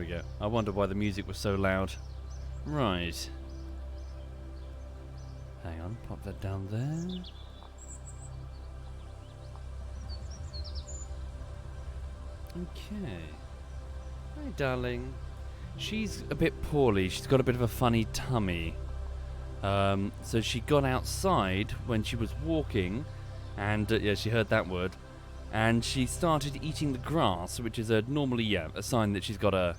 we go. I wonder why the music was so loud. Right. Hang on, pop that down there. Okay. Hi, darling. She's a bit poorly. She's got a bit of a funny tummy. So she got outside when she was walking, and yeah, she heard that word, and she started eating the grass, which is normally a sign that she's got a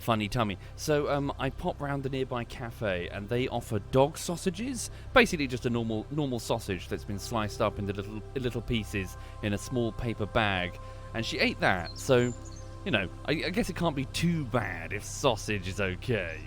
funny tummy. So I popped round the nearby cafe, and they offer dog sausages, basically just a normal sausage that's been sliced up into little pieces in a small paper bag, and she ate that. So, you know, I guess it can't be too bad if sausage is okay.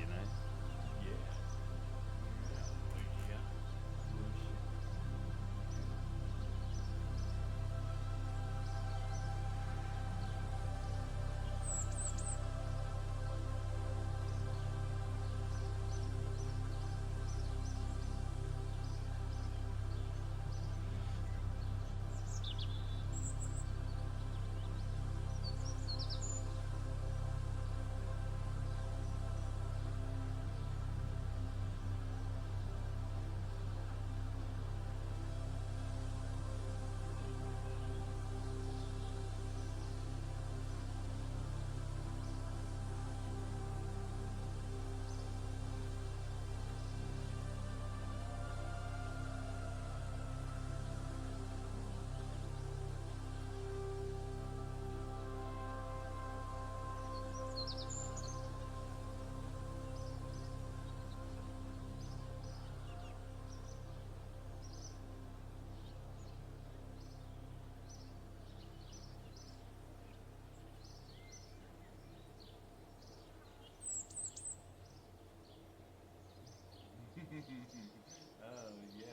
Oh yeah.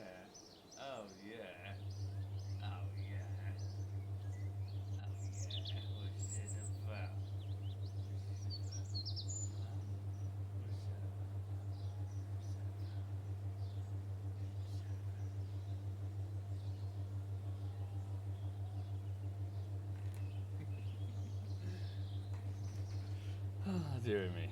Oh yeah. Oh yeah. Oh yeah. What's it about? Oh, dear me.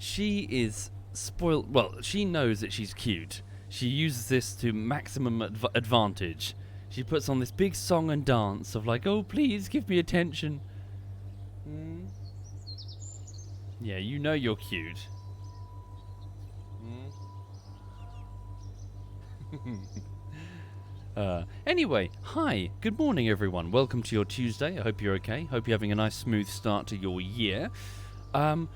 She is spoiled. Well, she knows that she's cute. She uses this to maximum advantage. She puts on this big song and dance of like, oh, please give me attention. Yeah, you know you're cute. Anyway, hi, good morning everyone. Welcome to your Tuesday. I hope you're okay. Hope you're having a nice smooth start to your year.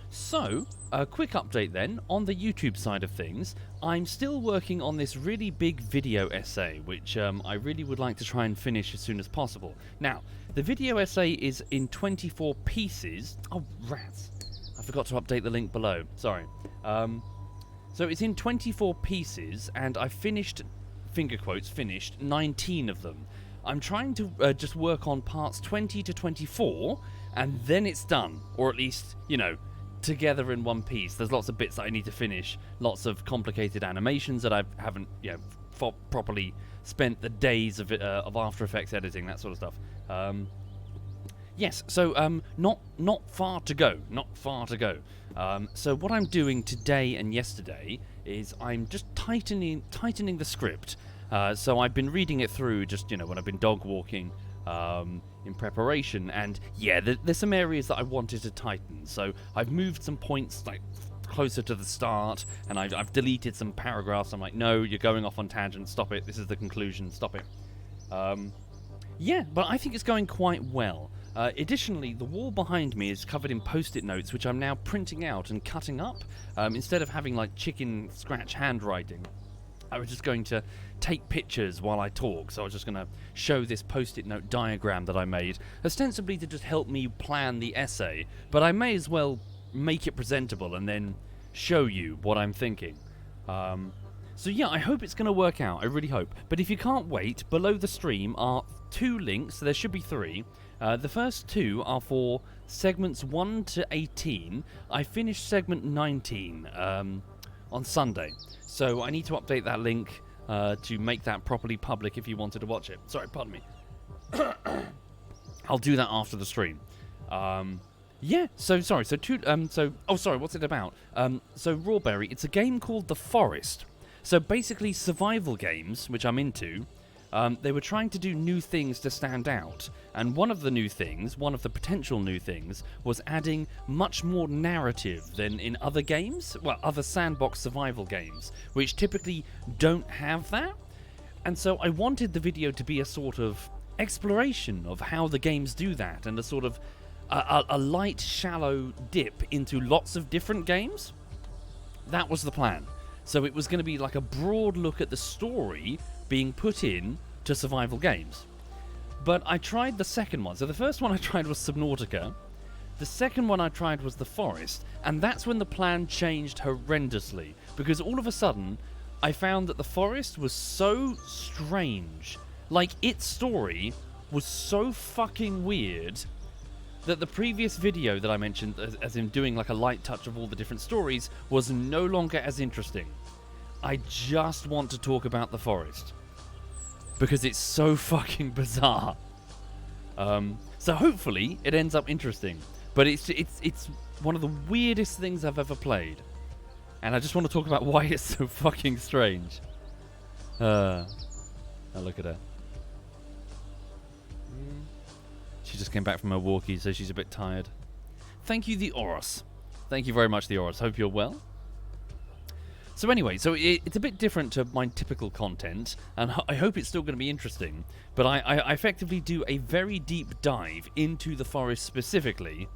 So, a quick update then, on the YouTube side of things, I'm still working on this really big video essay, which I really would like to try and finish as soon as possible. Now, the video essay is in 24 pieces. Oh, rats. I forgot to update the link below. Sorry. So it's in 24 pieces, and I finished, finger quotes, finished 19 of them. I'm trying to just work on parts 20 to 24, and then it's done. Or at least, you know, together in one piece. There's lots of bits that I need to finish, lots of complicated animations that I haven't, you know, properly spent the days of After Effects editing, that sort of stuff. Yes, so not far to go, so what I'm doing today and yesterday is I'm just tightening the script. So I've been reading it through just, you know, when I've been dog walking in preparation, and yeah, there's some areas that I wanted to tighten. So I've moved some points like closer to the start, and I've deleted some paragraphs. I'm like, no, you're going off on tangents. Stop it. This is the conclusion. Stop it. Yeah, but I think it's going quite well. Additionally, the wall behind me is covered in post-it notes, which I'm now printing out and cutting up. Instead of having like chicken scratch handwriting, I was just going to take pictures while I talk. So I was just going to show this post-it note diagram that I made, ostensibly to just help me plan the essay, but I may as well make it presentable and then show you what I'm thinking. So yeah, I hope it's going to work out. I really hope. But if you can't wait, below the stream are 2 links. There should be 3. The first 2 are for segments 1 to 18. I finished segment 19 on Sunday. So I need to update that link to make that properly public if you wanted to watch it. Sorry, pardon me. I'll do that after the stream. Yeah, so sorry, what's it about? So Rawberry, it's a game called The Forest. So basically survival games, which I'm into, they were trying to do new things to stand out. And one of the potential new things, was adding much more narrative than in other games, well, other sandbox survival games, which typically don't have that. And so I wanted the video to be a sort of exploration of how the games do that, and a sort of a light, shallow dip into lots of different games. That was the plan. So it was going to be like a broad look at the story being put in to survival games. But I tried the second one. So the first one I tried was Subnautica. The second one I tried was The Forest. And that's when the plan changed horrendously. Because all of a sudden, I found that The Forest was so strange. Like, its story was so fucking weird that the previous video that I mentioned, as in doing like a light touch of all the different stories, was no longer as interesting. I just want to talk about The Forest, because it's so fucking bizarre. So hopefully it ends up interesting. But it's one of the weirdest things I've ever played. And I just want to talk about why it's so fucking strange. Oh, look at her. She just came back from her walkie, so she's a bit tired. Thank you, the Oros. Thank you very much, the Oros. Hope you're well. So anyway, it's a bit different to my typical content, and I hope it's still going to be interesting. But I effectively do a very deep dive into The Forest specifically,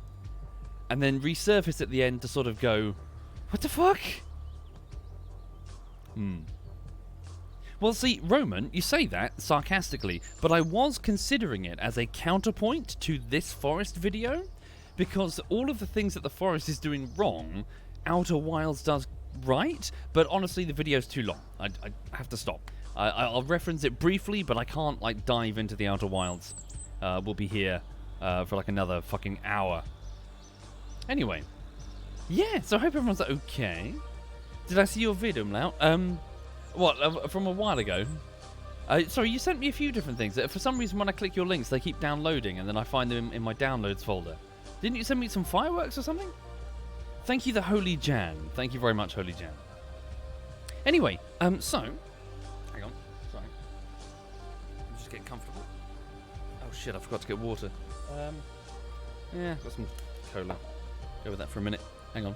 and then resurface at the end to sort of go, what the fuck? Well, see, Roman, you say that sarcastically, but I was considering it as a counterpoint to this Forest video, because all of the things that The Forest is doing wrong, Outer Wilds does right, but honestly, the video's too long. I have to stop. I'll reference it briefly, but I can't, like, dive into the Outer Wilds. We'll be here for, like, another fucking hour. Anyway. Yeah, so I hope everyone's okay. Did I see your video, Mlout? What, from a while ago? Sorry, you sent me a few different things. For some reason, when I click your links, they keep downloading, and then I find them in my downloads folder. Didn't you send me some fireworks or something? Thank you, the Holy Jan. Thank you very much, Holy Jan. Anyway, so... Hang on, sorry. I'm just getting comfortable. Oh shit, I forgot to get water. Yeah, got some cola. Go with that for a minute. Hang on.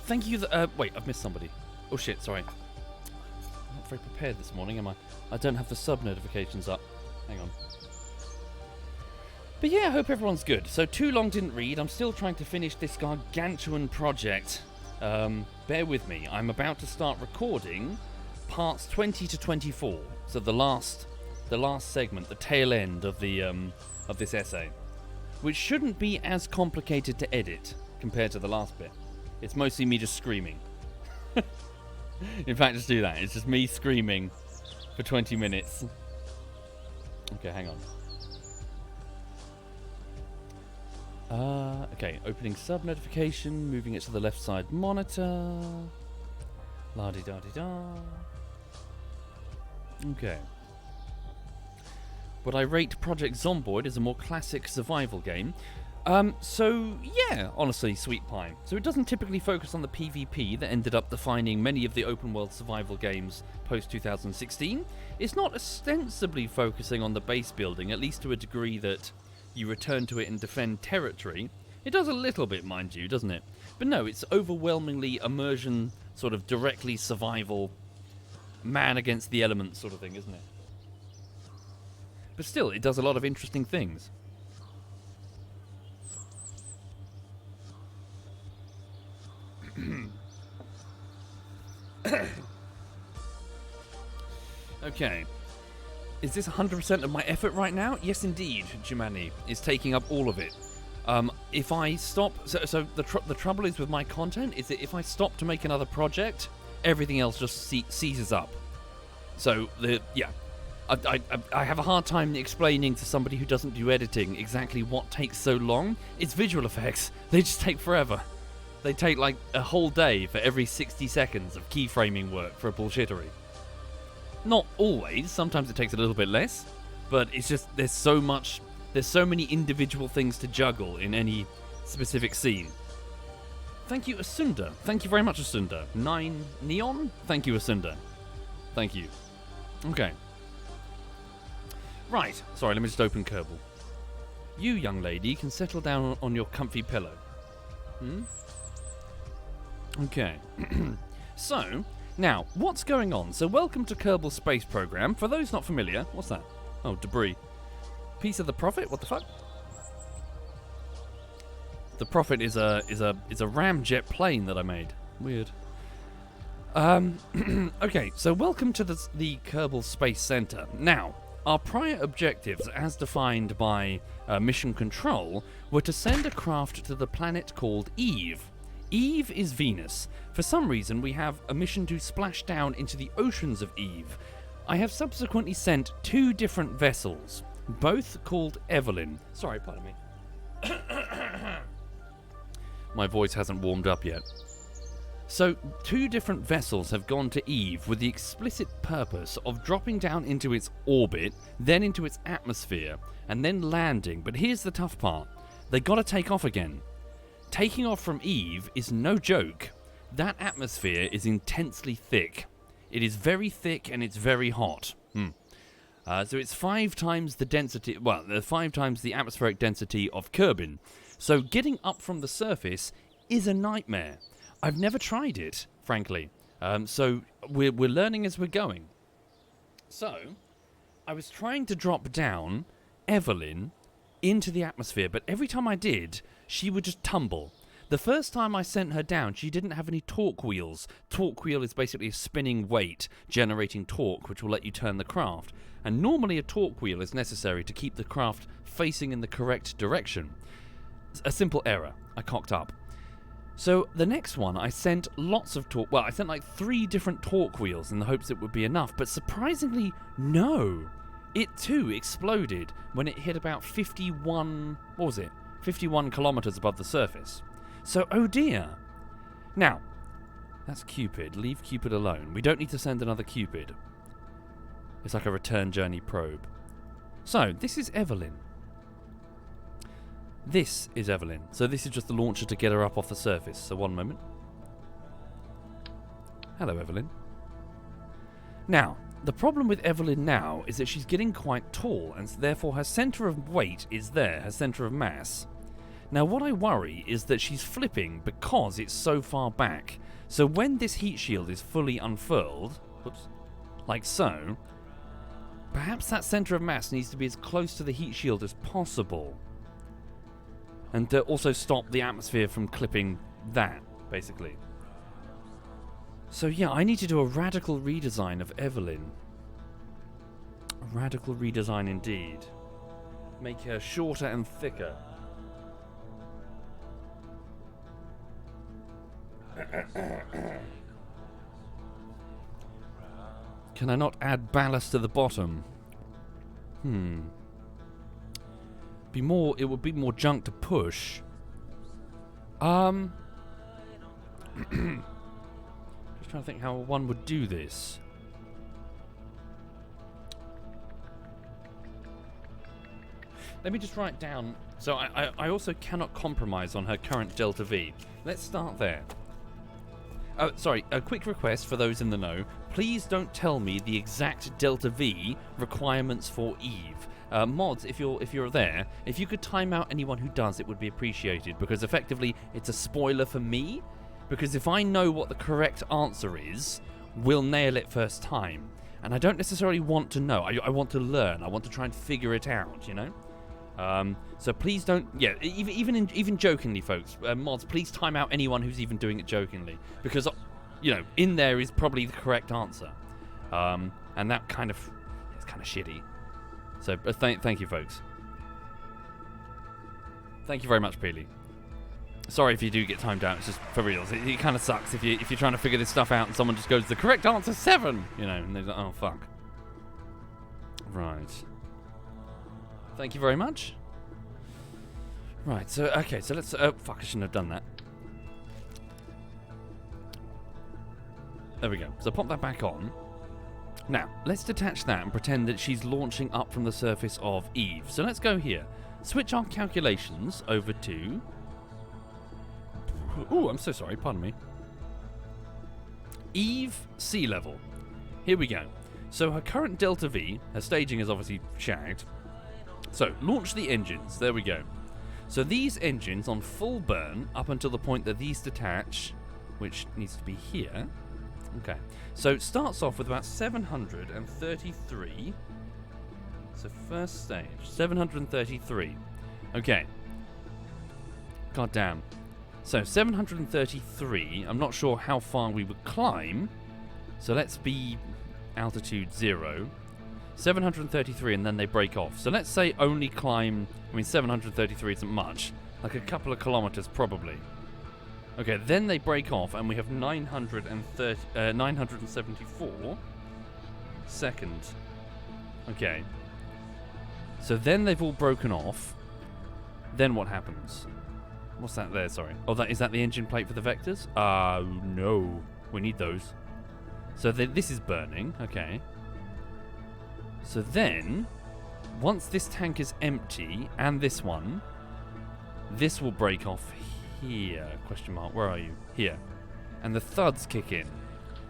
Thank you, wait, I've missed somebody. Oh shit, sorry. I'm not very prepared this morning, am I? I don't have the sub notifications up. Hang on. But yeah, I hope everyone's good. So Too Long Didn't Read. I'm still trying to finish this gargantuan project. Bear with me. I'm about to start recording parts 20 to 24. So the last segment, the tail end of the of this essay, which shouldn't be as complicated to edit compared to the last bit. It's mostly me just screaming. In fact, just do that. It's just me screaming for 20 minutes. Okay, hang on. Okay, opening sub notification, moving it to the left side monitor. La-di-da-di-da. Okay. Would I rate Project Zomboid as a more classic survival game? So yeah, honestly, sweet pie. So it doesn't typically focus on the PvP that ended up defining many of the open world survival games post 2016. It's not ostensibly focusing on the base building, at least to a degree that you return to it and defend territory. It does a little bit, mind you, doesn't it? But no, it's overwhelmingly immersion, sort of directly survival, man against the elements sort of thing, isn't it? But still, it does a lot of interesting things. Okay. Is this 100% of my effort right now? Yes, indeed, Jimani is taking up all of it. If I stop... So the trouble is with my content is that if I stop to make another project, everything else just seizes up. So, yeah. I have a hard time explaining to somebody who doesn't do editing exactly what takes so long. It's visual effects. They just take forever. They take like a whole day for every 60 seconds of keyframing work for a bullshittery. Not always. Sometimes it takes a little bit less. But it's just, there's so much There's so many individual things to juggle in any specific scene. Thank you, Asunda. Thank you very much, Asunda. 9 Neon? Thank you, Asunda. Thank you. Okay. Right. Sorry, let me just open Kerbal. You, young lady, can settle down on your comfy pillow. Okay. So, now, what's going on? So, welcome to Kerbal Space Program. For those not familiar, what's that? Oh, debris. Piece of the Prophet? What the fuck? The Prophet is a ramjet plane that I made. Weird. Okay, so welcome to the Kerbal Space Center. Now, our prior objectives, as defined by Mission Control, were to send a craft to the planet called Eve. Eve is Venus. For some reason, we have a mission to splash down into the oceans of Eve. I have subsequently sent 2 different vessels, both called Evelyn. Sorry, pardon me. My voice hasn't warmed up yet. So, 2 different vessels have gone to Eve with the explicit purpose of dropping down into its orbit, then into its atmosphere, and then landing. But here's the tough part. They gotta take off again. Taking off from Eve is no joke. That atmosphere is intensely thick. It is very thick and it's very hot. So it's 5 times the density, 5 times the atmospheric density of Kerbin. So getting up from the surface is a nightmare. I've never tried it, frankly. So we're learning as we're going. So I was trying to drop down Evelyn into the atmosphere, but every time I did, she would just tumble. The first time I sent her down, she didn't have any torque wheels. Torque wheel is basically a spinning weight generating torque, which will let you turn the craft. And normally a torque wheel is necessary to keep the craft facing in the correct direction. A simple error. I cocked up. So the next one, I sent lots of torque. Well, I sent like 3 different torque wheels in the hopes it would be enough, but surprisingly, no. It too exploded when it hit about 51 kilometers above the surface. So, oh dear. Now, that's Cupid. Leave Cupid alone. We don't need to send another Cupid. It's like a return journey probe. So, this is Evelyn. This is Evelyn. So this is just the launcher to get her up off the surface. So one moment. Hello, Evelyn. Now, the problem with Evelyn now is that she's getting quite tall, and therefore her centre of weight is there, her centre of mass. Now, what I worry is that she's flipping because it's so far back. So when this heat shield is fully unfurled, like so, perhaps that centre of mass needs to be as close to the heat shield as possible. And to also stop the atmosphere from clipping that, basically. So yeah, I need to do a radical redesign of Evelyn. A radical redesign indeed. Make her shorter and thicker. Can I not add ballast to the bottom? It would be more junk to push. Just trying to think how one would do this. Let me just write down. So I also cannot compromise on her current Delta V. Let's start there. Oh, sorry, a quick request for those in the know. Please don't tell me the exact Delta V requirements for Eve. Mods, if you're there, if you could time out anyone who does, it would be appreciated, because effectively it's a spoiler for me, because if I know what the correct answer is, we'll nail it first time. And I don't necessarily want to know. I want to learn. I want to try and figure it out, you know? So please don't, even jokingly, folks, mods, please time out anyone who's even doing it jokingly, because, you know, in there is probably the correct answer. And that it's kind of shitty. So thank you, folks. Thank you very much, Peely. Sorry if you do get timed out. It's just for real. It kind of sucks if you're trying to figure this stuff out and someone just goes, the correct answer 7, you know, and they're like, oh fuck. Right. Thank you very much. Right. So okay. So let's. Fuck! I shouldn't have done that. There we go. So pop that back on. Now, let's detach that and pretend that she's launching up from the surface of Eve. So let's go here. Switch our calculations over to... Oh, I'm so sorry, pardon me. Eve sea level. Here we go. So her current delta V, her staging is obviously shagged. So, launch the engines. There we go. So these engines on full burn up until the point that these detach, which needs to be here. Okay. So it starts off with about 733. So first stage, 733. Okay. God damn. So 733, I'm not sure how far we would climb. So let's be altitude 0. 733 and then they break off. So let's say only climb, 733 isn't much. Like a couple of kilometers probably. Okay, then they break off and we have 974 second. Okay. So then they've all broken off. Then what happens? What's that there, sorry? Oh, is that the engine plate for the vectors? No. We need those. So this is burning, okay. So then, once this tank is empty, and this one, this will break off here, question mark, where are you? Here. And the thuds kick in.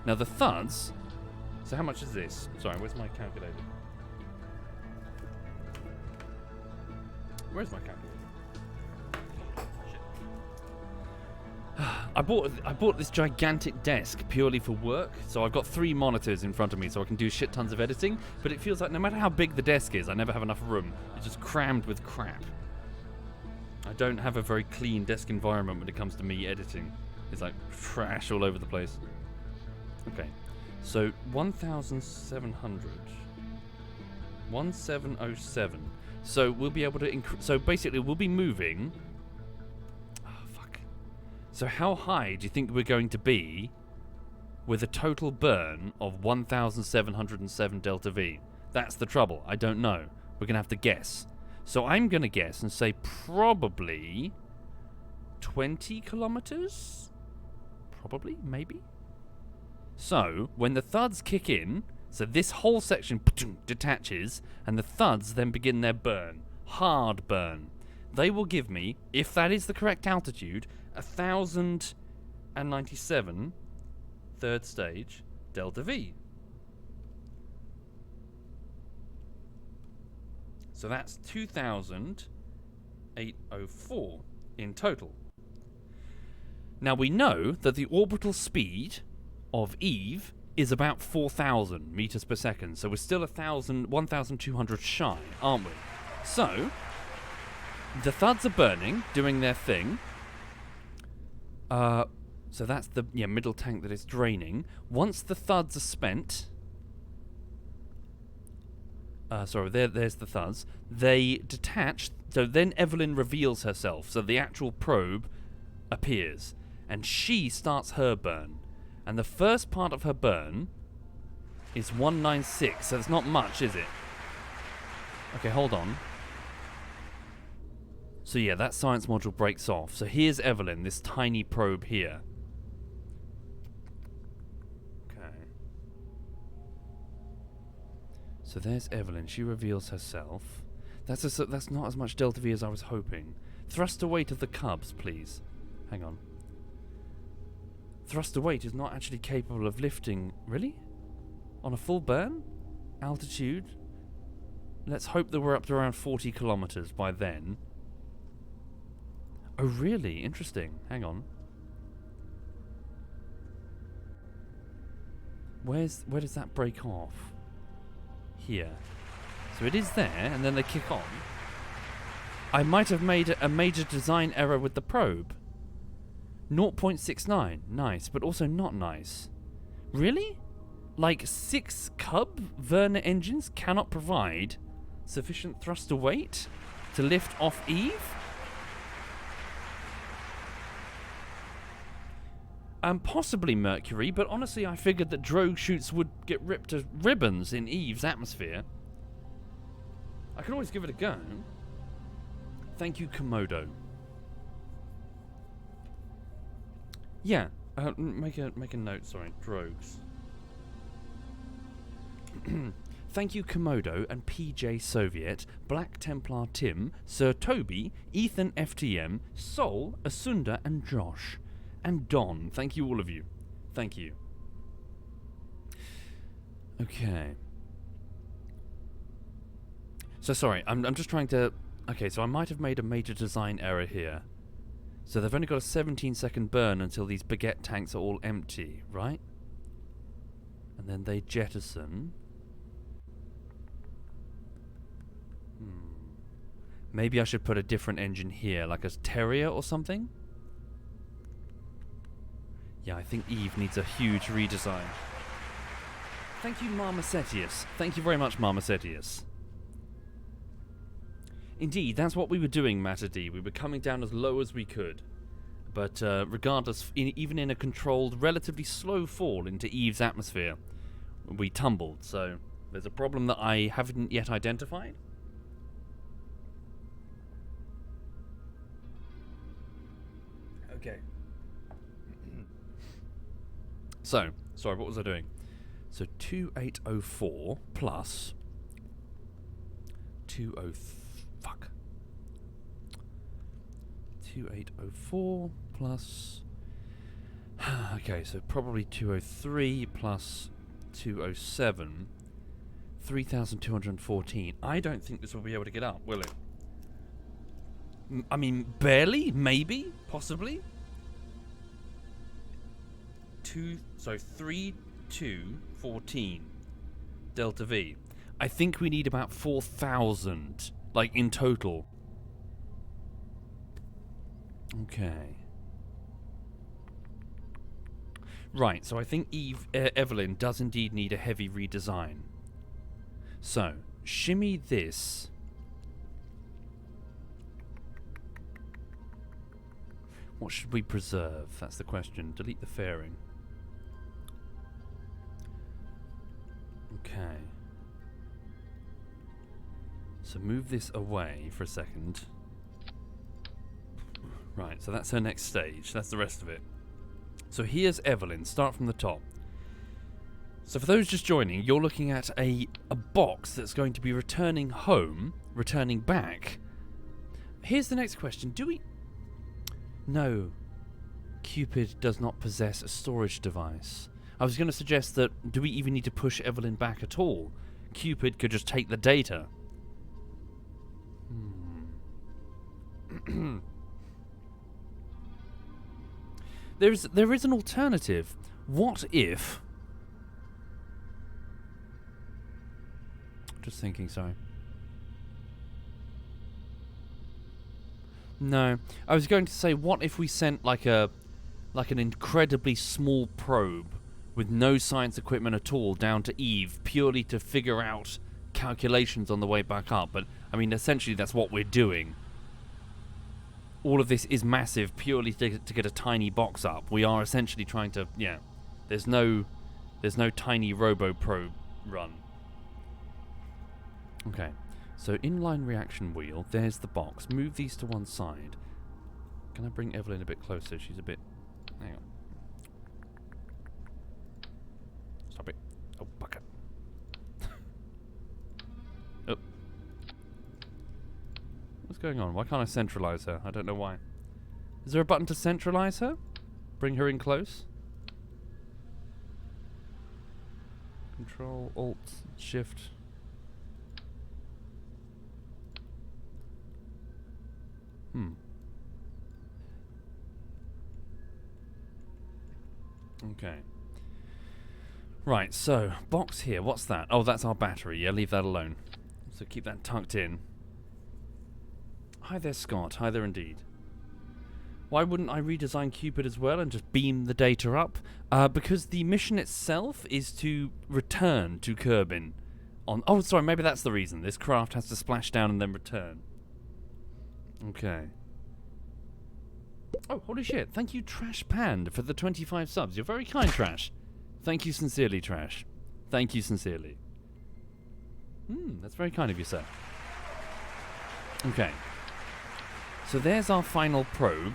Now the thuds, so how much is this? Sorry, where's my calculator? Where's my calculator? I bought this gigantic desk purely for work, so I've got 3 monitors in front of me so I can do shit tons of editing, but it feels like no matter how big the desk is, I never have enough room. It's just crammed with crap. I don't have a very clean desk environment when it comes to me editing. It's like trash all over the place. Okay, so 1,700. 1707. So we'll be able to so basically we'll be moving... So how high do you think we're going to be with a total burn of 1,707 delta V? That's the trouble. I don't know. We're going to have to guess. So I'm going to guess and say probably 20 kilometers? Probably, maybe. So when the thuds kick in, so this whole section detaches and the thuds then begin their burn. Hard burn. They will give me, if that is the correct altitude, 1,097 third stage delta V. So that's 2,804 in total. Now we know that the orbital speed of Eve is about 4,000 meters per second. So we're still 1,200 shy, aren't we? So the thuds are burning, doing their thing. So that's the middle tank that is draining. Once the thuds are spent, there's the thuds. They detach. So then Evelyn reveals herself. So the actual probe appears, and she starts her burn. And the first part of her burn is 196. So it's not much, is it? Okay, hold on. So yeah, that science module breaks off. So here's Evelyn, this tiny probe here. Okay. So there's Evelyn. She reveals herself. That's not as much delta V as I was hoping. Thruster weight of the Cubs, please. Hang on. Thruster weight is not actually capable of lifting... Really? On a full burn? Altitude? Let's hope that we're up to around 40 kilometers by then. Oh, really? Interesting. Hang on. Where does that break off? Here. So it is there, and then they kick on. I might have made a major design error with the probe. 0.69. Nice, but also not nice. Really? Like 6 Cub Werner engines cannot provide sufficient thruster weight to lift off Eve? Possibly Mercury, but honestly I figured that drogue chutes would get ripped to ribbons in Eve's atmosphere. I can always give it a go. Thank you, Komodo. Yeah, make a note, sorry, drogues. Thank you, Komodo and PJ Soviet, Black Templar Tim, Sir Toby, Ethan FTM, Sol, Asunda, and Josh. And Don. Thank you, all of you. Thank you. Okay. So, sorry, I'm just trying to... Okay, so I might have made a major design error here. So they've only got a 17-second burn until these baguette tanks are all empty, right? And then they jettison. Maybe I should put a different engine here, like a Terrier or something? Yeah, I think Eve needs a huge redesign. Thank you, Marmosetius. Thank you very much, Marmosetius. Indeed, that's what we were doing, Matterdy. We were coming down as low as we could. But regardless, even in a controlled, relatively slow fall into Eve's atmosphere, we tumbled. So there's a problem that I haven't yet identified. Okay. So, sorry, what was I doing? So 2804 plus 2804 plus... okay, so probably 203 plus 207. 3,214. I don't think this will be able to get up, will it? I mean, barely? Maybe? Possibly? 3,214 delta V. I think we need about 4,000, like, in total. Okay. Right, so I think Evelyn does indeed need a heavy redesign. So, shimmy this. What should we preserve? That's the question. Delete the fairing. Okay. So move this away for a second. Right, so that's her next stage. That's the rest of it. So here's Evelyn. Start from the top. So for those just joining, you're looking at a box that's going to be returning home, returning back. Here's the next question. Do we... No. Cupid does not possess a storage device. I was going to suggest that, do we even need to push Evelyn back at all? Cupid could just take the data. There is an alternative. What if... Just thinking, sorry. No, I was going to say, what if we sent like an incredibly small probe with no science equipment at all down to Eve, purely to figure out calculations on the way back up? But I mean, essentially, that's what we're doing. All of this is massive, purely to get a tiny box up. We are essentially trying to, yeah. There's no tiny robo probe run. Okay. So inline reaction wheel, there's the box. Move these to one side. Can I bring Evelyn a bit closer? She's a bit... Hang on. Stop it. Oh, bucket. Oh. What's going on? Why can't I centralize her? I don't know why. Is there a button to centralize her? Bring her in close? Control, Alt, Shift... Okay. Right, so, box here, what's that? Oh, that's our battery, yeah, leave that alone. So keep that tucked in. Hi there, Scott. Hi there indeed. Why wouldn't I redesign Cupid as well and just beam the data up? Because the mission itself is to return to Kerbin. Oh, sorry, maybe that's the reason. This craft has to splash down and then return. Okay. Oh, holy shit. Thank you, Trash Pand, for the 25 subs. You're very kind, Trash. Thank you sincerely, Trash. Thank you sincerely. That's very kind of you, sir. Okay. So there's our final probe.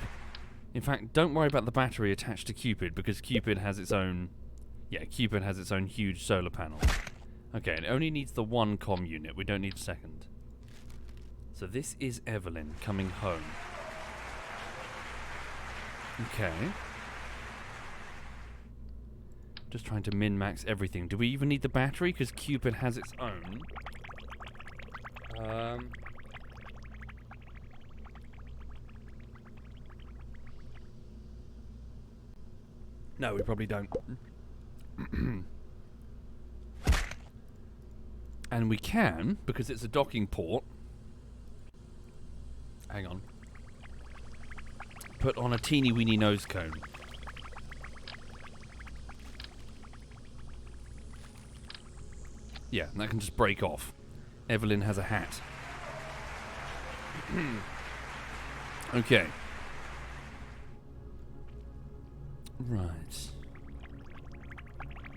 In fact, don't worry about the battery attached to Cupid, because Cupid has its own... Yeah, Cupid has its own huge solar panel. Okay, it only needs the one comm unit. We don't need a second. So this is Evelyn coming home. Okay. Just trying to min-max everything. Do we even need the battery? Because Cupid has its own. No, we probably don't. And we can, because it's a docking port. Hang on. Put on a teeny weeny nose cone. Yeah, and that can just break off. Evelyn has a hat. Okay. Right.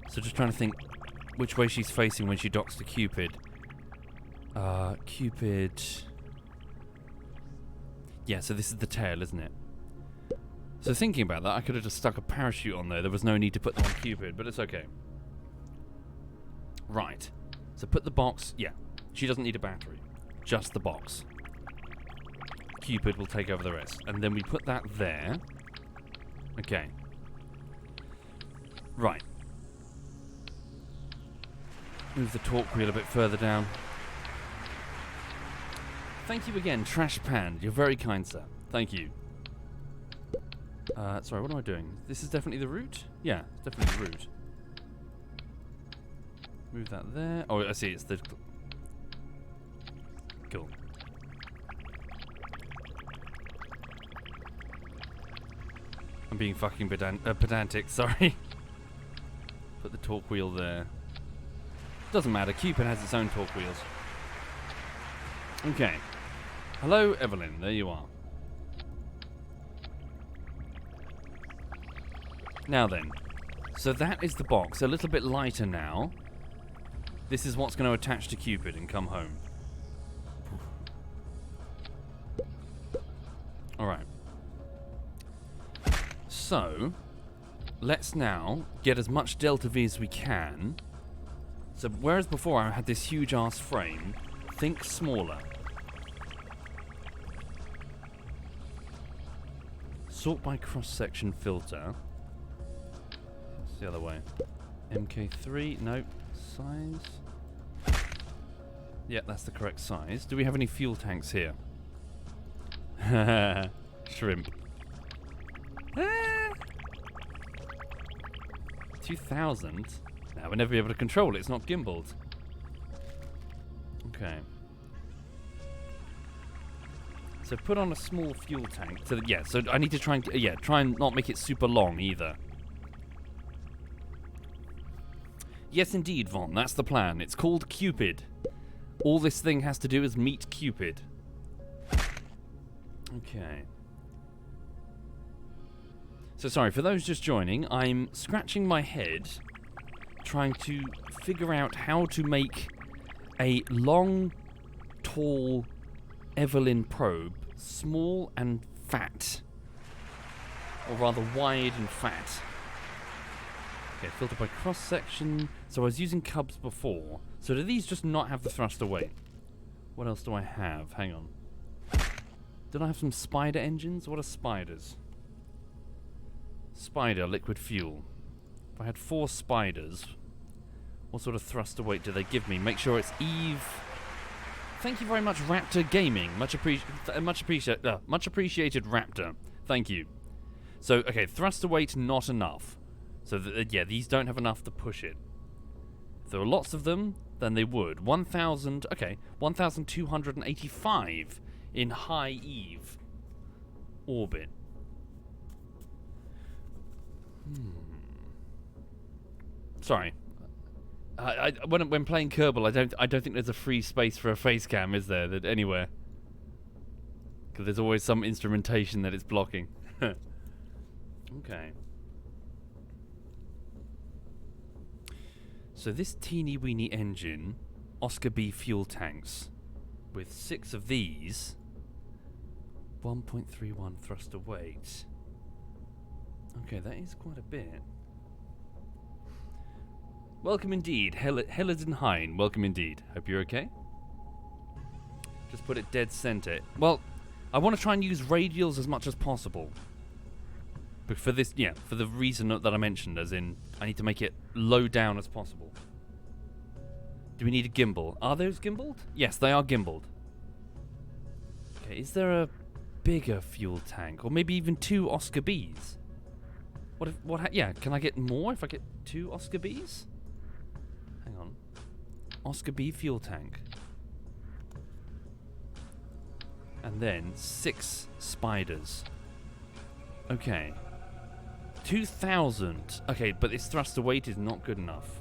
So just trying to think which way she's facing when she docks to Cupid. Cupid... Yeah, so this is the tail, isn't it? So thinking about that, I could have just stuck a parachute on there. There was no need to put them on Cupid, but it's okay. Right. So put the box... Yeah, she doesn't need a battery. Just the box. Cupid will take over the rest. And then we put that there. Okay. Right. Move the torque wheel a bit further down. Thank you again, Trash Pan. You're very kind, sir. Thank you. Sorry, what am I doing? This is definitely the route? Yeah, it's definitely the route. Move that there. Oh, I see, it's the... Cool. I'm being fucking pedantic, sorry. Put the torque wheel there. Doesn't matter, Cupid has its own torque wheels. Okay. Hello, Evelyn. There you are. Now then. So that is the box. A little bit lighter now. This is what's going to attach to Cupid and come home. Alright. So, let's now get as much Delta V as we can. So, whereas before I had this huge ass frame, think smaller. Sort by cross-section filter. It's the other way. MK3, no. Size. Yeah, that's the correct size. Do we have any fuel tanks here? Shrimp. 2000? Now we'll never be able to control it. It's not gimbaled. Okay. So put on a small fuel tank. So yeah, so I need to try and not make it super long either. Yes, indeed, Von. That's the plan. It's called Cupid. All this thing has to do is meet Cupid. Okay. So sorry, for those just joining, I'm scratching my head trying to figure out how to make a long, tall Evelyn probe small and fat. Or rather wide and fat. Okay, filter by cross-section. So I was using Cubs before. So do these just not have the thruster weight? What else do I have? Hang on. Did I have some spider engines? What are spiders? Spider, liquid fuel. If I had 4 spiders, what sort of thruster weight do they give me? Make sure it's Eve. Thank you very much, Raptor Gaming. Much appreciated, Raptor. Thank you. So, okay, thruster weight not enough. So, yeah, these don't have enough to push it. If there were lots of them, then they would. 1,000, okay, 1,285 in high Eve orbit. Sorry. When playing Kerbal, I don't think there's a free space for a face cam, is there? That anywhere? Because there's always some instrumentation that it's blocking. Okay. So this teeny weeny engine, Oscar B fuel tanks, with 6 of these, 1.31 thruster weight. Okay, that is quite a bit. Welcome indeed. Hellerdenhain. Welcome indeed. Hope you're okay. Just put it dead center. Well, I want to try and use radials as much as possible. But for this, yeah, for the reason that I mentioned, as in, I need to make it low down as possible. Do we need a gimbal? Are those gimbaled? Yes, they are gimbaled. Okay, is there a bigger fuel tank? Or maybe even 2 Oscar Bs? Yeah, can I get more if I get 2 Oscar Bs? Hang on. Oscar B fuel tank. And then 6 spiders. Okay. 2,000. Okay, but its thruster weight is not good enough.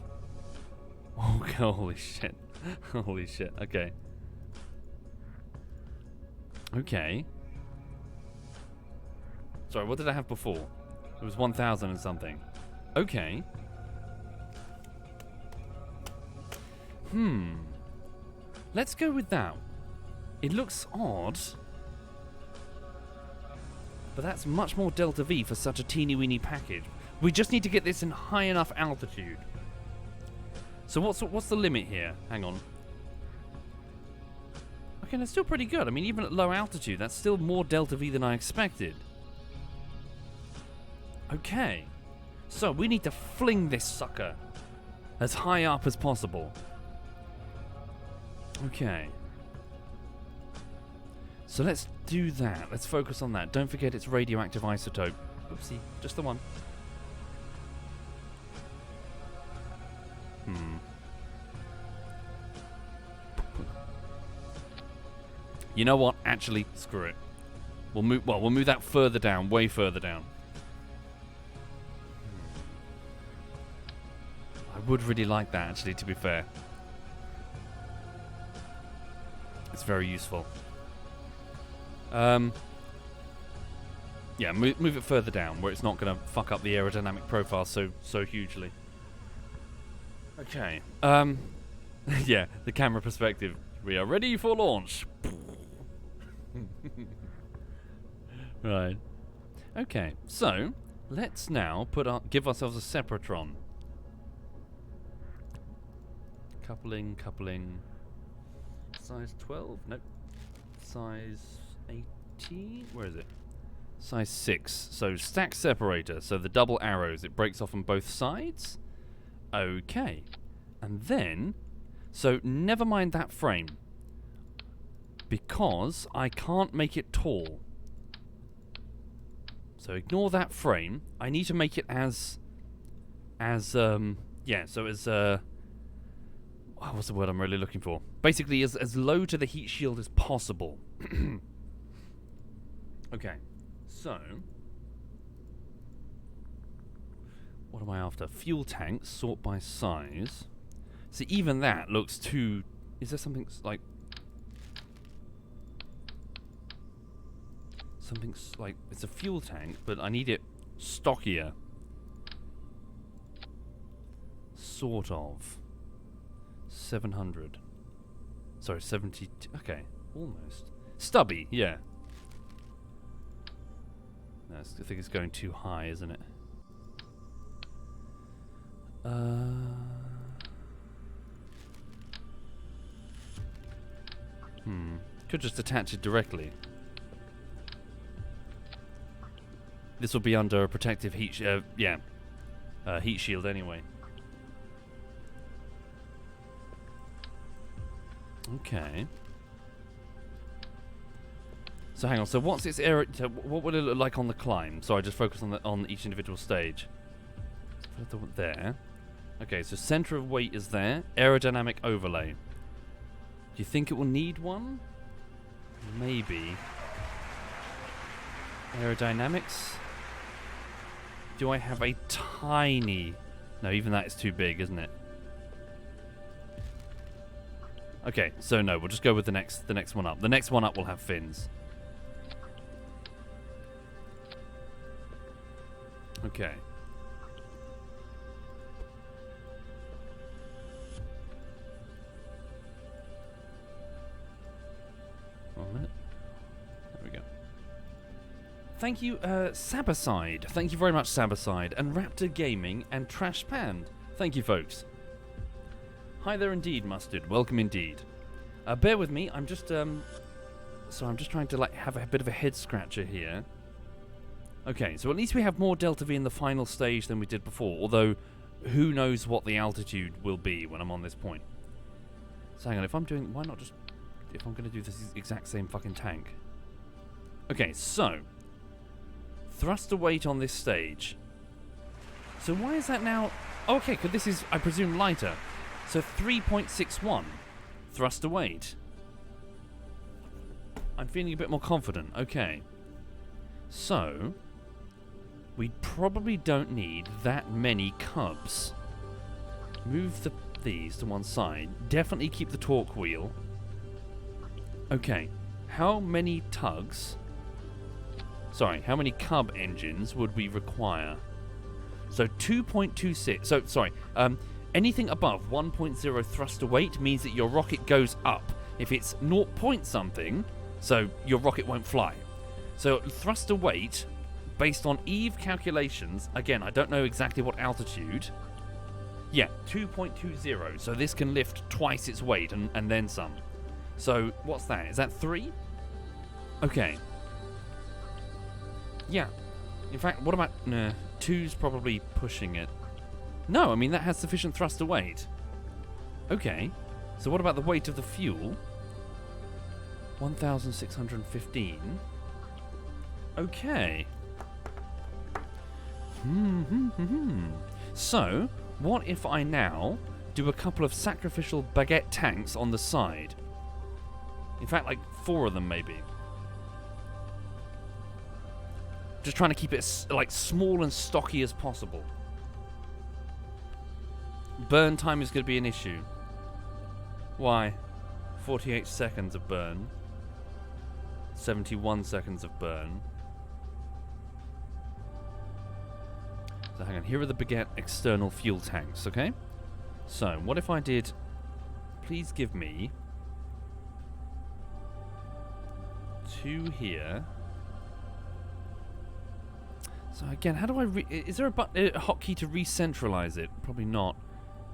Oh, holy shit. Holy shit. Okay. Okay. Sorry, what did I have before? It was 1,000 and something. Okay. Let's go with that. It looks odd. But that's much more Delta V for such a teeny weeny package. We just need to get this in high enough altitude. So what's the limit here? Hang on. Okay, that's still pretty good. I mean, even at low altitude, that's still more Delta V than I expected. Okay. So we need to fling this sucker as high up as possible. Okay. So let's do that. Let's focus on that. Don't forget it's radioactive isotope. Oopsie, just the one. You know what? Actually, screw it. We'll move that further down, way further down. I would really like that, actually, to be fair. It's very useful. Yeah, move it further down, where it's not going to fuck up the aerodynamic profile so hugely. Okay. Yeah, the camera perspective. We are ready for launch. Right. Okay, so let's now give ourselves a separatron. Coupling. Size 12? Nope. Size 18? Where is it? Size 6. So stack separator. So the double arrows. It breaks off on both sides. Okay. And then, so never mind that frame. Because I can't make it tall. So ignore that frame. I need to make it as what's the word I'm really looking for? Basically, as low to the heat shield as possible. Okay, so what am I after? Fuel tanks, sort by size. See, even that looks too... Is there something like... Something's like... It's a fuel tank, but I need it stockier. Sort of. 700. Sorry, 70... Okay, almost. Stubby, yeah. No, I think it's going too high, isn't it? Could just attach it directly. This will be under a protective heat shield anyway. Okay. So hang on. So what's its area? So what would it look like on the climb? So I just focus on each individual stage. Let's put it there. Okay. So center of weight is there. Aerodynamic overlay. Do you think it will need one? Maybe. Aerodynamics. Do I have a tiny? No, even that is too big, isn't it? Okay, so no, we'll just go with the next one up. The next one up will have fins. Okay. One minute. There we go. Thank you, Sabaside. Thank you very much, Sabaside. And Raptor Gaming and Trash Panned. Thank you, folks. Hi there indeed, Mustard. Welcome indeed. Bear with me. I'm just so I'm just trying to like have a bit of a head scratcher here. Okay, so at least we have more delta V in the final stage than we did before. Although, who knows what the altitude will be when I'm on this point? So hang on. If I'm doing, why not just if I'm going to do this exact same fucking tank? Okay, so thruster weight on this stage. So why is that now? Oh, okay, because this is, I presume, lighter. So 3.61 thruster weight. I'm feeling a bit more confident. Okay. So we probably don't need that many cubs. Move these to one side. Definitely keep the torque wheel. Okay. How many tugs? Sorry, how many cub engines would we require? So 2.26. So, sorry. Anything above 1.0 thruster weight means that your rocket goes up. If it's 0 point something, so your rocket won't fly. So thruster weight, based on Eve calculations, again, I don't know exactly what altitude. Yeah, 2.20. So this can lift twice its weight and then some. So what's that? Is that 3? Okay. Yeah. In fact, what about... Nah, 2's probably pushing it. No, I mean, that has sufficient thruster weight. Okay. So what about the weight of the fuel? 1,615. Okay. So, what if I now do a couple of sacrificial baguette tanks on the side? In fact, like 4 of them, maybe. Just trying to keep it like small and stocky as possible. Burn time is going to be an issue. Why? 48 seconds of burn. 71 seconds of burn. So hang on, here are the baguette external fuel tanks, okay? So, what if I did... Please give me... 2 here. So again, how do I... is there a hotkey to re-centralize it? Probably not.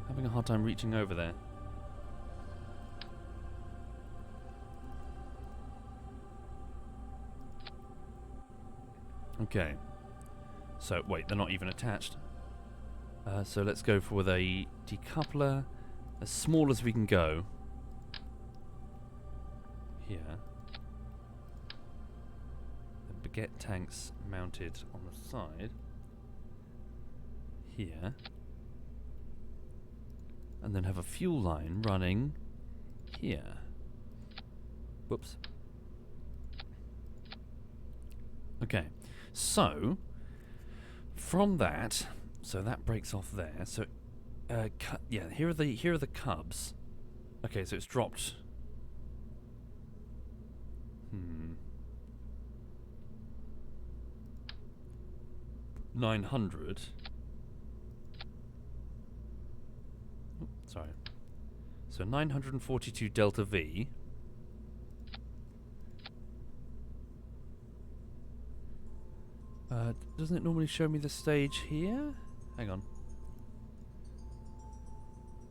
Having a hard time reaching over there. Okay. So, wait, they're not even attached. So let's go for a decoupler as small as we can go. Here. The baguette tanks mounted on the side. Here. And then have a fuel line running here. Whoops. Okay. So, from that, so that breaks off there. So, yeah, here are the cubs. Okay, so it's dropped. 900. Sorry. So 942 delta V. Doesn't it normally show me the stage here? Hang on.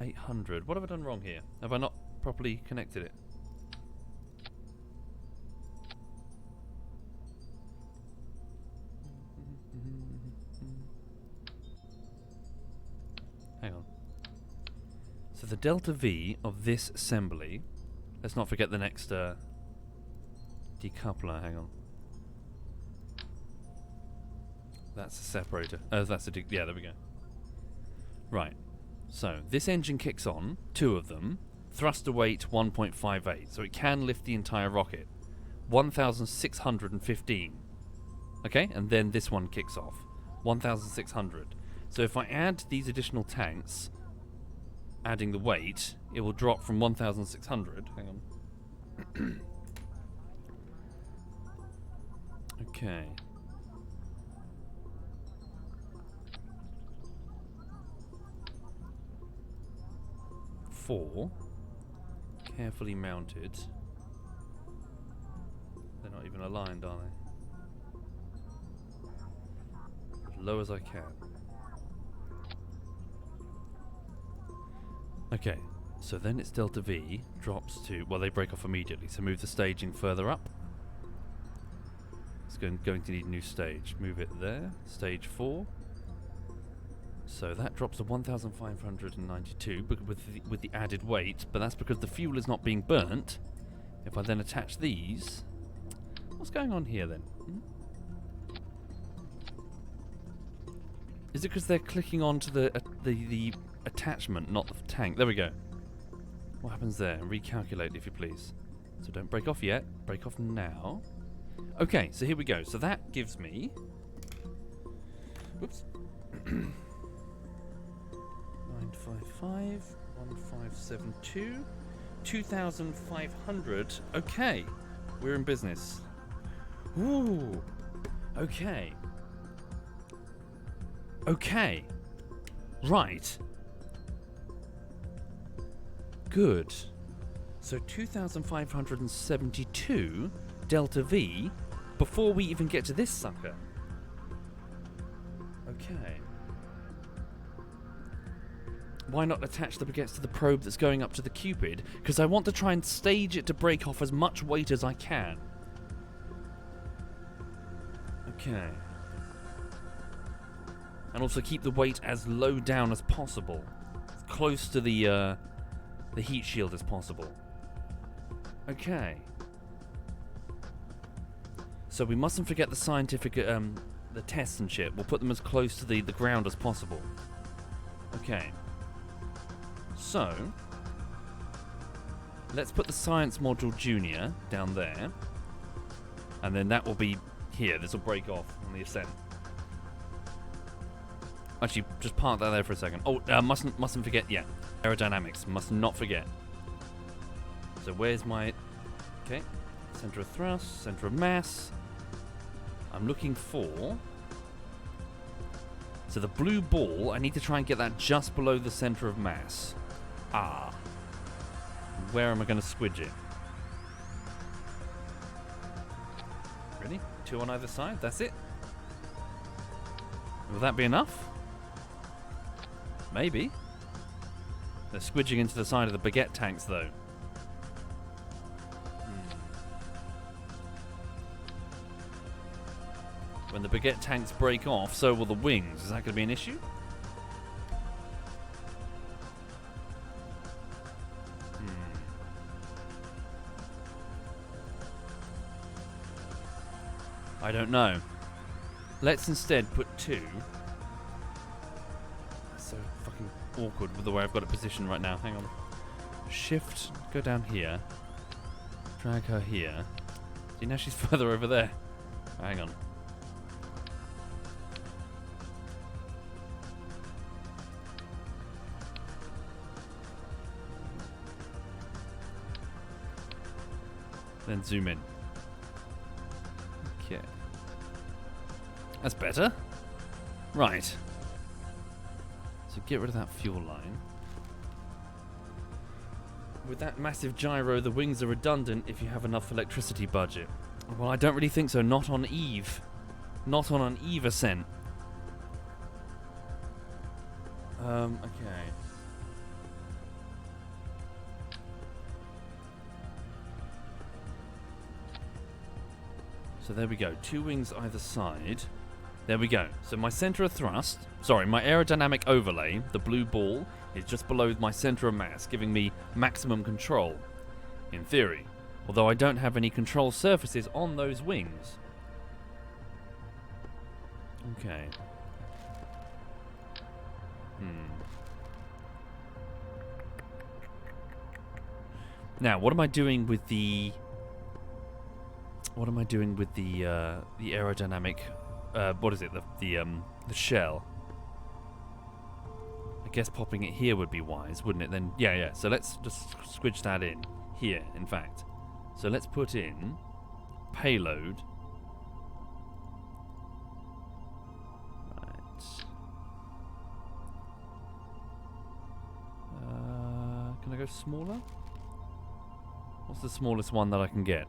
800. What have I done wrong here? Have I not properly connected it? Hang on. So the delta V of this assembly, let's not forget the next decoupler, hang on. That's a separator. That's a yeah, there we go. Right. So this engine kicks on, 2 of them, thruster weight 1.58, so it can lift the entire rocket. 1,615. Okay, and then this one kicks off. 1,600. So if I add these additional tanks, adding the weight, it will drop from 1,600. Hang on. Okay. Four. Carefully mounted. They're not even aligned, are they? As low as I can. Okay. So then it's delta V, drops to... Well, they break off immediately, so move the staging further up. It's going to need a new stage. Move it there. Stage 4. So that drops to 1,592 with the added weight, but that's because the fuel is not being burnt. If I then attach these... What's going on here then? Is it because they're clicking onto the attachment, not the tank? There we go. What happens there? Recalculate, if you please. So don't break off yet. Break off now. Okay, so here we go. So that gives me... Whoops. 955, 1572, 2,500. Okay, we're in business. Ooh. Okay. Okay. Right. Good. So 2,572 delta V before we even get to this sucker. Okay. Why not attach the baguettes to the probe that's going up to the Cupid? Because I want to try and stage it to break off as much weight as I can. Okay. And also keep the weight as low down as possible. As close to the heat shield as possible. Okay. So we mustn't forget the scientific, the tests and shit. We'll put them as close to the ground as possible. Okay. So, let's put the Science Module Junior down there. And then that will be here. This will break off on the ascent. Actually, just park that there for a second. Oh, mustn't forget, yeah. Aerodynamics, must not forget. So where's my... Okay. Center of thrust, center of mass. I'm looking for... So the blue ball, I need to try and get that just below the center of mass. Ah. Where am I going to squidge it? Ready? 2 on either side, that's it. Will that be enough? Maybe. They're squidging into the side of the baguette tanks, though. When the baguette tanks break off, so will the wings. Is that going to be an issue? I don't know. Let's instead put 2. That's so fucking awkward with the way I've got it positioned right now. Hang on. Shift, go down here. Drag her here. See, now she's further over there. Hang on. Then zoom in. Okay. That's better. Right. So get rid of that fuel line. With that massive gyro, the wings are redundant if you have enough electricity budget. Well, I don't really think so. Not on Eve. Not on an Eve ascent. Okay. So there we go. 2 wings either side. There we go. So my center of thrust, sorry, my aerodynamic overlay, the blue ball, is just below my center of mass, giving me maximum control, in theory. Although I don't have any control surfaces on those wings. Okay. Now, what am I doing with the... What am I doing with the aerodynamic... what is it? The shell. I guess popping it here would be wise, wouldn't it? Then, yeah. So let's just squidge that in. Here, in fact. So let's put in... Payload. Right. Can I go smaller? What's the smallest one that I can get?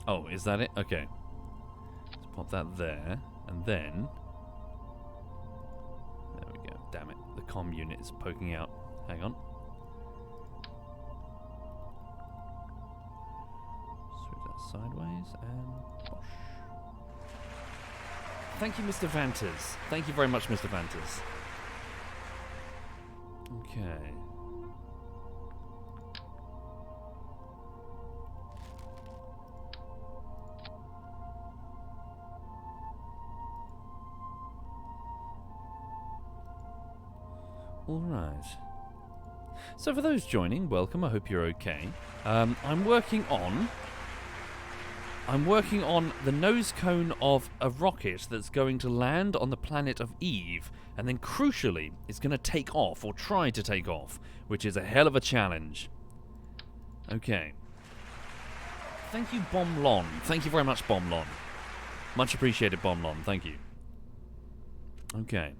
Oh, is that it? Okay. Let's pop that there. And then... There we go. Damn it. The comm unit is poking out. Hang on. Sideways and bosh. Thank you, Mr. Vanters. Thank you very much, Mr. Vanters. Okay. All right. So for those joining, welcome. I hope you're okay. I'm working on the nose cone of a rocket that's going to land on the planet of Eve, and then crucially, it's going to take off, or try to take off, which is a hell of a challenge. Okay. Thank you, Bomlon. Thank you very much, Bomlon. Much appreciated, Bomlon. Thank you. Okay.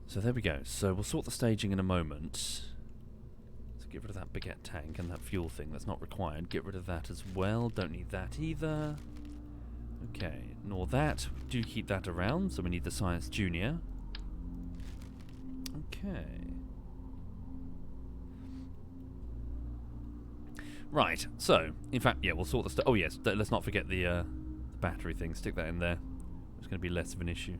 So there we go. So we'll sort the staging in a moment. Let's get rid of that baguette tank and that fuel thing that's not required. Get rid of that as well. Don't need that either. Okay, nor that. We do keep that around, so we need the Science Junior. Okay. Right, so, in fact, yeah, we'll sort the oh yes, let's not forget the battery thing. Stick that in there. It's going to be less of an issue.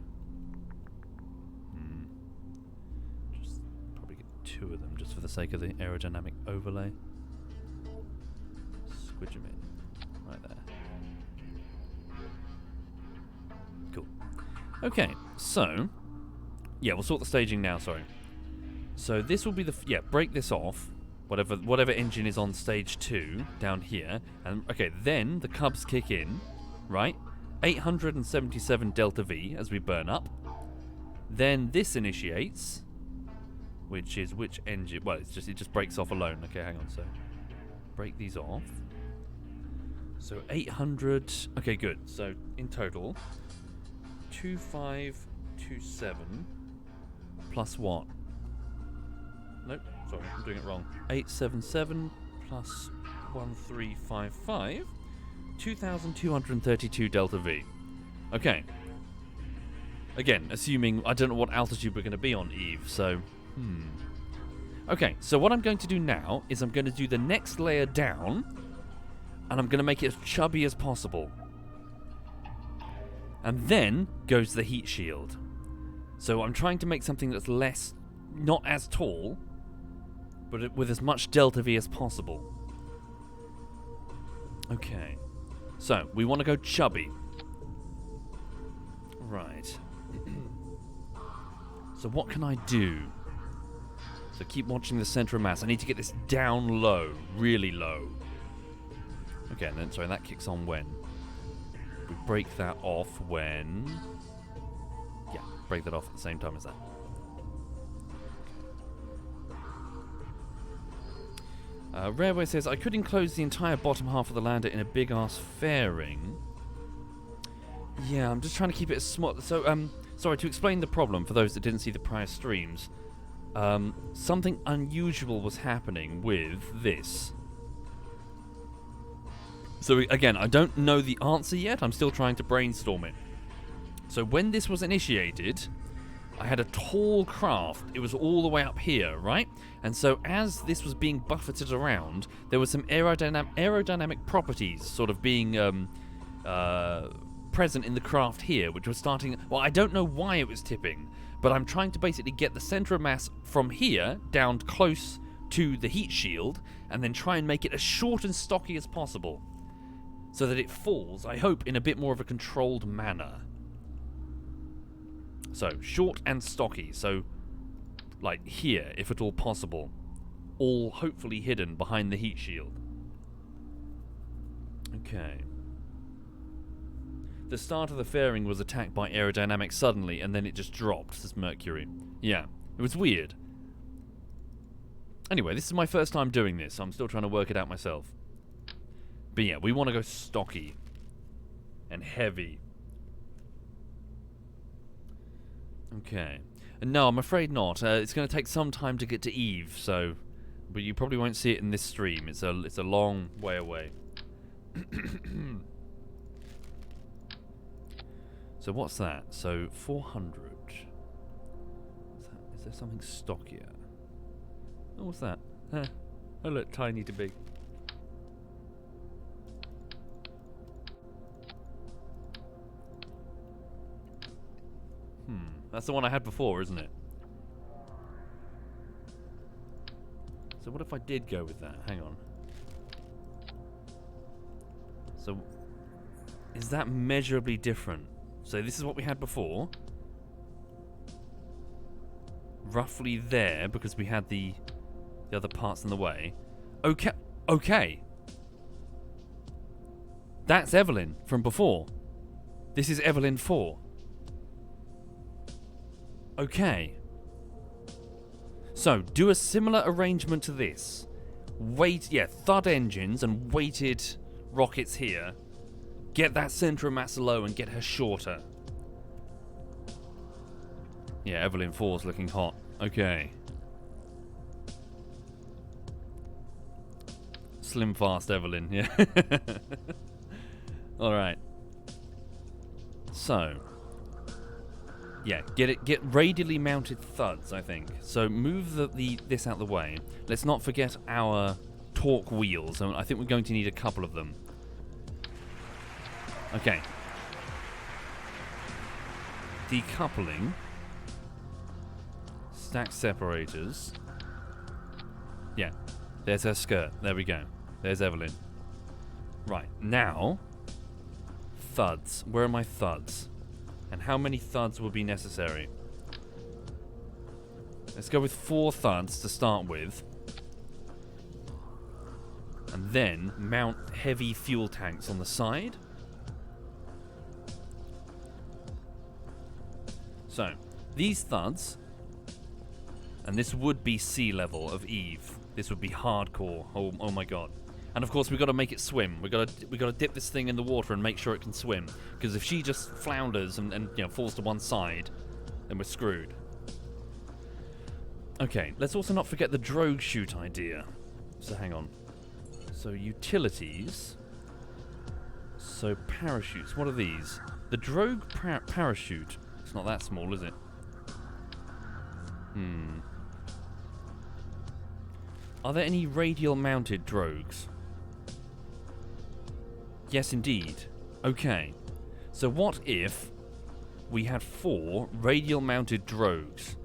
Just probably get 2 of them just for the sake of the aerodynamic overlay. Squidge them in. Right there. Cool. Okay, so, yeah, we'll sort the staging now, sorry. So this will be the, break this off. Whatever engine is on stage 2 down here, and okay, then the Cubs kick in, right? 877 delta V as we burn up. Then this initiates, which is which engine? Well, it just breaks off alone. Okay, hang on. So break these off. So 800. Okay, good. So in total, 2527 plus what? Nope, sorry, I'm doing it wrong. 877 plus 1355, 2232 delta V. Okay. Again, assuming I don't know what altitude we're going to be on Eve, so okay, so what I'm going to do now is I'm going to do the next layer down, and I'm going to make it as chubby as possible. And then goes the heat shield. So I'm trying to make something that's less, not as tall, but with as much delta V as possible. Okay. So, we want to go chubby. Right. So what can I do? So keep watching the center of mass. I need to get this down low. Really low. Okay, and then, sorry, that kicks on when? We break that off when... Yeah, break that off at the same time as that. Railway says, I could enclose the entire bottom half of the lander in a big-ass fairing. Yeah, I'm just trying to keep it as small. So, sorry, to explain the problem, for those that didn't see the prior streams, something unusual was happening with this. So, again, I don't know the answer yet. I'm still trying to brainstorm it. So, when this was initiated, I had a tall craft. It was all the way up here, right? And so as this was being buffeted around, there were some aerodynamic properties sort of being present in the craft here, which was starting... Well, I don't know why it was tipping, but I'm trying to basically get the center of mass from here down close to the heat shield, and then try and make it as short and stocky as possible, so that it falls, I hope, in a bit more of a controlled manner. So, short and stocky, so, like, here, if at all possible. All hopefully hidden behind the heat shield. Okay. The start of the fairing was attacked by aerodynamics suddenly, and then it just dropped, says Mercury. Yeah, it was weird. Anyway, this is my first time doing this, so I'm still trying to work it out myself. But yeah, we want to go stocky. And heavy. Okay. No, I'm afraid not. It's going to take some time to get to Eve, so... But you probably won't see it in this stream. It's a long way away. So what's that? So 400. Is there something stockier? Oh, what's that? Oh look, tiny to big. That's the one I had before, isn't it? So what if I did go with that? Hang on. So, is that measurably different? So this is what we had before. Roughly there, because we had the other parts in the way. Okay. Okay. That's Evelyn from before. This is Evelyn 4. Okay. So, do a similar arrangement to this. Thud engines and weighted rockets here. Get that center of mass low and get her shorter. Yeah, Evelyn 4's looking hot. Okay. Slim fast Evelyn, yeah. Alright. So. Yeah, get radially mounted thuds, I think. So move this out the way. Let's not forget our torque wheels. I think we're going to need a couple of them. Okay. Decoupling. Stack separators. Yeah. There's her skirt. There we go. There's Evelyn. Right. Now. Thuds. Where are my thuds? And how many thuds will be necessary? Let's go with 4 thuds to start with. And then mount heavy fuel tanks on the side. So, these thuds, and this would be sea level of Eve. This would be hardcore. Oh my god. And of course, we've got to make it swim. We got to dip this thing in the water and make sure it can swim. Because if she just flounders and you know, falls to one side, then we're screwed. Okay, let's also not forget the drogue chute idea. So hang on. So utilities. So parachutes. What are these? The drogue parachute. It's not that small, is it? Are there any radial mounted drogues? Yes, indeed. Okay. So what if we had 4 radial mounted drogues?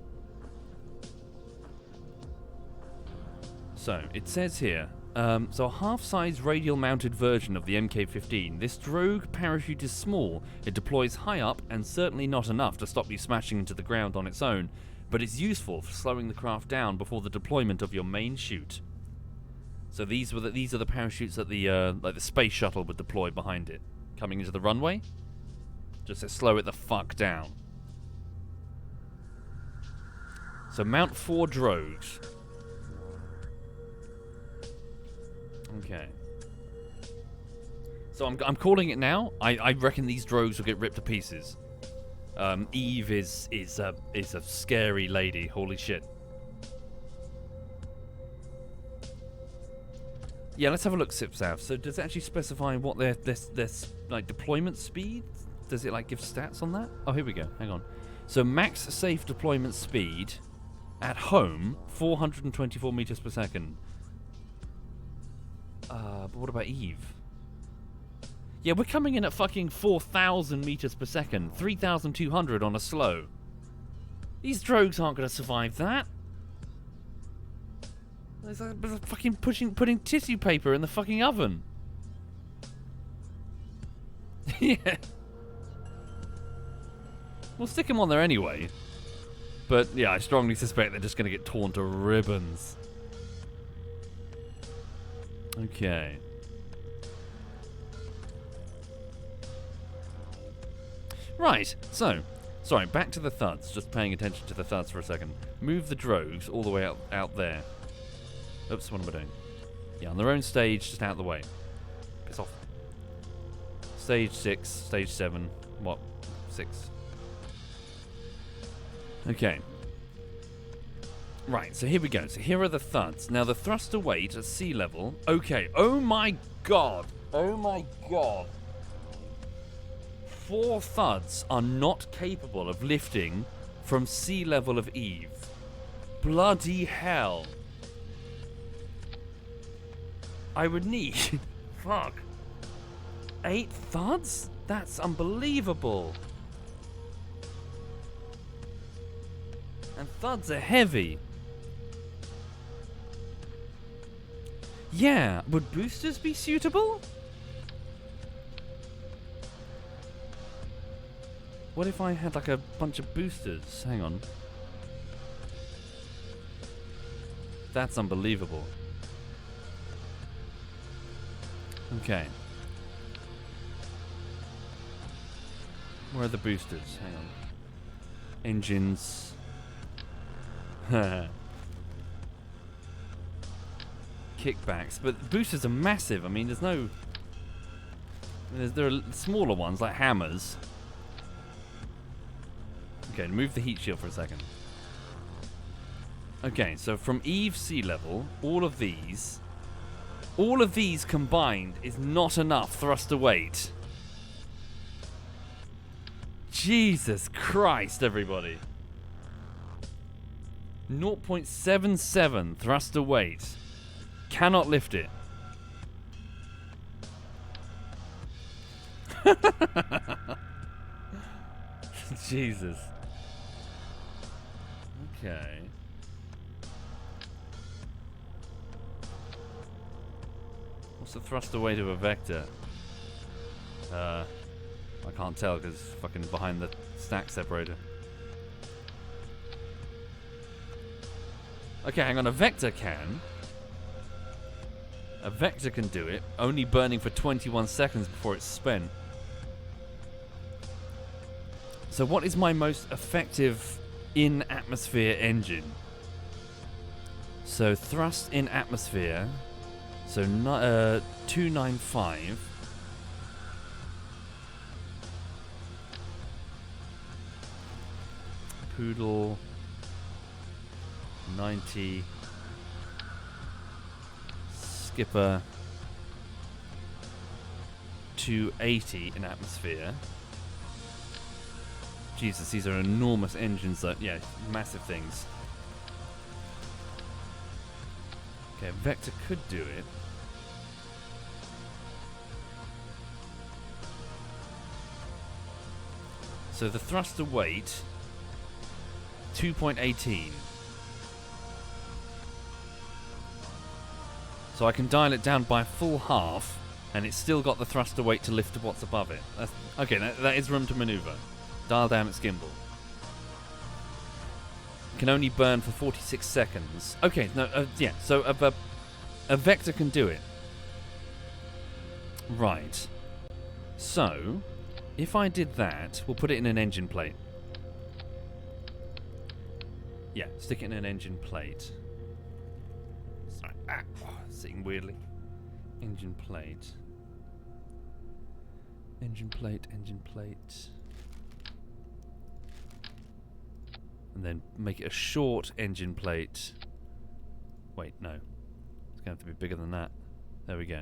So, it says here, so a half-size radial mounted version of the Mk-15. This drogue parachute is small. It deploys high up and certainly not enough to stop you smashing into the ground on its own, but it's useful for slowing the craft down before the deployment of your main chute. So these are the parachutes that the space shuttle would deploy behind it, coming into the runway, just to slow it the fuck down. So mount 4 drogues. Okay. So I'm calling it now. I reckon these drogues will get ripped to pieces. Eve is a scary lady. Holy shit. Yeah, let's have a look, Sipsav. So does it actually specify what their like deployment speed? Does it like give stats on that? Oh, here we go. Hang on. So max safe deployment speed at home 424 meters per second. But what about Eve? Yeah, we're coming in at fucking 4,000 meters per second, 3,200 on a slow. These drogues aren't going to survive that. It's like fucking putting tissue paper in the fucking oven. Yeah. We'll stick them on there anyway. But yeah, I strongly suspect they're just going to get torn to ribbons. Okay. Right, so, sorry, back to the thuds. Just paying attention to the thuds for a second. Move the drogues all the way out there. Oops, what am I doing? Yeah, on their own stage, just out of the way. Piss off. Stage 6, stage 7, what? 6. Okay. Right, so here we go. So here are the thuds. Now the thruster weight at sea level. Okay, oh my god. Oh my god. 4 thuds are not capable of lifting from sea level of Eve. Bloody hell. I would need... Fuck. 8 thuds? That's unbelievable. And thuds are heavy. Yeah, would boosters be suitable? What if I had like a bunch of boosters? Hang on. That's unbelievable. Okay. Where are the boosters? Hang on. Engines. Kickbacks. But boosters are massive. I mean, there's no... There are smaller ones, like hammers. Okay, move the heat shield for a second. Okay, so from Eve sea level, all of these combined is not enough thruster weight. Jesus Christ, everybody. 0.77 thruster weight. Cannot lift it. Jesus. Okay. What's the thruster weight of a vector? I can't tell because it's fucking behind the stack separator. Okay, hang on. A vector can. A vector can do it, only burning for 21 seconds before it's spent. So what is my most effective in-atmosphere engine? So thrust in atmosphere. So 295. Poodle 90. Skipper 280 in atmosphere. Jesus, these are enormous engines that, yeah, massive things. Okay, Vector could do it. So the thruster weight 2.18. So I can dial it down by a full half, and it's still got the thruster weight to lift to what's above it. That's, okay, that is room to maneuver. Dial down its gimbal. Can only burn for 46 seconds. Okay, no, yeah, so a Vector can do it. Right. So, if I did that, we'll put it in an engine plate. Yeah, stick it in an engine plate. Sorry, sitting weirdly. Engine plate. Engine plate, engine plate. And then make it a short engine plate. Wait, no. It's going to have to be bigger than that. There we go.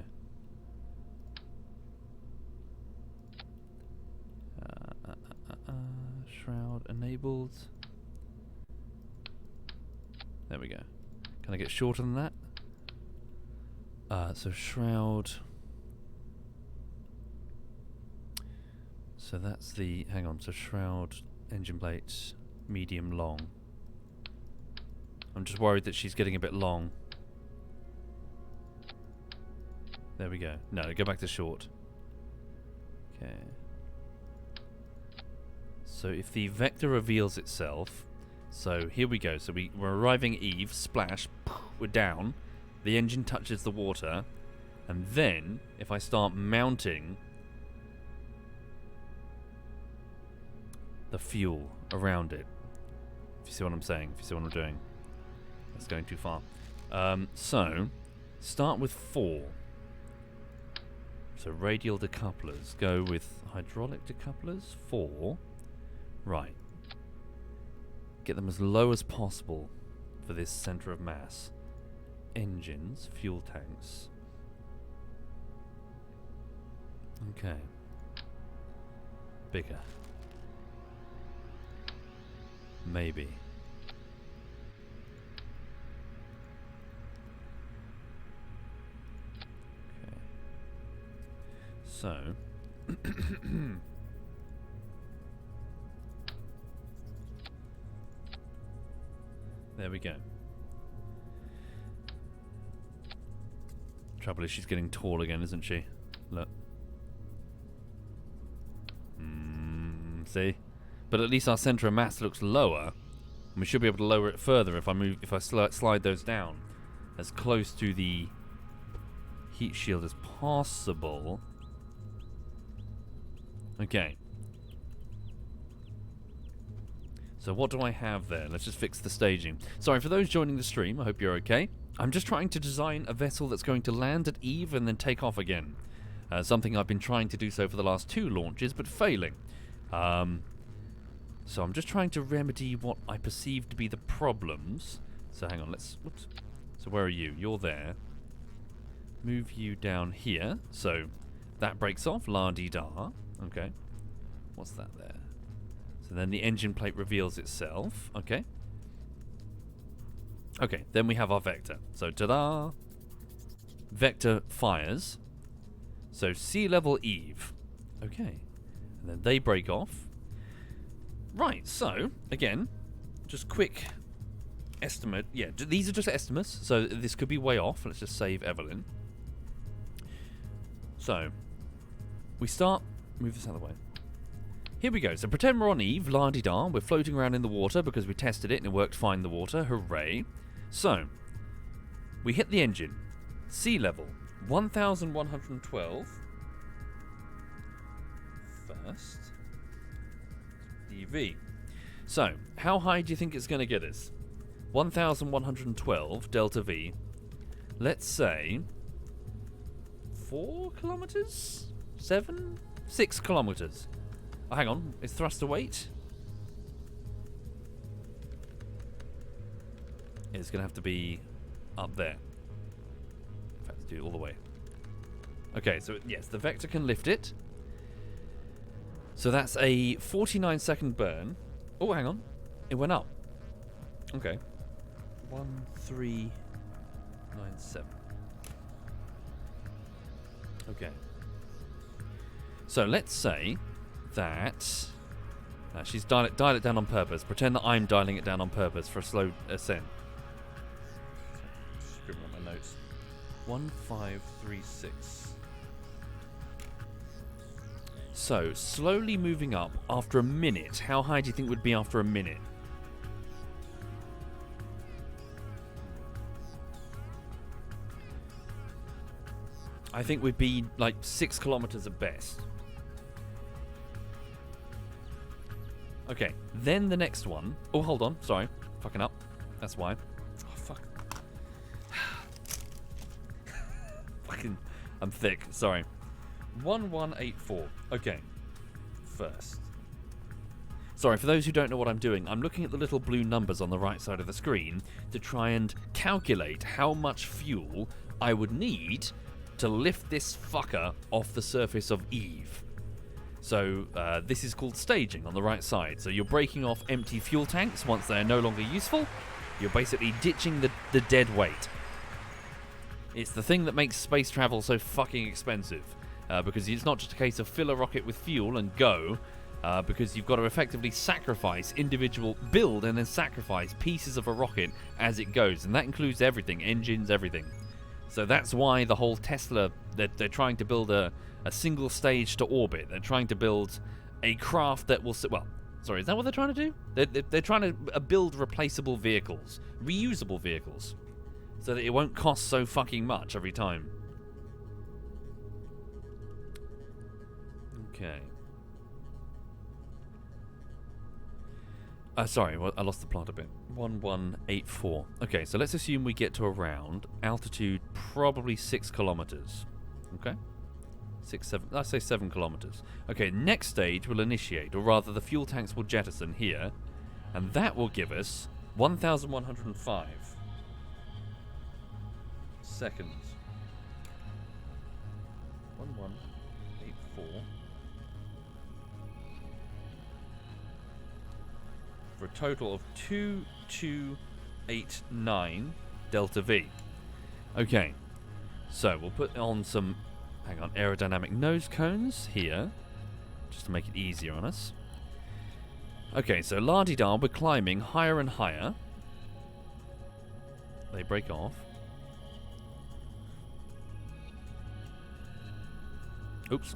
Shroud enabled. There we go. Can I get shorter than that? So shroud. So that's the... Hang on. So shroud, engine plates, medium long. I'm just worried that she's getting a bit long. There we go. No, go back to short. Okay. So if the vector reveals itself... So here we go. So we're arriving at Eve, splash, we're down. The engine touches the water. And then, if I start mounting the fuel around it. If you see what I'm saying, if you see what I'm doing. That's going too far. So, start with 4. So radial decouplers. Go with hydraulic decouplers. 4. Right. Get them as low as possible for this center of mass. Engines, fuel tanks. Okay. Bigger. Maybe. Okay. So. There we go. Trouble is she's getting tall again, isn't she? Look. See? But at least our centre of mass looks lower. And we should be able to lower it further if I slide those down as close to the heat shield as possible. Okay. So what do I have there? Let's just fix the staging. Sorry, for those joining the stream, I hope you're okay. I'm just trying to design a vessel that's going to land at Eve and then take off again. Something I've been trying to do so for the last 2 launches, but failing. So I'm just trying to remedy what I perceive to be the problems. So hang on, whoops. So where are you? You're there. Move you down here. So that breaks off, la-dee-da. Okay. What's that there? So then the engine plate reveals itself. Okay. Okay, then we have our vector. So ta-da! Vector fires. So sea level Eve. Okay. And then they break off. Right, so, again, just quick estimate. Yeah, these are just estimates, so this could be way off. Let's just save Evelyn. So, we start... Move this out of the way. Here we go. So pretend we're on Eve, la-di-da. We're floating around in the water because we tested it and it worked fine in the water. Hooray. So, we hit the engine. Sea level, 1,112. First. DV. So, how high do you think it's going to get us? 1,112 delta V. Let's say 4 kilometers? 7? 6 kilometers. Oh, hang on, is thruster weight? It's going to have to be up there. In fact, do it all the way. Okay, so yes, the vector can lift it. So that's a 49-second burn. Oh, hang on. It went up. Okay. 1397. Okay. So let's say that... she's dial it down on purpose. Pretend that I'm dialing it down on purpose for a slow ascent. Scribbling on my notes. 1536. So, slowly moving up after a minute. How high do you think would be after a minute? I think we'd be like 6 kilometers at best. Okay, then the next one. Oh, hold on. Sorry. Fucking up. That's why. Oh, fuck. Fucking. I'm thick. Sorry. 1184. Okay. First. Sorry, for those who don't know what I'm doing, I'm looking at the little blue numbers on the right side of the screen to try and calculate how much fuel I would need to lift this fucker off the surface of Eve. So, this is called staging on the right side. So you're breaking off empty fuel tanks once they're no longer useful. You're basically ditching the dead weight. It's the thing that makes space travel so fucking expensive. Because it's not just a case of fill a rocket with fuel and go, because you've got to effectively sacrifice build and then sacrifice pieces of a rocket as it goes, and that includes everything, engines, everything. So that's why the whole Tesla, they're trying to build a single stage to orbit. They're trying to build a craft that will, well, sorry, is that what they're trying to do? They're trying to build replaceable vehicles, reusable vehicles, so that it won't cost so fucking much every time. Okay. Sorry, well, I lost the plot a bit. 1184. Okay, so let's assume we get to around altitude probably 6 kilometers. Okay? 7, let's say 7 kilometers. Okay, next stage will initiate, or rather the fuel tanks will jettison here, and that will give us 1,105 seconds. 1184. For a total of 2289 delta V. Okay, so we'll put on some, hang on, aerodynamic nose cones here, just to make it easier on us. Okay, so la-di-da, we're climbing higher and higher. They break off. Oops.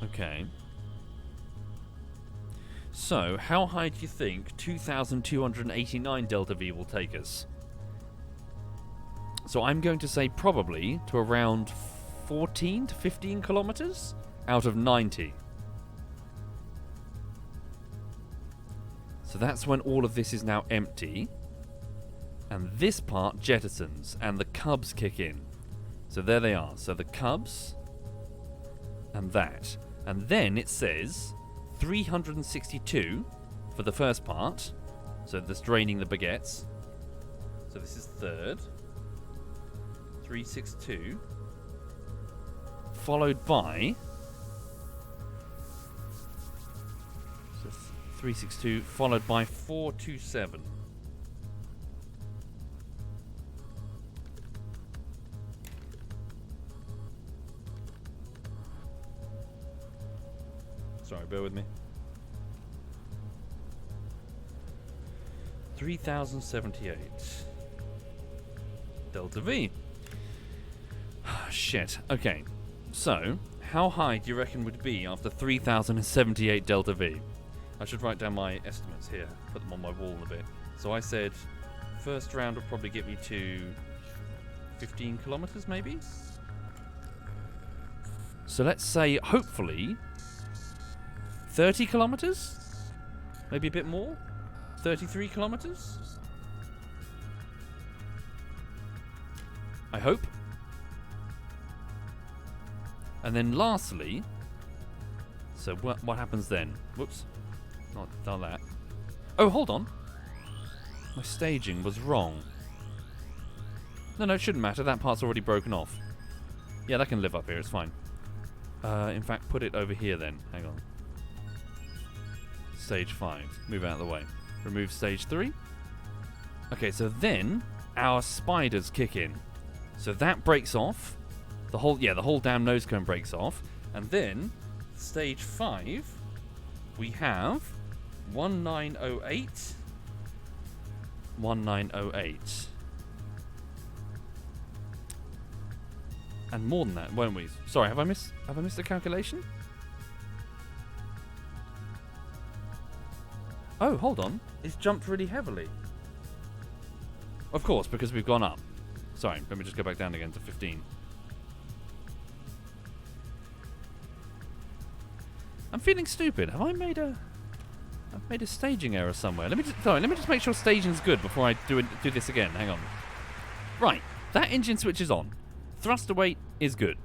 Okay. So, how high do you think 2,289 delta V will take us? So I'm going to say probably to around 14 to 15 kilometers out of 90. So that's when all of this is now empty. And this part jettisons and the cubs kick in. So there they are. So the cubs and that. And then it says 362 for the first part. So that's draining the baguettes. So this is third. 362. Followed by... So 362 followed by 427. Sorry, bear with me. 3,078. Delta V. Shit. Okay. So, how high do you reckon would be after 3,078 Delta V? I should write down my estimates here. Put them on my wall a bit. So I said first round will probably get me to 15 kilometers maybe? So let's say, hopefully, 30 kilometers? Maybe a bit more? 33 kilometers? I hope. And then lastly, so what happens then? Whoops, not done that. Oh, hold on. My staging was wrong. No, it shouldn't matter. That part's already broken off. Yeah, that can live up here. It's fine. In fact, put it over here then. Hang on. Stage 5. Move out of the way. Remove stage 3. Okay, so then our spiders kick in. So that breaks off. The whole damn nose cone breaks off. And then, stage 5, we have 1908. 1908. And more than that, won't we? Sorry, have I missed a calculation? Oh, hold on. It's jumped really heavily. Of course, because we've gone up. Sorry, let me just go back down again to 15. I'm feeling stupid. Have I made a... I've made a staging error somewhere. Let me just make sure staging's good before I do this again. Hang on. Right, that engine switch is on. Thruster weight is good.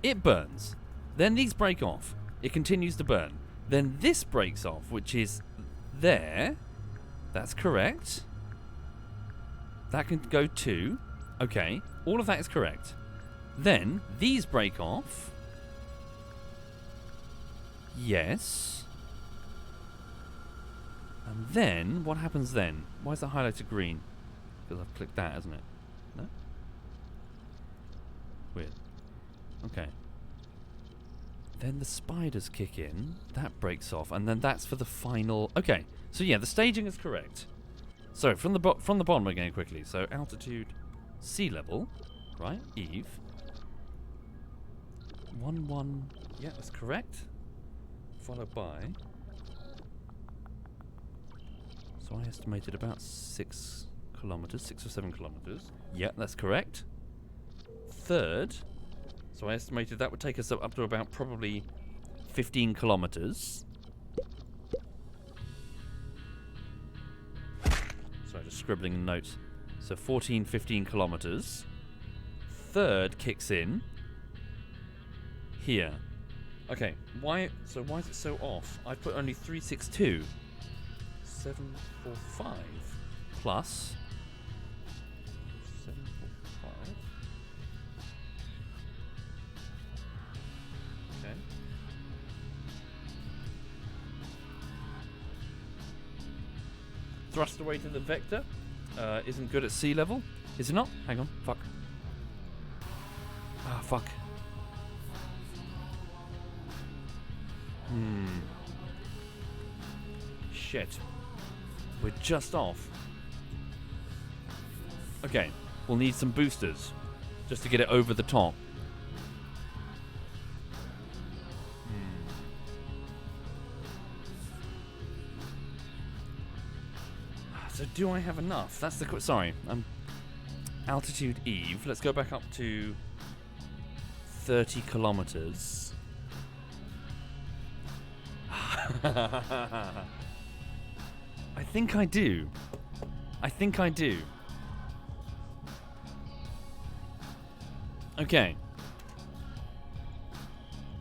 It burns. Then these break off. It continues to burn. Then this breaks off, which is there. That's correct. That can go too. Okay, all of that is correct. Then these break off. Yes. And then, what happens then? Why is that highlighted green? Because I've clicked that, hasn't it? No? Weird. Okay. Then the spiders kick in. That breaks off. And then that's for the final... Okay. So yeah, the staging is correct. So, from the bottom again quickly. So, altitude, sea level. Right? Eve. 1-1. Yeah, that's correct. Followed by... So I estimated about 6 kilometers, 6 or 7 kilometers. Yeah, that's correct. Third, so I estimated that would take us up to about probably 15 kilometers. Sorry, just scribbling notes. So 14, 15 kilometers. Third kicks in here. Okay, why is it so off? I put only 362. 745 plus 745. Okay. Thrust away to the vector isn't good at sea level. Is it not? Hang on. Fuck. fuck. Shit. We're just off. Okay, we'll need some boosters just to get it over the top. So do I have enough? That's the sorry. Altitude Eve. Let's go back up to 30 kilometers. I think I do. I think I do. Okay.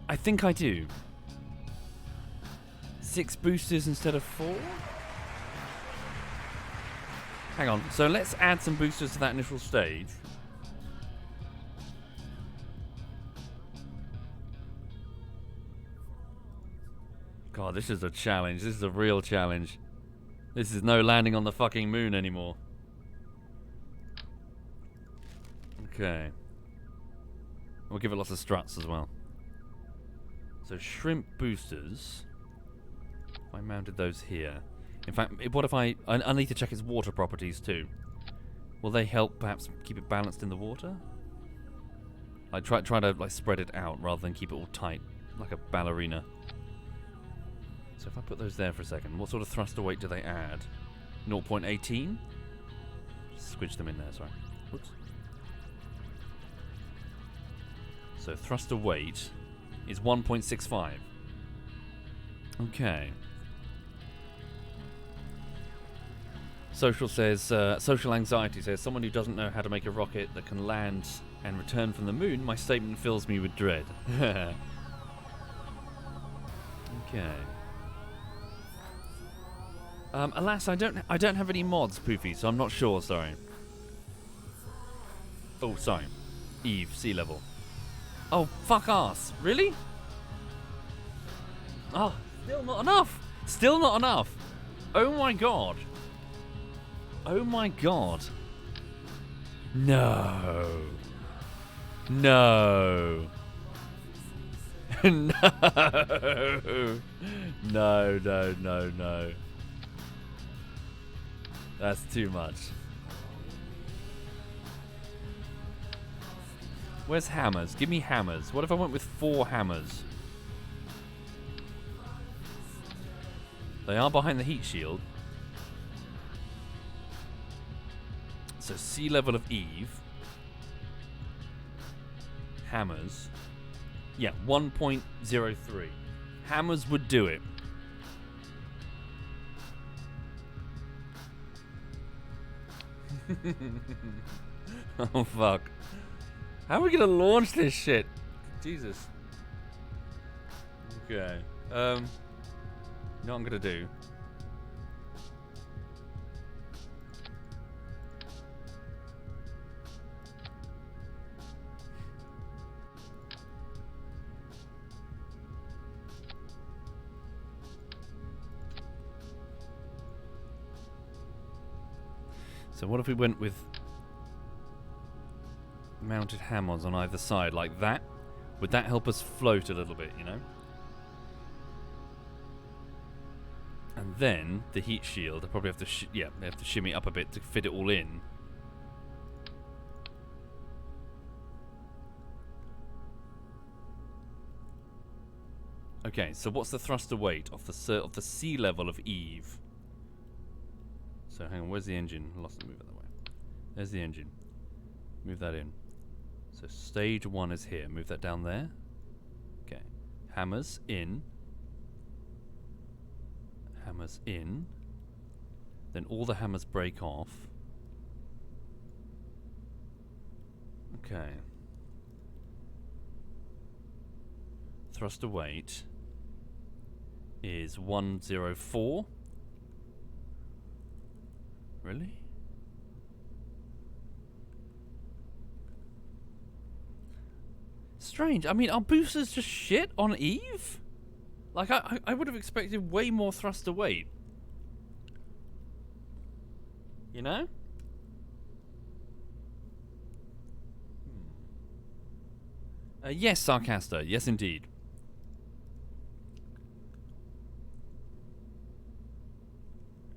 I think I do. 6 boosters instead of 4? Hang on. So let's add some boosters to that initial stage. God, this is a challenge. This is a real challenge. This is no landing on the fucking moon anymore. Okay. We'll give it lots of struts as well. So shrimp boosters. If I mounted those here. In fact, what if I need to check its water properties too. Will they help perhaps keep it balanced in the water? I try to like spread it out rather than keep it all tight like a ballerina. So if I put those there for a second, what sort of thruster weight do they add? 0.18? Squidge them in there, sorry. Whoops. So thruster weight is 1.65. Okay. Social says, social anxiety says, someone who doesn't know how to make a rocket that can land and return from the moon, my statement fills me with dread. Okay. Alas, I don't have any mods, Poofy, so I'm not sure, sorry. Oh, sorry. Eve, sea level. Oh, fuck ass. Really? Oh, still not enough. Still not enough. Oh my god. Oh my god. No. No. No. No, no, no, no. That's too much. Where's hammers? Give me hammers. What if I went with 4 hammers? They are behind the heat shield. So sea level of Eve. Hammers. Yeah, 1.03. Hammers would do it. Oh fuck. How are we gonna launch this shit? Jesus. Okay. You know what I'm gonna do? So what if we went with mounted hammers on either side like that? Would that help us float a little bit, you know? And then the heat shield, I probably have to they have to shimmy up a bit to fit it all in. Okay, so what's the thruster weight of the sea level of Eve? So hang on, where's the engine? I lost it, move it that way. There's the engine. Move that in. So stage 1 is here. Move that down there. Okay. Hammers in. Hammers in. Then all the hammers break off. Okay. Thruster weight is 104. Really? Strange. I mean, are boosters just shit on Eve? Like, I would have expected way more thruster weight. You know? Yes, Sarcaster. Yes, indeed.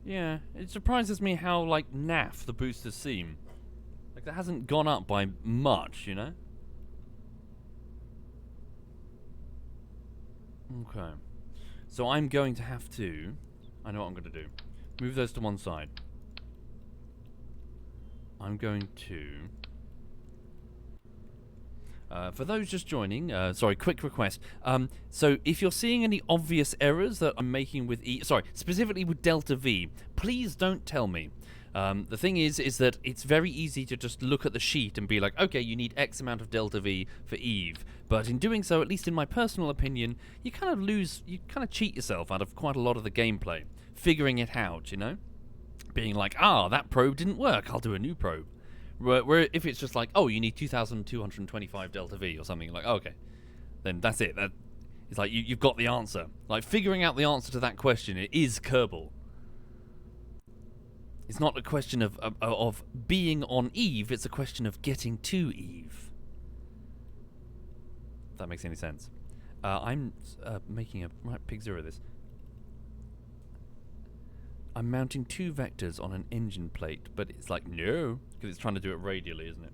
Yeah, it surprises me how, like, naff the boosters seem. Like, that hasn't gone up by much, you know? Okay. So I'm going to have to... I know what I'm going to do. Move those to one side. I'm going to... for those just joining, sorry, quick request. So if you're seeing any obvious errors that I'm making with specifically with Delta V, please don't tell me. The thing is that it's very easy to just look at the sheet and be like, okay, you need X amount of Delta V for Eve. But in doing so, at least in my personal opinion, you kind of cheat yourself out of quite a lot of the gameplay. Figuring it out, you know? Being like, that probe didn't work, I'll do a new probe. Where if it's just like, oh, you need 2,225 Delta V or something, like, okay, then that's it. It's like you've got the answer. Like, figuring out the answer to that question, it is Kerbal. It's not a question of being on Eve, it's a question of getting to Eve. If that makes any sense. I'm making a right pig zero this. I'm mounting 2 vectors on an engine plate, but it's like, no, because it's trying to do it radially, isn't it?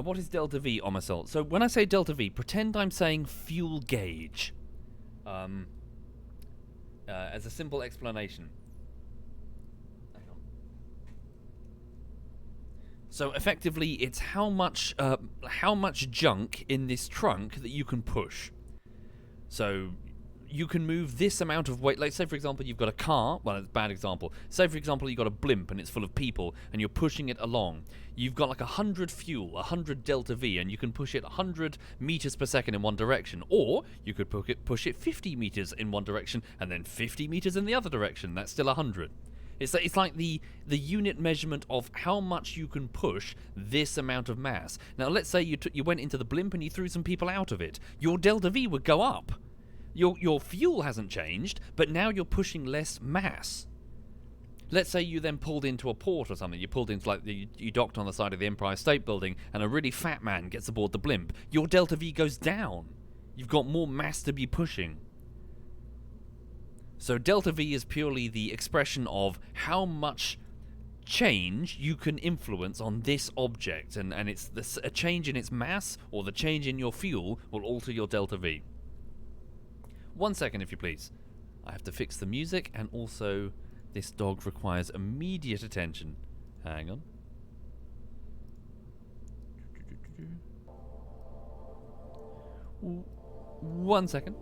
What is Delta V, Omasol? So when I say Delta V, pretend I'm saying fuel gauge. As a simple explanation. Hang on. So effectively, it's how much junk in this trunk that you can push. So you can move this amount of weight. Like, say, for example, you've got a car. Well, it's a bad example. Say, for example, you've got a blimp and it's full of people and you're pushing it along. You've got like 100 fuel, 100 Delta V, and you can push it 100 meters per second in one direction. Or you could push it 50 meters in one direction and then 50 meters in the other direction. That's still 100. It's like the unit measurement of how much you can push this amount of mass. Now, let's say you went into the blimp and you threw some people out of it. Your Delta V would go up. Your fuel hasn't changed, but now you're pushing less mass. Let's say you then pulled into a port or something. You pulled into, like, you docked on the side of the Empire State Building, and a really fat man gets aboard the blimp. Your Delta V goes down. You've got more mass to be pushing. So Delta V is purely the expression of how much change you can influence on this object, and it's a change in its mass or the change in your fuel will alter your Delta V. 1 second, if you please. I have to fix the music, and also this dog requires immediate attention. Hang on. 1 second.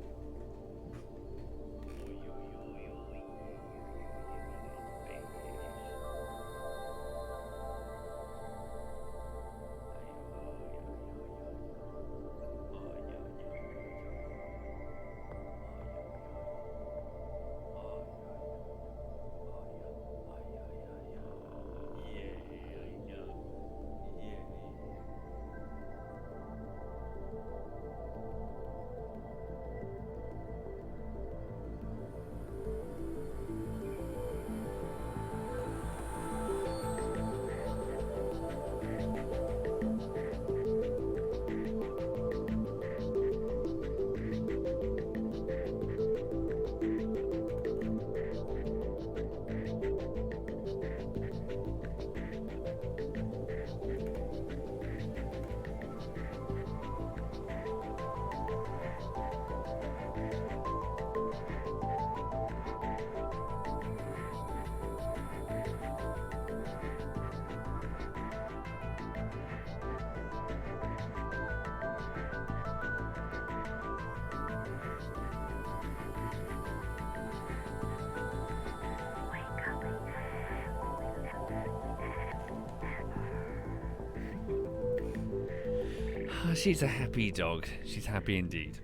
She's a happy dog. She's happy indeed.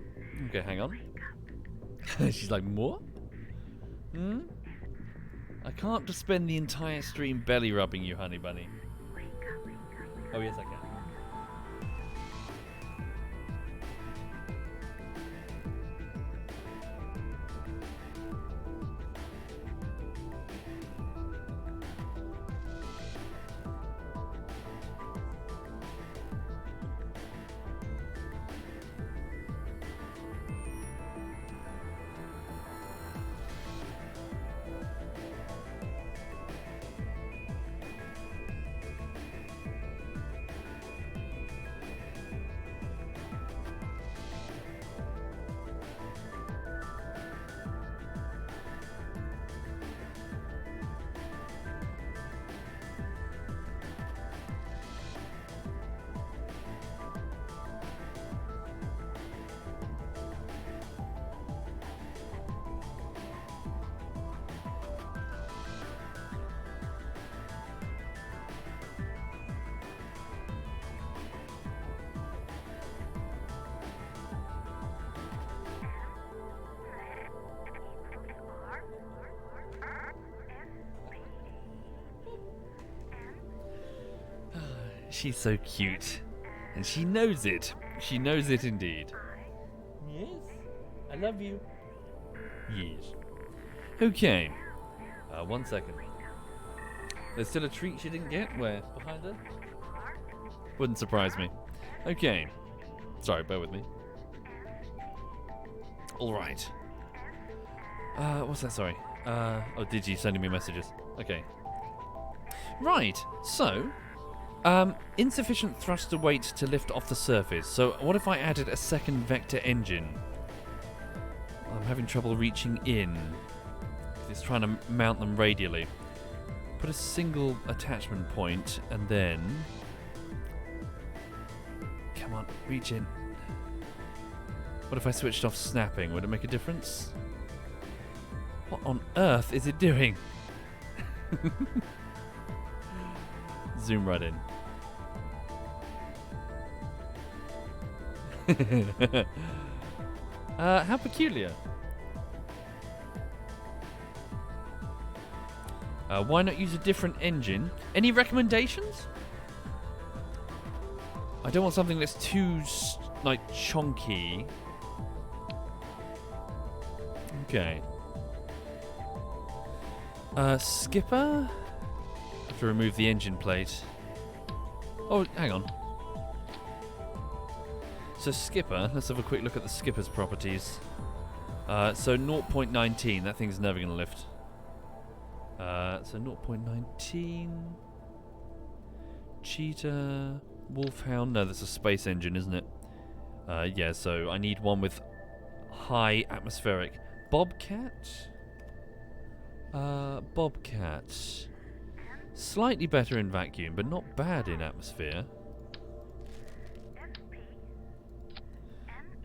Okay, hang on. She's like, what? I can't just spend the entire stream belly rubbing you, honey bunny. Oh, yes, I can. She's so cute. And she knows it. She knows it indeed. Yes. I love you. Yes. Okay. 1 second. There's still a treat she didn't get. Where? Behind her? Wouldn't surprise me. Okay. Sorry, bear with me. Alright. What's that? Sorry. Oh, Digi sending me messages. Okay. Right. So, insufficient thruster weight to lift off the surface. So, what if I added a second vector engine? I'm having trouble reaching in. It's trying to mount them radially. Put a single attachment point and then... Come on, reach in. What if I switched off snapping? Would it make a difference? What on earth is it doing? Zoom right in. How peculiar. Why not use a different engine? Any recommendations? I don't want something that's too, chonky. Okay. Skipper? Have to remove the engine plate. Oh, hang on. So skipper, let's have a quick look at the skipper's properties. So 0.19, that thing's never going to lift. So 0.19. Cheetah, Wolfhound. No, that's a space engine, isn't it? Yeah, so I need one with high atmospheric. Bobcat? Bobcat. Slightly better in vacuum, but not bad in atmosphere.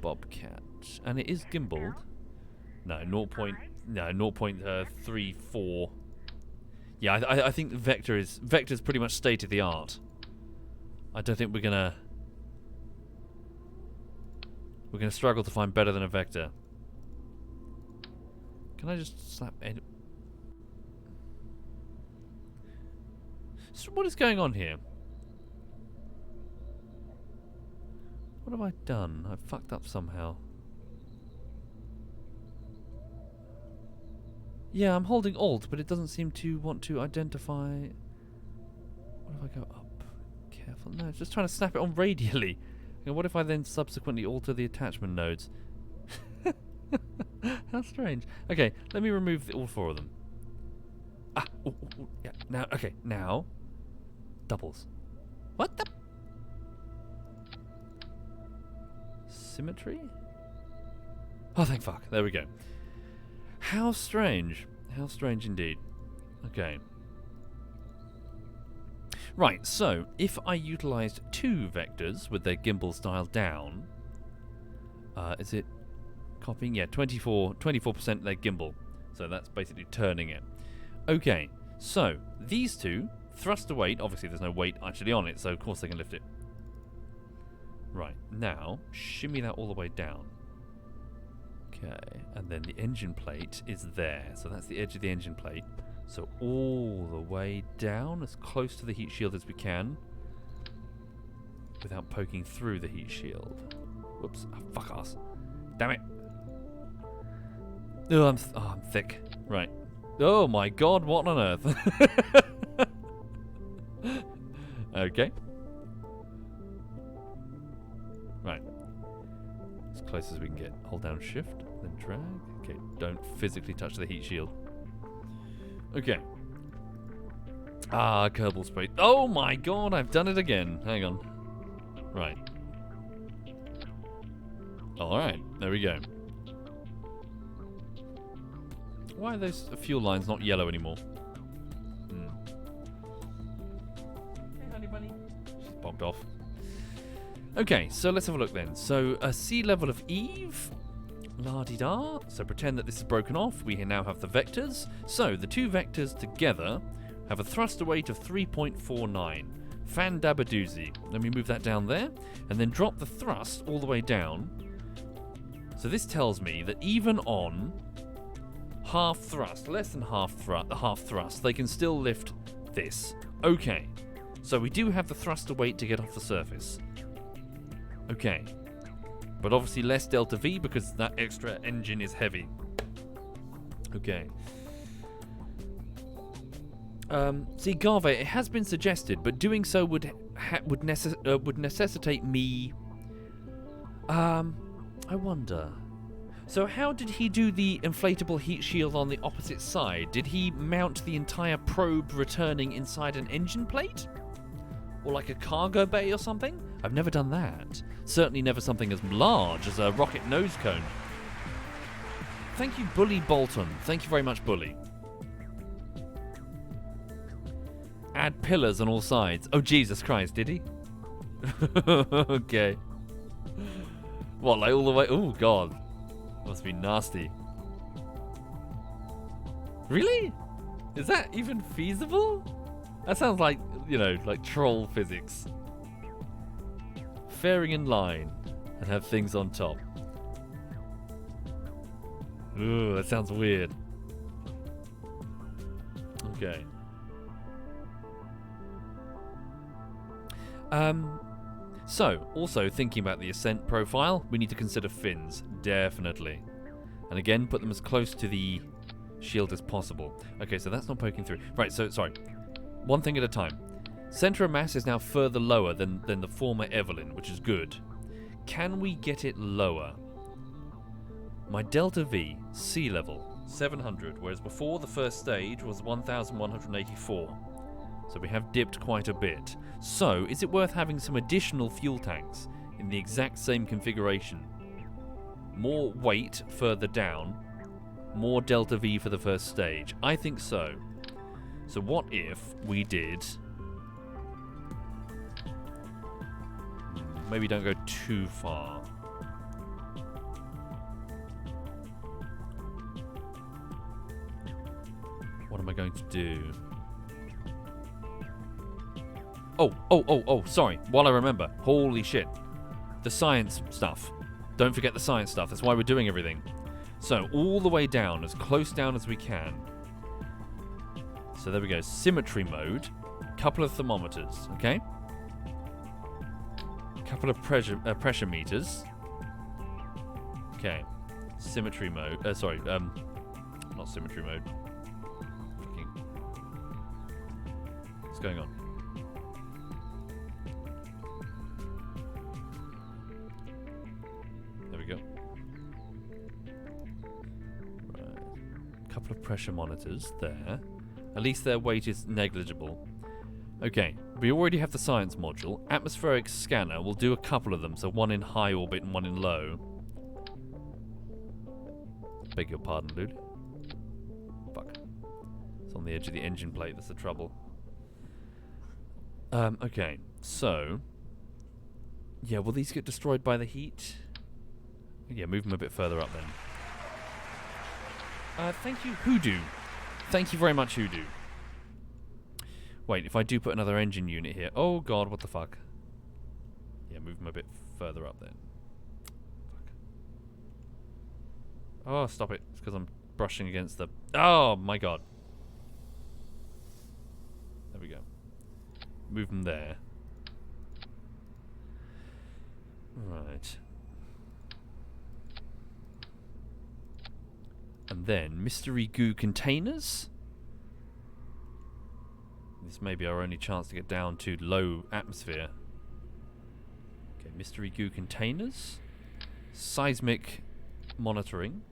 Bobcat. And it is gimbaled. No, 0.34. Yeah, I think Vector's pretty much state of the art. I don't think we're gonna struggle to find better than a Vector. Can I just slap in? So what is going on here? What have I done? I've fucked up somehow. Yeah, I'm holding Alt, but it doesn't seem to want to identify... What if I go up? Careful. No, it's just trying to snap it on radially. And what if I then subsequently alter the attachment nodes? How strange. Okay, let me remove all four of them. Ah, yeah. Now, okay, now... Doubles. What the... Symmetry? Oh, thank fuck. There we go. How strange. How strange indeed. Okay. Right, so, if I utilised two vectors with their gimbal style down... is it copying? Yeah, 24% their gimbal. So that's basically turning it. Okay, so, these two, thruster weight, obviously there's no weight actually on it, so of course they can lift it. Right, now, shimmy that all the way down. Okay, and then the engine plate is there. So that's the edge of the engine plate. So all the way down, as close to the heat shield as we can, without poking through the heat shield. Whoops, oh, fuck ass. Damn it. Oh, I'm thick. Right. Oh my god, what on earth? Okay. Right. As close as we can get. Hold down shift, then drag. Okay, don't physically touch the heat shield. Okay. Ah, Kerbal spray. Oh my god, I've done it again. Hang on. Right. Alright, there we go. Why are those fuel lines not yellow anymore? Hey, honey bunny. She's bobbed off. Okay, so let's have a look then. So, a sea level of Eve. La-di-da. So pretend that this is broken off. We now have the vectors. So, the two vectors together have a thruster weight of 3.49. Fan-dabba-doozy. Let me move that down there. And then drop the thrust all the way down. So this tells me that even on half thrust, less than half thrust, they can still lift this. Okay. So we do have the thruster weight to get off the surface. Okay. But obviously less delta V because that extra engine is heavy. Okay. See, Garve, it has been suggested, but doing so would necessitate me... I wonder... So how did he do the inflatable heat shield on the opposite side? Did he mount the entire probe returning inside an engine plate? Or like a cargo bay or something? I've never done that. Certainly never something as large as a rocket nose cone. Thank you, Bully Bolton. Thank you very much, Bully. Add pillars on all sides. Oh, Jesus Christ, did he? Okay. What, like all the way? Oh, God. Must be nasty. Really? Is that even feasible? That sounds like, you know, like troll physics. Fairing in line and have things on top. Ooh, that sounds weird. Okay. So, also thinking about the ascent profile, we need to consider fins, definitely. And again, put them as close to the shield as possible. Okay, so that's not poking through. Right, so, sorry. One thing at a time. Center of mass is now further lower than the former Evelyn, which is good. Can we get it lower? My delta V, sea level, 700, whereas before the first stage was 1,184. So we have dipped quite a bit. So, is it worth having some additional fuel tanks in the exact same configuration? More weight further down, more delta V for the first stage. I think so. So what if we did... Maybe don't go too far. What am I going to do? Oh, sorry. While I remember. Holy shit. The science stuff. Don't forget the science stuff. That's why we're doing everything. So, all the way down, as close down as we can. So there we go. Symmetry mode. Couple of thermometers, okay? Couple of pressure meters. Okay. Symmetry mode. Not symmetry mode. Fucking. What's going on? There we go. Right. Couple of pressure monitors there. At least their weight is negligible. Okay, we already have the science module. Atmospheric scanner, we'll do a couple of them, so one in high orbit and one in low. Beg your pardon, Lulu. Fuck. It's on the edge of the engine plate, that's the trouble. Okay, so... Yeah, will these get destroyed by the heat? Yeah, move them a bit further up then. Thank you, Hoodoo. Thank you very much, Hoodoo. Wait, if I do put another engine unit here... Oh god, what the fuck? Yeah, move them a bit further up then. Fuck. Oh, stop it. It's because I'm brushing against the... Oh, my god. There we go. Move them there. Right. And then, mystery goo containers. This may be our only chance to get down to low atmosphere. Okay, mystery goo containers. Seismic monitoring.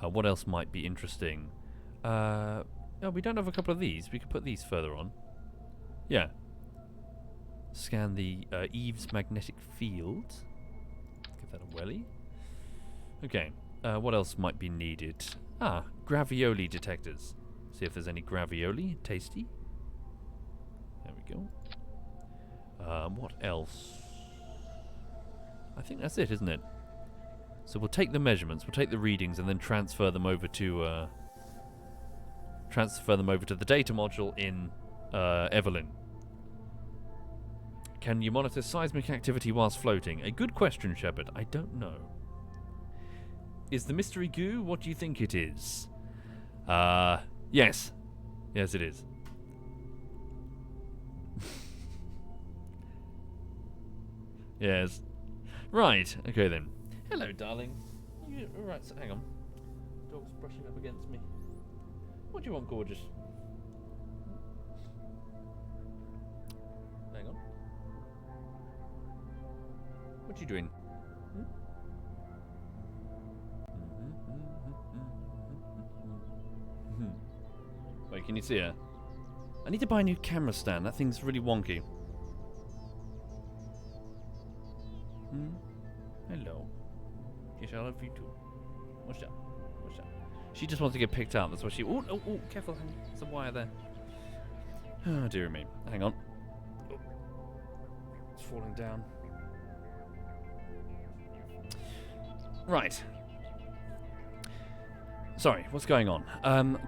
What else might be interesting? Oh, we don't have a couple of these. We could put these further on. Yeah. Scan the Eve's magnetic field. Give that a welly. Okay. What else might be needed? Ah, gravioli detectors. See if there's any gravioli. Tasty. There we go. What else? I think that's it, isn't it? So we'll take the measurements, we'll take the readings, and then transfer them over to the data module in Evelyn. Can you monitor seismic activity whilst floating? A good question, Shepard. I don't know. Is the mystery goo what do you think it is? Yes. Yes, it is. Yes. Right. Okay then. Hello, darling. You all right? So, hang on. Dog's brushing up against me. What do you want, gorgeous? Hang on. What you doing? Wait, can you see her? I need to buy a new camera stand. That thing's really wonky. Hello. Yes, I love you too. What's that? What's that? She just wants to get picked up. That's why she. Oh, oh, oh! Careful, hang on. There's a wire there. Oh dear me. Hang on. Oh. It's falling down. Right. Sorry, what's going on?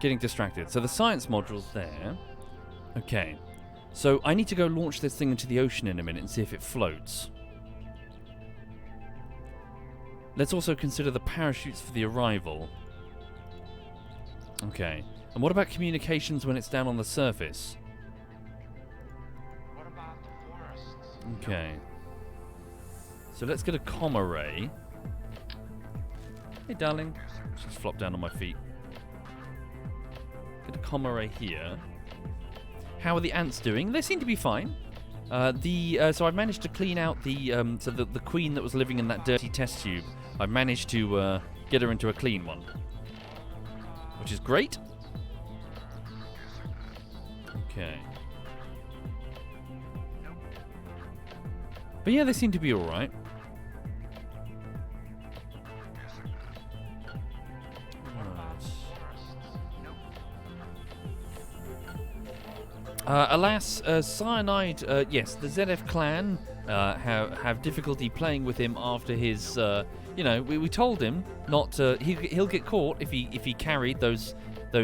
Getting distracted. So the science module's there. Okay. So I need to go launch this thing into the ocean in a minute and see if it floats. Let's also consider the parachutes for the arrival. Okay. And what about communications when it's down on the surface? What about the forests? Okay. So let's get a comm array. Hey, darling. Just flop down on my feet. Get a comm array here. How are the ants doing? They seem to be fine. So I've managed to clean out the queen that was living in that dirty test tube. I've managed to get her into a clean one, which is great. Okay. But yeah, they seem to be all right. Alas, Cyanide, yes, the ZF clan have difficulty playing with him after his, we told him not to, he'll get caught if he carried those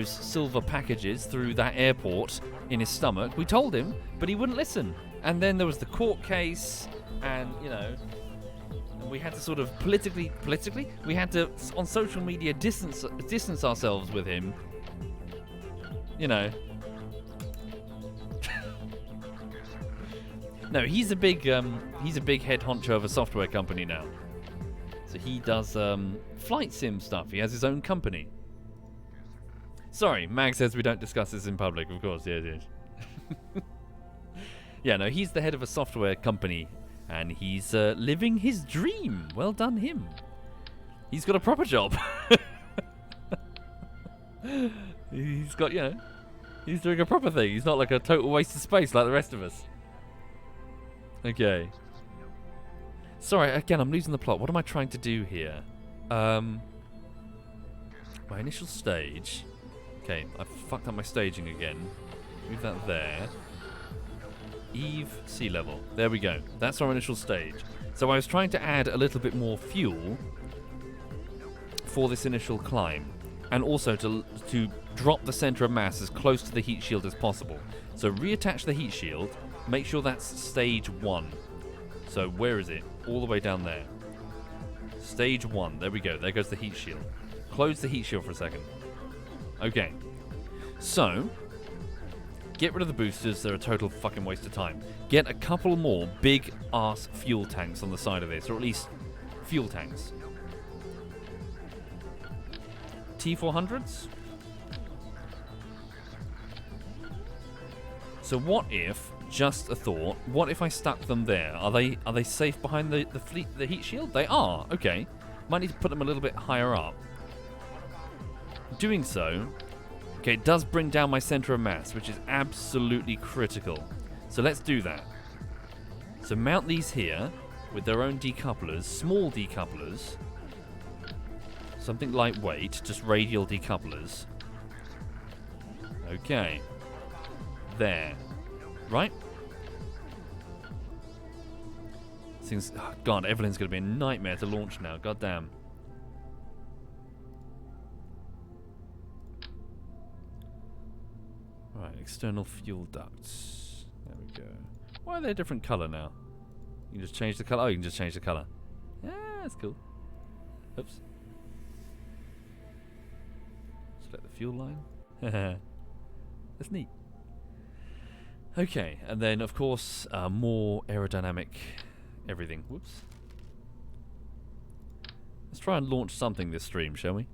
silver packages through that airport in his stomach. We told him, but he wouldn't listen. And then there was the court case, and, and we had to sort of politically, we had to, on social media, distance ourselves with him, No, he's a big head honcho of a software company now. So he does flight sim stuff. He has his own company. Sorry, Mag says we don't discuss this in public. Of course, yes. Yeah, no, he's the head of a software company, and he's living his dream. Well done, him. He's got a proper job. He's got, he's doing a proper thing. He's not like a total waste of space like the rest of us. Okay. Sorry, again, I'm losing the plot. What am I trying to do here? My initial stage. Okay, I've fucked up my staging again. Move that there. Eve, sea level. There we go. That's our initial stage. So I was trying to add a little bit more fuel for this initial climb. And also to drop the center of mass as close to the heat shield as possible. So reattach the heat shield. Make sure that's stage 1. So where is it? All the way down there. Stage 1. There we go. There goes the heat shield. Close the heat shield for a second. Okay. So, get rid of the boosters. They're a total fucking waste of time. Get a couple more big ass fuel tanks on the side of this, or at least fuel tanks. T400s? So what if, just a thought, what if I stuck them there? Are they safe behind the heat shield? They are. Okay. Might need to put them a little bit higher up. Doing so, okay, it does bring down my center of mass, which is absolutely critical. So let's do that. So mount these here with their own decouplers, small decouplers. Something lightweight, just radial decouplers. Okay. There. Right? Things, oh God, Evelyn's going to be a nightmare to launch now. God damn. Right, external fuel ducts. There we go. Why are they a different colour now? You can just change the colour. Oh, you can just change the colour. Yeah, that's cool. Oops. Select the fuel line. That's neat. Okay, and then of course more aerodynamic everything. Whoops. Let's try and launch something this stream, shall we?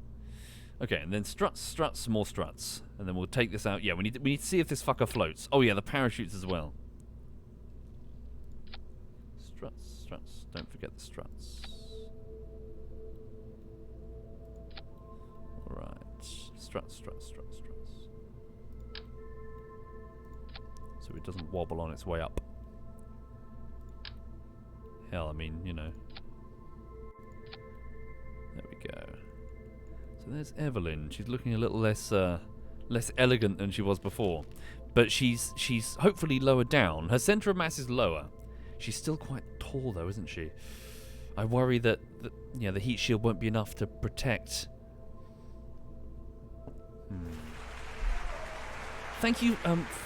Okay, and then struts, more struts. And then we'll take this out. Yeah, we need to see if this fucker floats. Oh yeah, the parachutes as well. Struts. Don't forget the struts. Alright. Struts. So it doesn't wobble on its way up. Hell, I mean, you know. There we go. So there's Evelyn. She's looking a little less elegant than she was before. But she's hopefully lower down. Her centre of mass is lower. She's still quite tall though, isn't she? I worry that the heat shield won't be enough to protect. Thank you,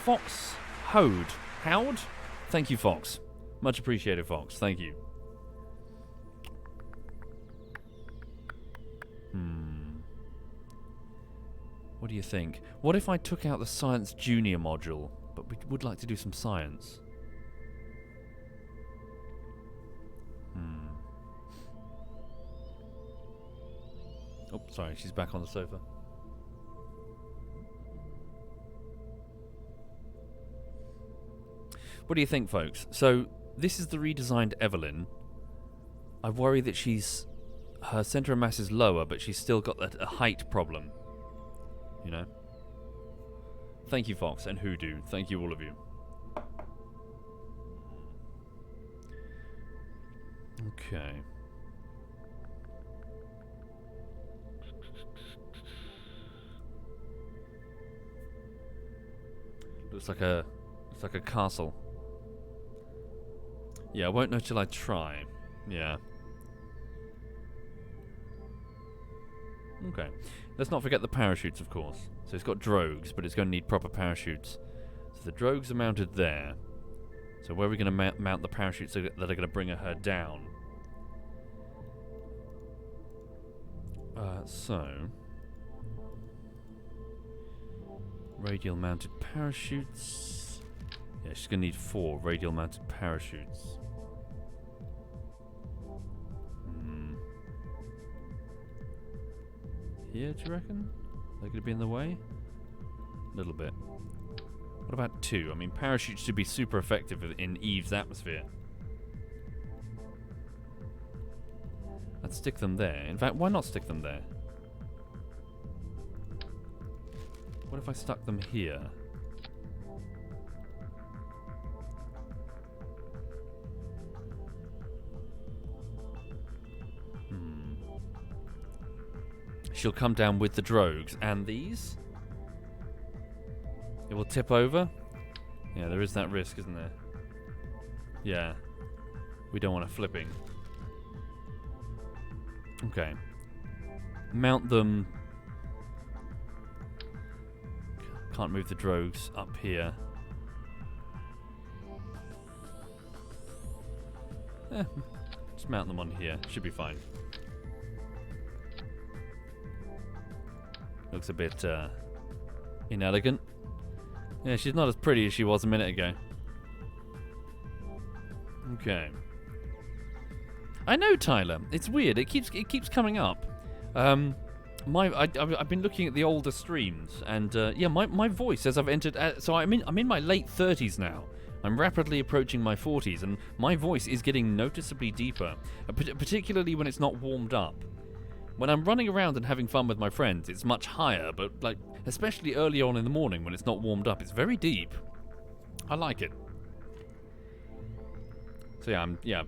Fox Howd? Thank you, Fox. Much appreciated, Fox. Thank you. What do you think? What if I took out the Science Junior module, but we would like to do some science? Oh, sorry, she's back on the sofa. What do you think, folks? So, this is the redesigned Evelyn. I worry that her centre of mass is lower, but she's still got a height problem. You know? Thank you, Fox, and Hoodoo. Thank you, all of you. Okay. Looks like a castle. Yeah, I won't know till I try. Yeah. Okay. Let's not forget the parachutes, of course. So it's got drogues, but it's going to need proper parachutes. So the drogues are mounted there. So where are we going to mount the parachutes that are going to bring her down? So... radial mounted parachutes. Yeah, she's going to need 4 radial mounted parachutes. Here, do you reckon? They're going to be in the way? A little bit. What about 2? I mean, parachutes should be super effective in Eve's atmosphere. I'd stick them there. In fact, why not stick them there? What if I stuck them here? She'll come down with the drogues. And these? It will tip over? Yeah, there is that risk, isn't there? Yeah. We don't want her flipping. Okay. Mount them. Can't move the drogues up here. Just mount them on here. Should be fine. Looks a bit inelegant. Yeah, she's not as pretty as she was a minute ago. Okay. I know, Tyler. It's weird. It keeps coming up. I've been looking at the older streams, and yeah, my voice as I've entered. So I'm in my late 30s now. I'm rapidly approaching my 40s, and my voice is getting noticeably deeper, particularly when it's not warmed up. When I'm running around and having fun with my friends, it's much higher, but like especially early on in the morning when it's not warmed up, it's very deep. I like it. So yeah,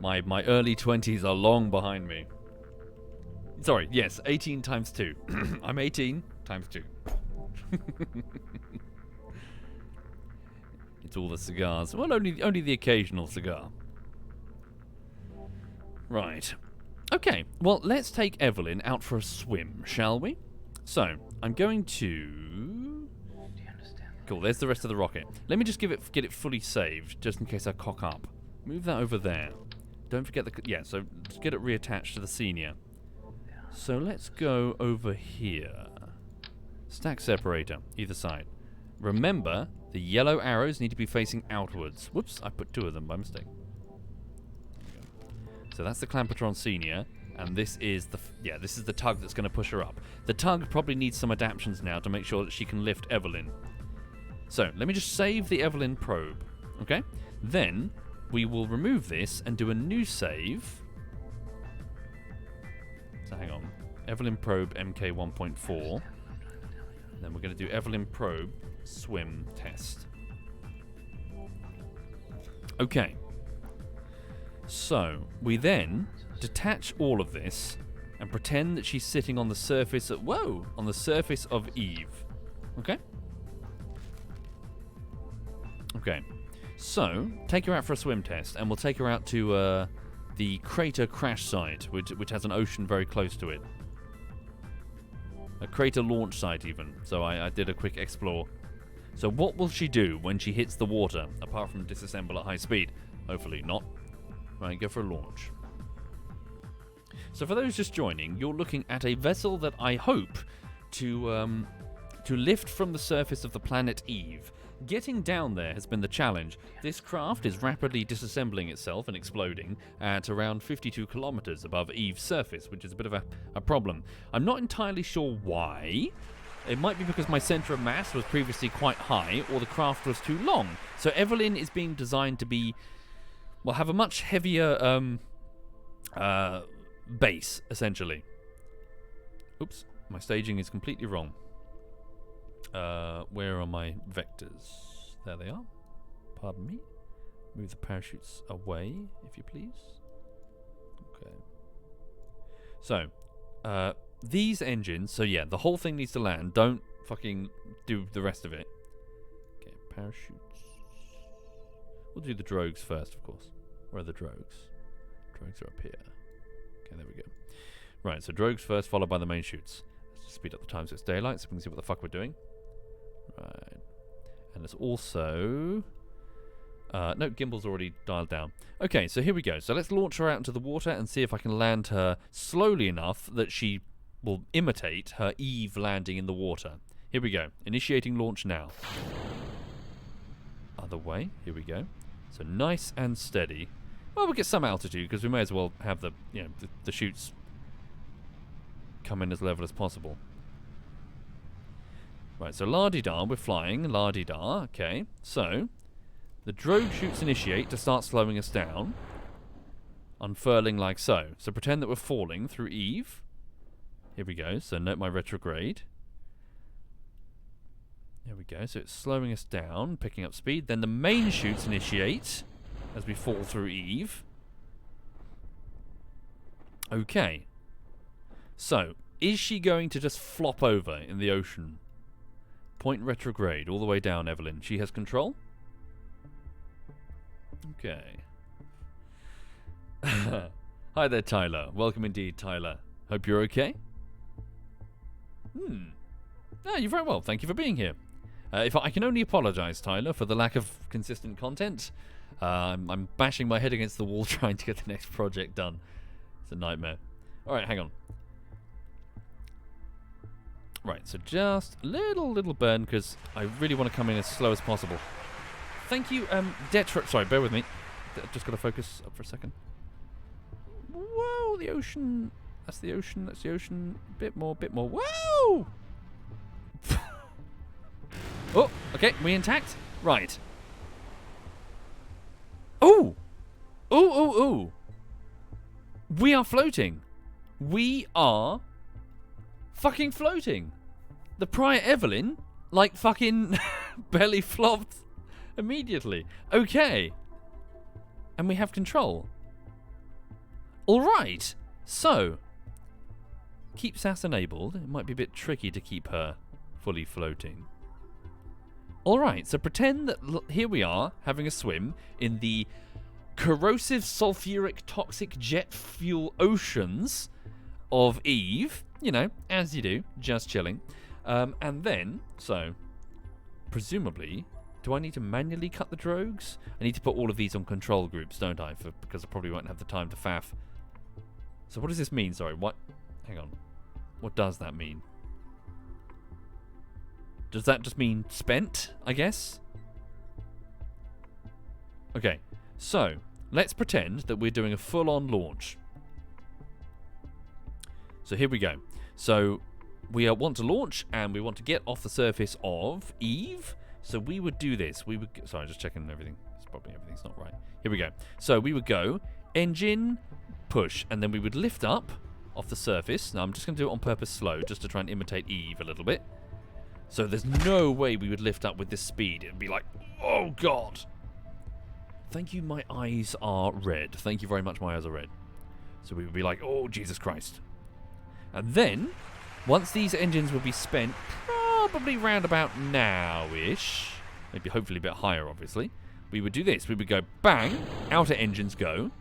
my early 20s are long behind me. Sorry, yes, 18 times 2. I'm 18 times 2. It's all the cigars. Well, only the occasional cigar. Right. Okay, well, let's take Evelyn out for a swim, shall we? So, I'm going to... Do you understand? Cool, there's the rest of the rocket. Let me just get it fully saved, just in case I cock up. Move that over there. Don't forget the... Yeah, so let's get it reattached to the senior. So let's go over here. Stack separator, either side. Remember, the yellow arrows need to be facing outwards. Whoops, I put 2 of them by mistake. So that's the Clampetron Senior, and this is the this is the tug that's going to push her up. The tug probably needs some adaptations now to make sure that she can lift Evelyn. So let me just save the Evelyn probe, okay? Then we will remove this and do a new save. So hang on, Evelyn probe MK 1.4. Then we're going to do Evelyn probe swim test. Okay. So we then detach all of this and pretend that she's sitting on the surface of on the surface of Eve. Okay? Okay. So, take her out for a swim test, and we'll take her out to the crater crash site, which has an ocean very close to it. A crater launch site, even. So I did a quick explore. So what will she do when she hits the water, apart from disassemble at high speed? Hopefully not. Right, go for a launch. So for those just joining, you're looking at a vessel that I hope to lift from the surface of the planet Eve. Getting down there has been the challenge. This craft is rapidly disassembling itself and exploding at around 52 kilometers above Eve's surface, which is a bit of a problem. I'm not entirely sure why. It might be because my center of mass was previously quite high, or the craft was too long. So Evelyn is being designed to be, well, have a much heavier base, essentially. Oops, my staging is completely wrong. Where are my vectors? There they are. Pardon me. Move the parachutes away, if you please. Okay. So, these engines, so yeah, the whole thing needs to land. Don't fucking do the rest of it. Okay, parachutes. We'll do the drogues first, of course. Where are the drogues? Drogues are up here. Okay, there we go. Right, so drogues first, followed by the main chutes. Let's just speed up the time so it's daylight so we can see what the fuck we're doing. Right. And it's also... no, gimbal's already dialed down. Okay, so here we go. So let's launch her out into the water and see if I can land her slowly enough that she will imitate her Eve landing in the water. Here we go. Initiating launch now. Other way. Here we go. So nice and steady. Well, we'll get some altitude because we may as well have the, the chutes come in as level as possible. Right, so la-di-da, we're flying, la-di-da, okay. So, the drogue chutes initiate to start slowing us down. Unfurling like so. So pretend that we're falling through Eve. Here we go, so note my retrograde. There we go, so it's slowing us down, picking up speed. Then the main chutes initiate as we fall through Eve. Okay. So, is she going to just flop over in the ocean? Point retrograde all the way down, Evelyn. She has control? Okay. Hi there, Tyler. Welcome indeed, Tyler. Hope you're okay. Ah, you're very well. Thank you for being here. If I can only apologise, Tyler, for the lack of consistent content. I'm bashing my head against the wall trying to get the next project done. It's a nightmare. Alright, hang on. Right, so just a little burn because I really want to come in as slow as possible. Thank you, Detra. Sorry, bear with me. Just got to focus up for a second. Whoa, the ocean. That's the ocean. That's the ocean. Bit more. Whoa! Oh, okay. We intact? Right. Oh! Ooh. We are floating. We are fucking floating. The prior Evelyn, like, fucking belly flopped immediately. Okay. And we have control. Alright. So, keep SAS enabled. It might be a bit tricky to keep her fully floating. Alright, so pretend that here we are, having a swim in the corrosive, sulfuric, toxic jet fuel oceans of Eve. You know, as you do, just chilling. And then, so, presumably, do I need to manually cut the drogues? I need to put all of these on control groups, don't I? Because I probably won't have the time to faff. So what does this mean? Sorry, what? Hang on. What does that mean? Does that just mean spent, I guess? Okay, so let's pretend that we're doing a full-on launch. So here we go. So we want to launch, and we want to get off the surface of Eve. So we would do this. We would... Sorry, just checking everything. It's probably everything's not right. Here we go. So we would go engine, push, and then we would lift up off the surface. Now I'm just going to do it on purpose slow, just to try and imitate Eve a little bit. So there's no way we would lift up with this speed. It'd be like, oh god. Thank you, my eyes are red. Thank you very much, my eyes are red. So we would be like, oh Jesus Christ. And then, once these engines would be spent, probably round about now-ish, maybe hopefully a bit higher obviously, we would do this. We would go bang, outer engines go.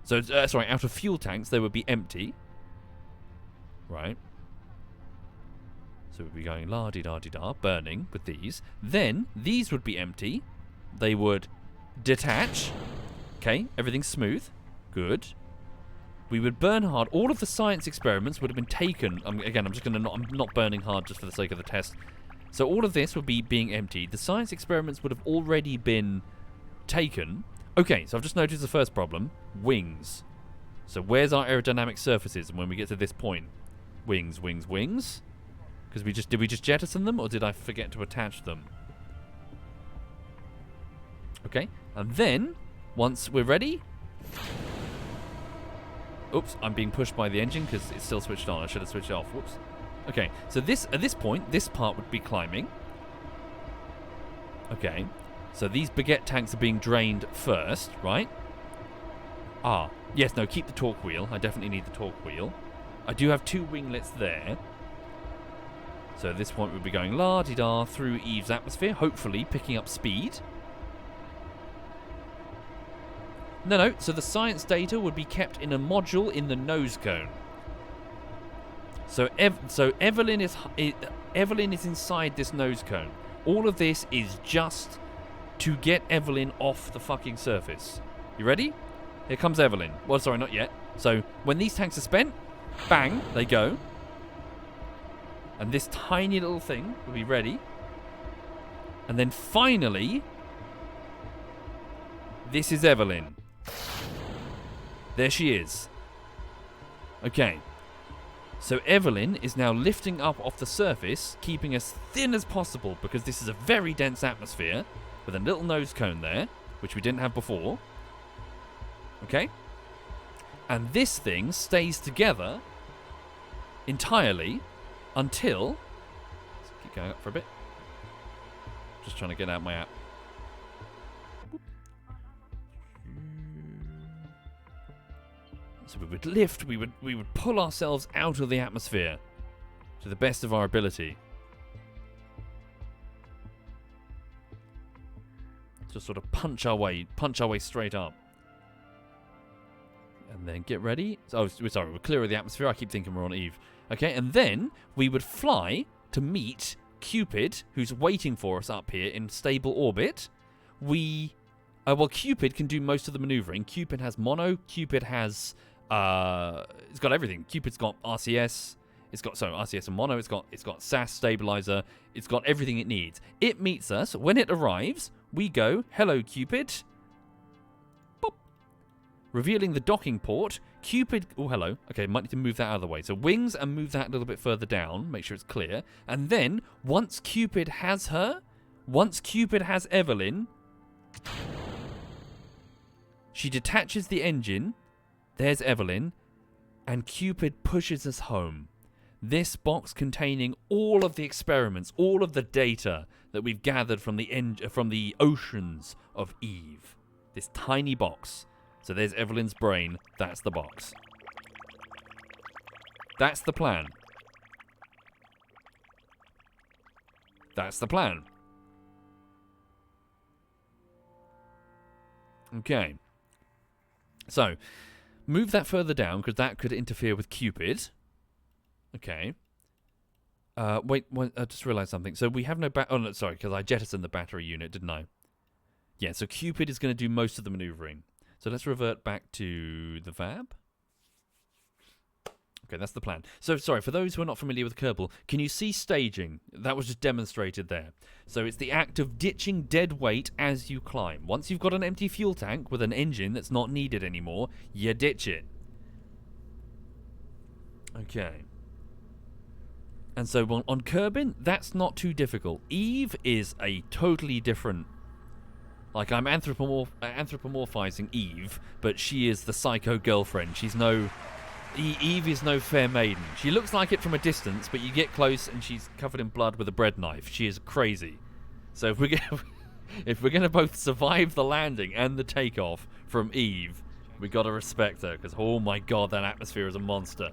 So, sorry, outer fuel tanks, they would be empty. Right. So we'd be going la-di-da-di-da, burning with these. Then, these would be empty. They would detach. Okay, everything's smooth. Good. We would burn hard. All of the science experiments would have been taken. Again, I'm just going to I'm not burning hard just for the sake of the test. So all of this would be being emptied. The science experiments would have already been taken. Okay, so I've just noticed the first problem. Wings. So where's our aerodynamic surfaces? And when we get to this point, wings, wings, wings. Because did we just jettison them, or did I forget to attach them? Okay, and then once we're ready. Oops, I'm being pushed by the engine because it's still switched on. I should have switched it off. Whoops. Okay, so at this point, this part would be climbing. Okay, so these baguette tanks are being drained first, right? Ah, yes, no, keep the torque wheel. I definitely need the torque wheel. I do have 2 winglets there. So at this point, we'll be going la-di-da through Eve's atmosphere, hopefully picking up speed. No, so the science data would be kept in a module in the nose cone. So Evelyn is inside this nose cone. All of this is just to get Evelyn off the fucking surface. You ready? Here comes Evelyn. Well, sorry, not yet. So when these tanks are spent, bang, they go. And this tiny little thing will be ready. And then finally, this is Evelyn. There she is. Okay. So Evelyn is now lifting up off the surface, keeping as thin as possible because this is a very dense atmosphere with a little nose cone there, which we didn't have before. Okay? And this thing stays together entirely until... Let's keep going up for a bit. Just trying to get out my app. So we would lift, we would pull ourselves out of the atmosphere to the best of our ability. Just sort of punch our way straight up. And then get ready. Oh, sorry, we're clear of the atmosphere. I keep thinking we're on Eve. Okay, and then we would fly to meet Cupid, who's waiting for us up here in stable orbit. Well, Cupid can do most of the maneuvering. Cupid has mono. Cupid has... it's got everything. Cupid's got RCS. It's got RCS and mono. It's got SAS stabilizer. It's got everything it needs. It meets us. When it arrives, we go, hello, Cupid. Boop. Revealing the docking port. Cupid... Oh, hello. Okay, might need to move that out of the way. So wings and move that a little bit further down. Make sure it's clear. And then, once Cupid has Evelyn, she detaches the engine. There's Evelyn. And Cupid pushes us home. This box containing all of the experiments, all of the data that we've gathered from the oceans of Eve. This tiny box. So there's Evelyn's brain. That's the box. That's the plan. That's the plan. Okay. So, move that further down because that could interfere with Cupid. Okay. Wait, I just realised something. So we have no oh, no, sorry, because I jettisoned the battery unit, didn't I? Yeah, so Cupid is going to do most of the manoeuvring. So let's revert back to the VAB. Okay, that's the plan. So, sorry, for those who are not familiar with Kerbal, can you see staging? That was just demonstrated there. So it's the act of ditching dead weight as you climb. Once you've got an empty fuel tank with an engine that's not needed anymore, you ditch it. Okay. And so on Kerbin, that's not too difficult. Eve is a totally different... Like, I'm anthropomorphizing Eve, but she is the psycho girlfriend. She's no... Eve is no fair maiden. She looks like it from a distance, but you get close and she's covered in blood with a bread knife. She is crazy. So if we're gonna both survive the landing and the takeoff from Eve, we gotta respect her, because oh my god, that atmosphere is a monster.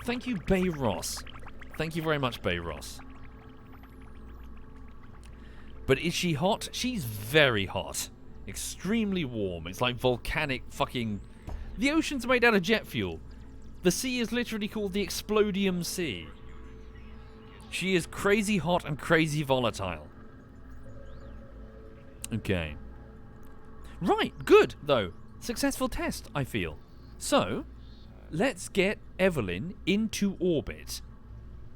Thank you, Bay Ross. Thank you very much, Bay Ross. But is she hot? She's very hot. Extremely warm. It's like volcanic fucking... The ocean's made out of jet fuel. The sea is literally called the Explodium Sea. She is crazy hot and crazy volatile. Okay. Right, good, though. Successful test, I feel. So, let's get Evelyn into orbit.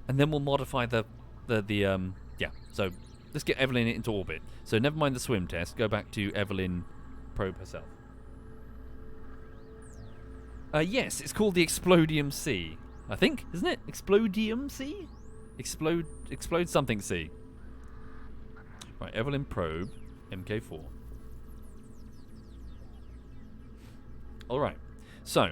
And then we'll modify yeah, so let's get Evelyn into orbit. So never mind the swim test, go back to Evelyn probe herself. Yes, it's called the Explodium Sea. I think, isn't it? Explodium Sea? Explode something Sea. Right, Evelyn probe, MK4. Alright, so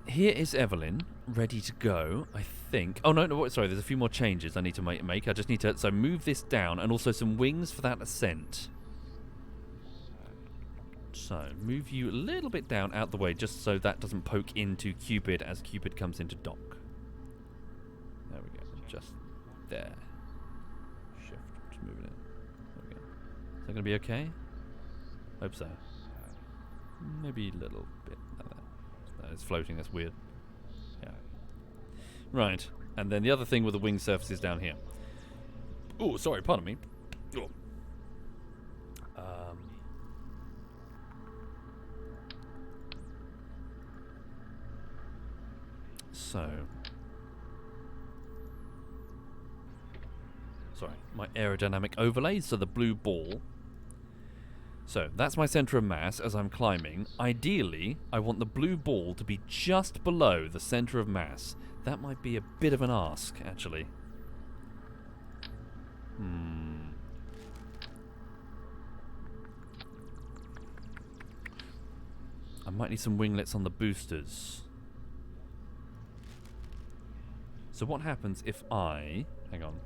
here is Evelyn, ready to go, I think. Oh, no, sorry, there's a few more changes I need to make. I just need to, so move this down, and also some wings for that ascent. So, move you a little bit down out the way, just so that doesn't poke into Cupid as Cupid comes into dock. There we go, just there. Shift, just move it in. There we go. Is that going to be okay? Hope so. Maybe a little bit like that. No, it's floating, that's weird. Yeah. Right, and then the other thing with the wing surface is down here. Oh, sorry, pardon me. Oh. So, sorry, my aerodynamic overlays, so the blue ball. So, that's my center of mass as I'm climbing. Ideally, I want the blue ball to be just below the center of mass. That might be a bit of an ask, actually. I might need some winglets on the boosters. So what happens if I... Hang on.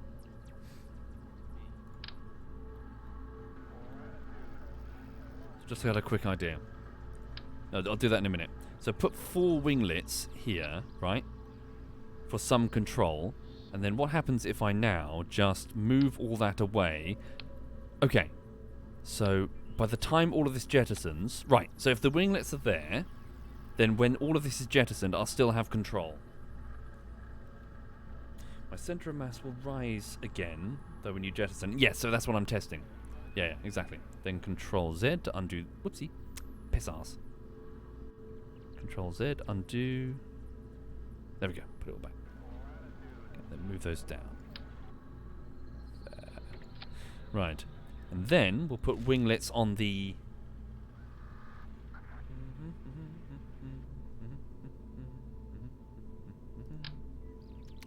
Just got a quick idea. I'll do that in a minute. So put 4 winglets here, right? For some control. And then what happens if I now just move all that away? Okay. So by the time all of this jettisons... Right, so if the winglets are there, then when all of this is jettisoned, I'll still have control. My center of mass will rise again, though when you jettison... Yes, so that's what I'm testing. Yeah, exactly. Then Control Z to undo... Whoopsie. Piss arse. Control Z, undo... There we go. Put it all back. Okay, then move those down. There. Right. And then we'll put winglets on the...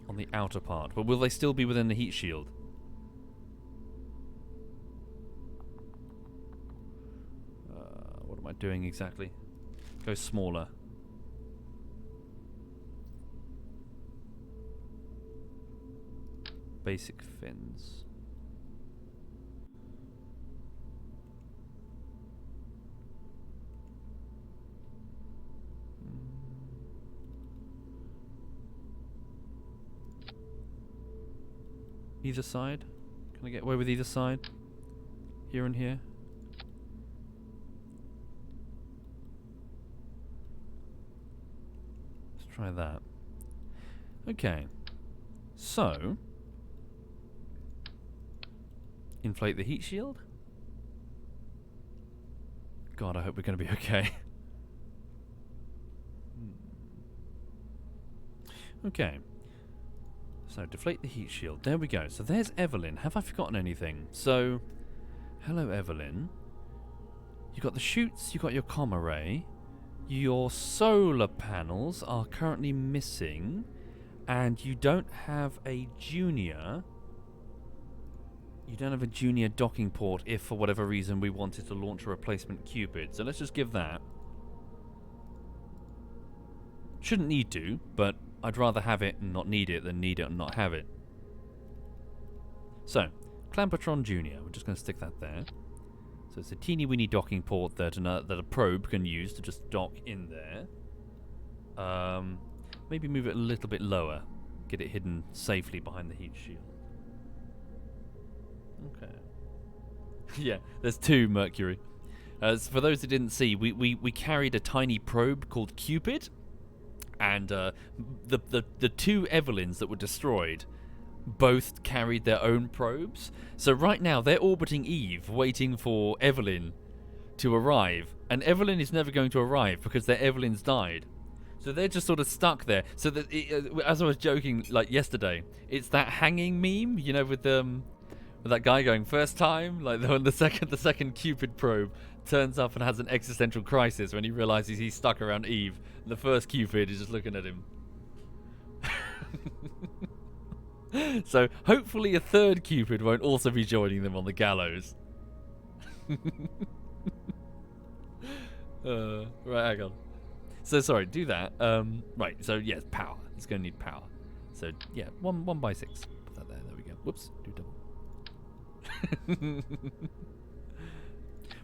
on the outer part. But will they still be within the heat shield? What am I doing exactly? Go smaller. Basic fins. Either side? Can I get away with either side? Here and here? Let's try that. Okay. So... inflate the heat shield? God, I hope we're going to be okay. Okay. So, deflate the heat shield. There we go. So, there's Evelyn. Have I forgotten anything? So, hello, Evelyn. You got the chutes, you got your comm array. Your solar panels are currently missing. And you don't have a junior... You don't have a junior docking port if, for whatever reason, we wanted to launch a replacement Cupid. So, let's just give that. Shouldn't need to, but I'd rather have it and not need it than need it and not have it. So, Clampotron Junior. We're just going to stick that there. So it's a teeny weeny docking port that a probe can use to just dock in there. Maybe move it a little bit lower. Get it hidden safely behind the heat shield. Okay. Yeah, there's 2 Mercury. For those that didn't see, we carried a tiny probe called Cupid. And the 2 Evelyns that were destroyed both carried their own probes. So right now they're orbiting Eve, waiting for Evelyn to arrive. And Evelyn is never going to arrive because their Evelyns died. So they're just sort of stuck there. So that as I was joking like yesterday, it's that hanging meme, you know, with that guy going first time, like when the second Cupid probe turns up and has an existential crisis when he realizes he's stuck around Eve. And the first Cupid is just looking at him. So hopefully a third Cupid won't also be joining them on the gallows. Right, hang on. So sorry, do that. Right, so yes, power. It's going to need power. So yeah, 1 by 6. Put that there. There we go. Whoops, do double.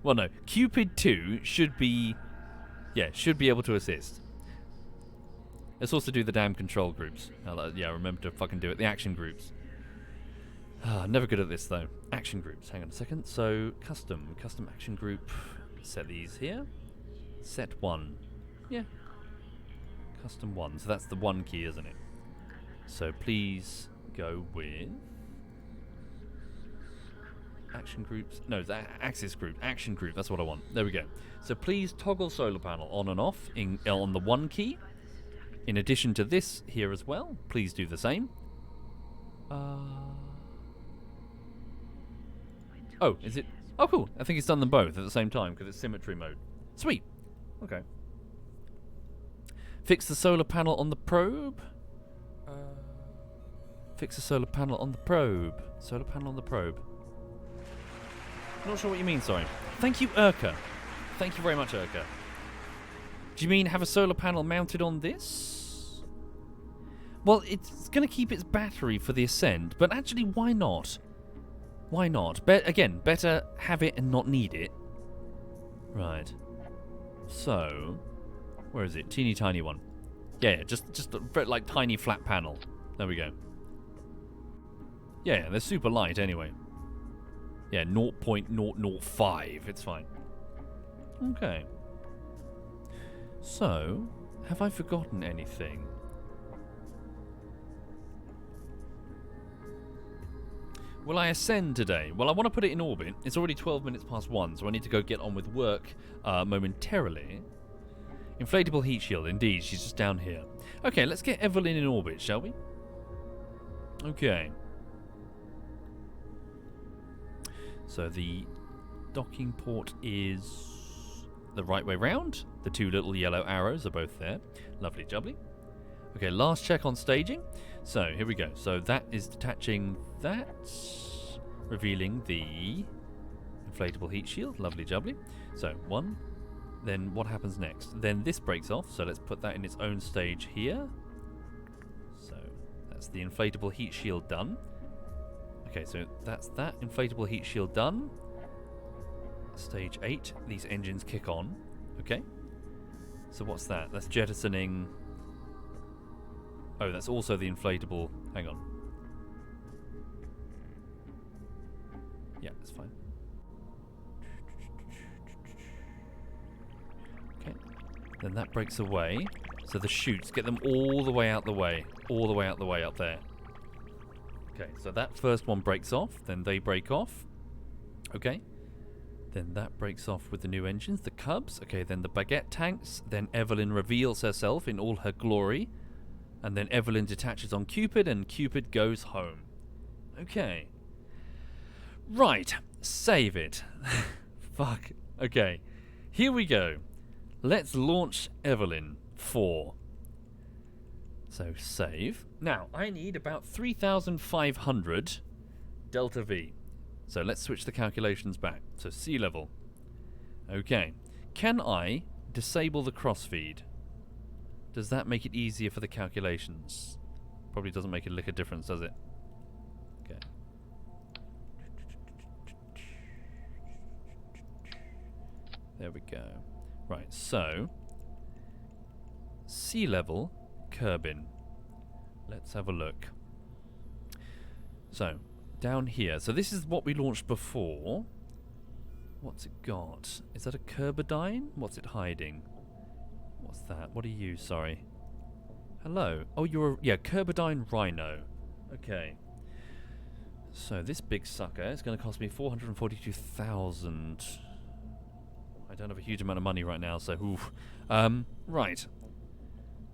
Well, no, Cupid 2 should be able to assist. Let's also do the damn control groups. Yeah, remember to fucking do it. The action groups. Never good at this, though. Action groups. Hang on a second. So, custom action group. Set these here. Set 1. Yeah. Custom 1. So that's the 1 key, isn't it? So, please go with... Action groups. No, it's axis group. Action group. That's what I want. There we go. So, please toggle solar panel on and off on the 1 key. In addition to this here as well, please do the same. Oh, is it? Oh, cool. I think it's done them both at the same time because it's symmetry mode. Sweet. Okay. Fix the solar panel on the probe. Fix the solar panel on the probe. Solar panel on the probe. Not sure what you mean, sorry. Thank you, Urka. Thank you very much, Urka. Do you mean have a solar panel mounted on this? Well, it's going to keep its battery for the Ascend, but actually, why not? Why not? Again, better have it and not need it. Right. So, where is it? Teeny tiny one. Yeah, just a very, like, tiny flat panel. There we go. Yeah, they're super light anyway. Yeah, 0.005. It's fine. Okay. So, have I forgotten anything? Will I ascend today? Well, I want to put it in orbit. It's already 12 minutes past 1, so I need to go get on with work momentarily. Inflatable heat shield, indeed. She's just down here. Okay, let's get Evelyn in orbit, shall we? Okay. So the docking port is the right way round. The 2 little yellow arrows are both there. Lovely jubbly. Okay, last check on staging. So, here we go. So that is detaching that. Revealing the inflatable heat shield. Lovely jubbly. So, 1. Then what happens next? Then this breaks off. So let's put that in its own stage here. So, that's the inflatable heat shield done. Okay, so that's that inflatable heat shield done. Stage 8. These engines kick on. Okay. So what's that? That's jettisoning... Oh, that's also the inflatable... Hang on. Yeah, it's fine. Okay. Then that breaks away. So the chutes, get them all the way out the way. All the way out the way up there. Okay, so that first one breaks off. Then they break off. Okay. Then that breaks off with the new engines. The Cubs. Okay, then the baguette tanks. Then Evelyn reveals herself in all her glory. And then Evelyn detaches on Cupid, and Cupid goes home. Okay. Right. Save it. Fuck. Okay. Here we go. Let's launch Evelyn 4. So save. Now, I need about 3,500 delta V. So let's switch the calculations back. So sea level. Okay. Can I disable the crossfeed? Does that make it easier for the calculations? Probably doesn't make a lick of difference, does it? Okay. There we go. Right, so sea level Kerbin. Let's have a look. So, down here. So this is what we launched before. What's it got? Is that a Kerbadine? What's it hiding? What's that? What are you? Sorry. Hello. Oh, you're a... Yeah, Kerbadine Rhino. Okay. So this big sucker is going to cost me 442,000. I don't have a huge amount of money right now, so... Oof. Right.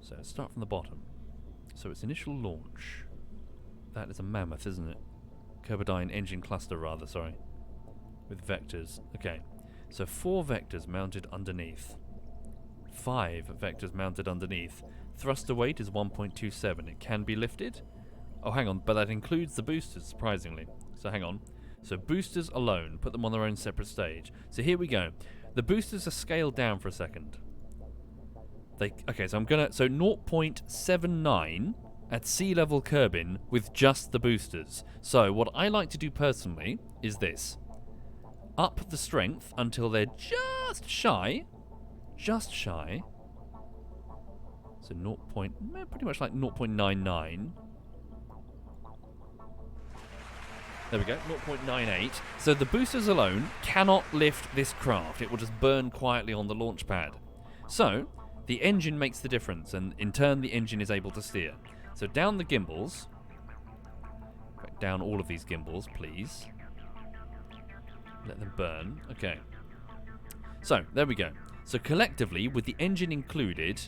So, start from the bottom. So its initial launch. That is a mammoth, isn't it? Kerbadine engine cluster, rather, sorry. With vectors. Okay. So 4 vectors mounted underneath. 5 vectors mounted underneath. Thruster weight is 1.27. It can be lifted. Oh, hang on. But that includes the boosters, surprisingly. So hang on. So boosters alone. Put them on their own separate stage. So here we go. The boosters are scaled down for a second. Okay, so I'm gonna... So 0.79 at sea level Kerbin with just the boosters. So what I like to do personally is this. Up the strength until they're just shy. Just shy. So pretty much like 0.99. There we go, 0.98. So the boosters alone cannot lift this craft. It will just burn quietly on the launch pad. So the engine makes the difference, and in turn the engine is able to steer. So down the gimbals. In fact, down all of these gimbals, please. Let them burn. Okay. So, there we go. So collectively, with the engine included,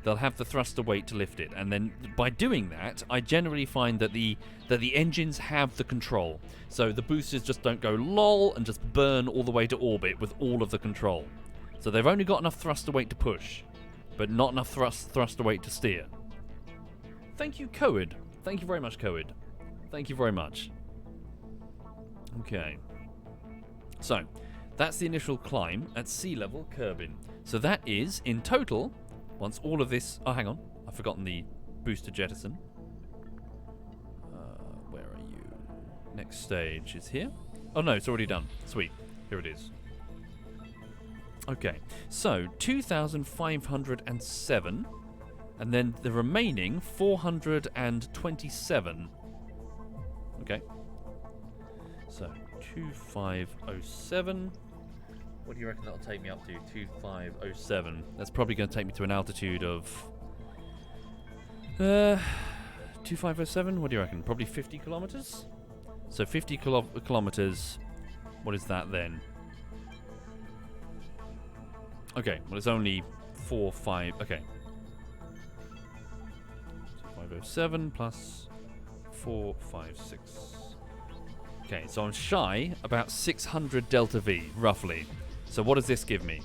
they'll have the thruster weight to lift it. And then by doing that, I generally find that the engines have the control. So the boosters just don't go lol and just burn all the way to orbit with all of the control. So they've only got enough thruster weight to push, but not enough thruster weight to steer. Thank you, Coed. Thank you very much, Coed. Thank you very much. Okay. So, that's the initial climb at sea level Kerbin. So that is, in total, once all of this... Oh, hang on. I've forgotten the booster jettison. Where are you? Next stage is here. Oh, no, it's already done. Sweet. Here it is. Okay. So, 2,507. And then the remaining 427. Okay. So, 2507. What do you reckon that'll take me up to? 2507. That's probably going to take me to an altitude of 2507. What do you reckon? Probably 50 kilometers. So 50 kilometers. What is that then? Okay, well it's only 5. Okay. 507 plus 456. Okay, so I'm shy about 600 delta V, roughly. So what does this give me?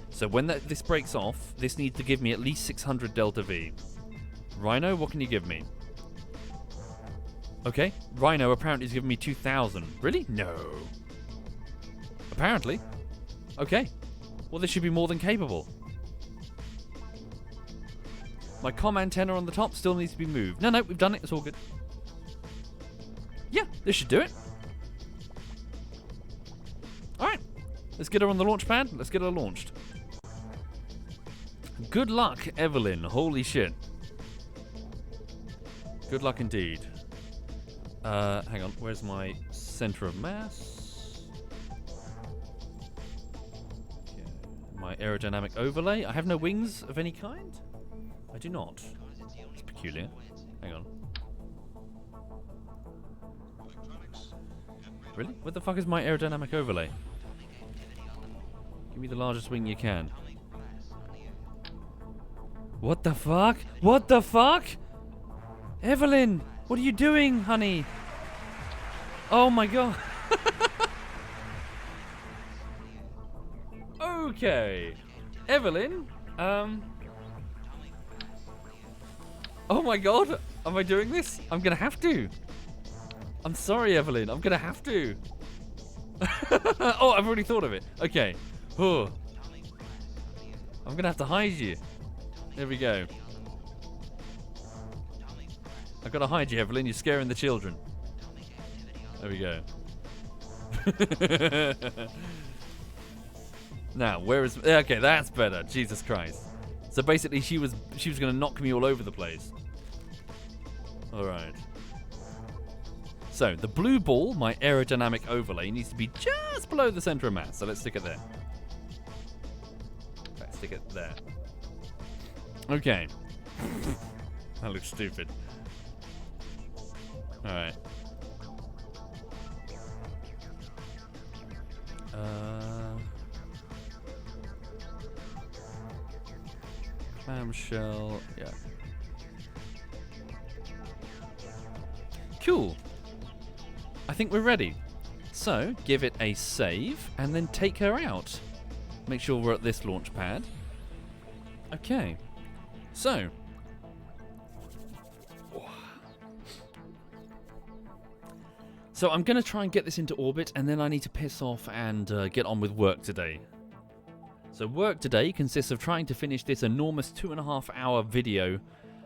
So when this breaks off, this needs to give me at least 600 delta V. Rhino, what can you give me? Okay, Rhino apparently is giving me 2,000. Really? No. Apparently. Okay. Well, this should be more than capable. My comm antenna on the top still needs to be moved. No, we've done it. It's all good. Yeah, this should do it. Alright. Let's get her on the launch pad. Let's get her launched. Good luck, Evelyn. Holy shit. Good luck indeed. Hang on. Where's my center of mass? Okay. My aerodynamic overlay. I have no wings of any kind? I do not. It's peculiar. Hang on. Really? What the fuck is my aerodynamic overlay? Give me the largest wing you can. What the fuck? What the fuck? Evelyn, what are you doing, honey? Oh my god. Okay. Evelyn, oh my god, am I doing this? I'm gonna have to. I'm sorry, Evelyn, I'm gonna have to. Oh, I've already thought of it. Okay. Oh. I'm gonna have to hide you. There we go. I've got to hide you, Evelyn. You're scaring the children. There we go. Now, where is... Okay, that's better. Jesus Christ. So basically, she was going to knock me all over the place. All right. So, the blue ball, my aerodynamic overlay, needs to be just below the center of mass. So let's stick it there. Let's stick it there. Okay. That looks stupid. Alright. Clamshell, yeah. Cool. I think we're ready. So, give it a save, and then take her out. Make sure we're at this launch pad. Okay. So. So I'm going to try and get this into orbit, and then I need to piss off and get on with work today. So work today consists of trying to finish this enormous 2.5 hour video.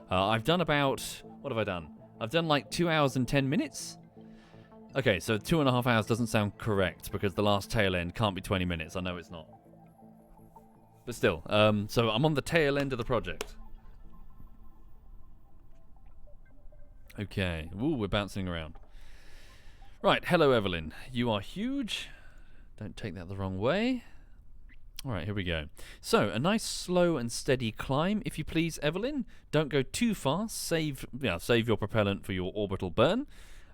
I've done about... What have I done? I've done like 2 hours and 10 minutes. Okay, so 2.5 hours doesn't sound correct because the last tail end can't be 20 minutes. I know it's not. But still, so I'm on the tail end of the project. Okay. Ooh, we're bouncing around. Right, hello Evelyn. You are huge. Don't take that the wrong way. Alright, here we go. So, a nice slow and steady climb, if you please, Evelyn. Don't go too fast. Save your propellant for your orbital burn.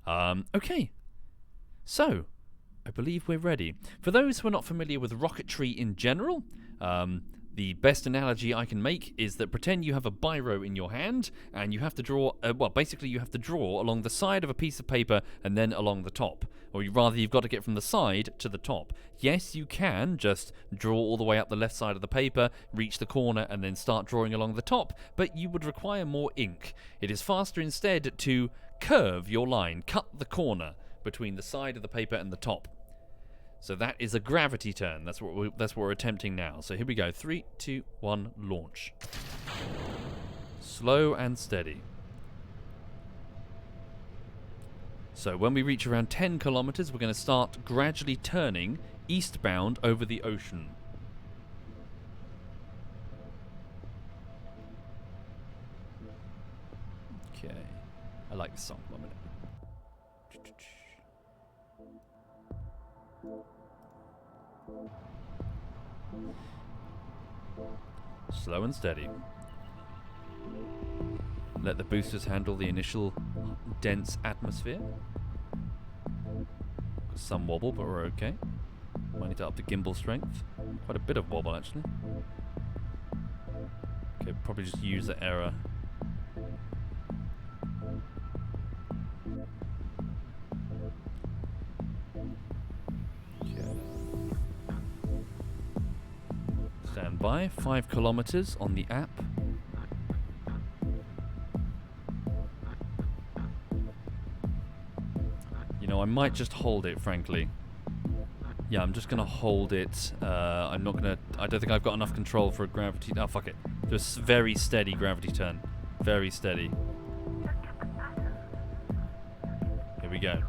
Okay. So, I believe we're ready. For those who are not familiar with rocketry in general, the best analogy I can make is that pretend you have a biro in your hand and you have to draw, basically you have to draw along the side of a piece of paper and then along the top. Or rather, you've got to get from the side to the top. Yes, you can just draw all the way up the left side of the paper, reach the corner and then start drawing along the top, but you would require more ink. It is faster instead to curve your line, cut the corner between the side of the paper and the top. So that is a gravity turn. That's what we're attempting now. So here we go. 3, 2, 1, launch. Slow and steady. So when we reach around 10 kilometers, we're going to start gradually turning eastbound over the ocean. Okay. I like this song. 1 minute. Slow and steady. Let the boosters handle the initial dense atmosphere. Some wobble, but we're okay. Might need to up the gimbal strength. Quite a bit of wobble, actually. Okay, probably just use the error. Stand by. 5 kilometers on the app. You know, I might just hold it, frankly. Yeah, I'm just gonna hold it. I'm not gonna... I don't think I've got enough control for a gravity... Oh, fuck it. Just very steady gravity turn. Very steady. Here we go.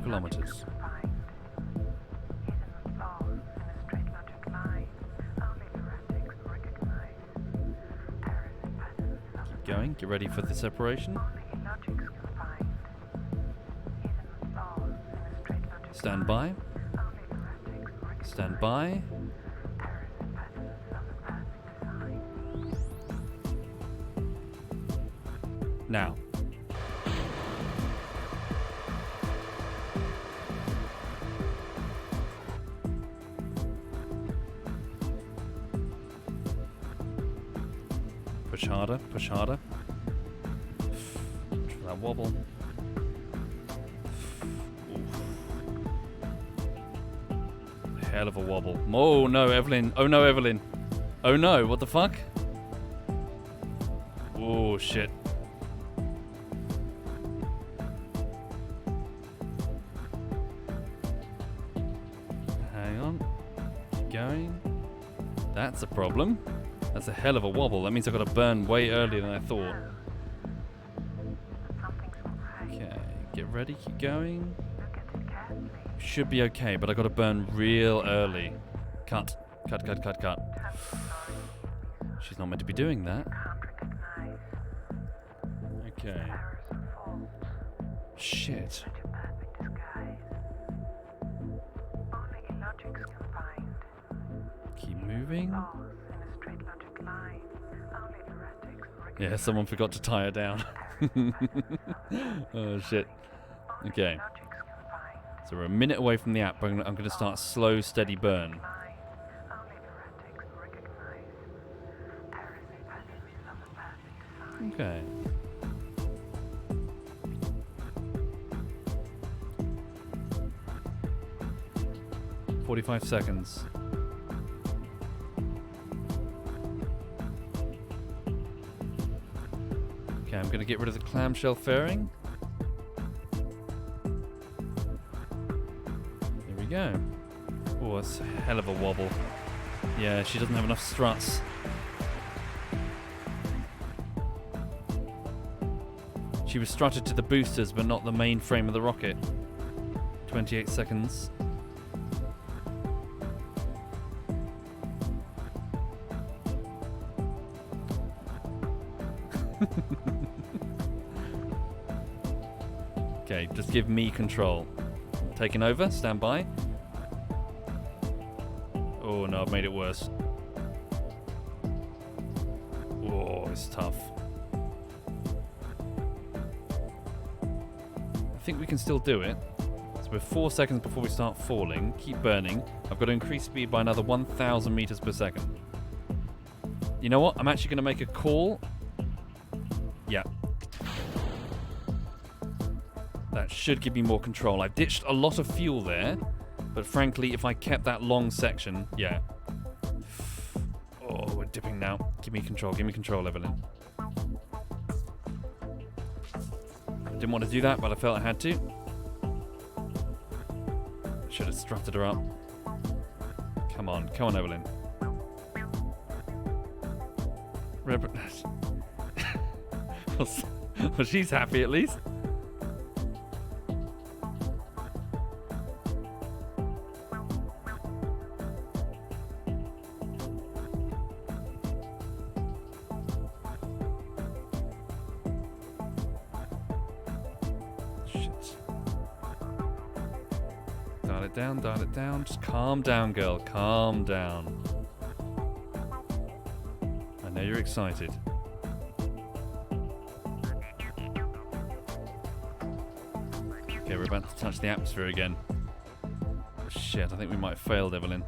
Kilometers. Keep going, get ready for the separation. Stand by. Stand by. Now. Push harder, push harder. Try that wobble. Oof. Hell of a wobble. Oh no, Evelyn. Oh no, Evelyn. Oh no, what the fuck? Oh shit. Hang on. Keep going. That's a problem. That's a hell of a wobble. That means I've got to burn way earlier than I thought. Okay, get ready, keep going. Should be okay, but I've got to burn real early. Cut. Cut, cut, cut, cut. She's not meant to be doing that. Okay. Shit. Keep moving. Yeah, someone forgot to tie her down. Oh shit. Okay. So we're a minute away from the app. I'm going to start slow, steady burn. Okay. "45 seconds. Okay, I'm going to get rid of the clamshell fairing. There we go. Oh, that's a hell of a wobble. Yeah, she doesn't have enough struts. She was strutted to the boosters, but not the main frame of the rocket. 28 seconds. Okay, just give me control. Taking over, stand by. Oh no, I've made it worse. Oh, it's tough. I think we can still do it. So we're 4 seconds before we start falling. Keep burning. I've got to increase speed by another 1,000 meters per second. You know what? I'm actually going to make a call. Yeah. That should give me more control. I've ditched a lot of fuel there, but frankly, if I kept that long section, yeah. Oh, we're dipping now. Give me control, Evelyn. Didn't want to do that, but I felt I had to. Should have strutted her up. Come on, Evelyn. Well, she's happy at least. Dial it down. Just calm down, girl. Calm down. I know you're excited. Okay, we're about to touch the atmosphere again. Shit, I think we might have failed, Evelyn.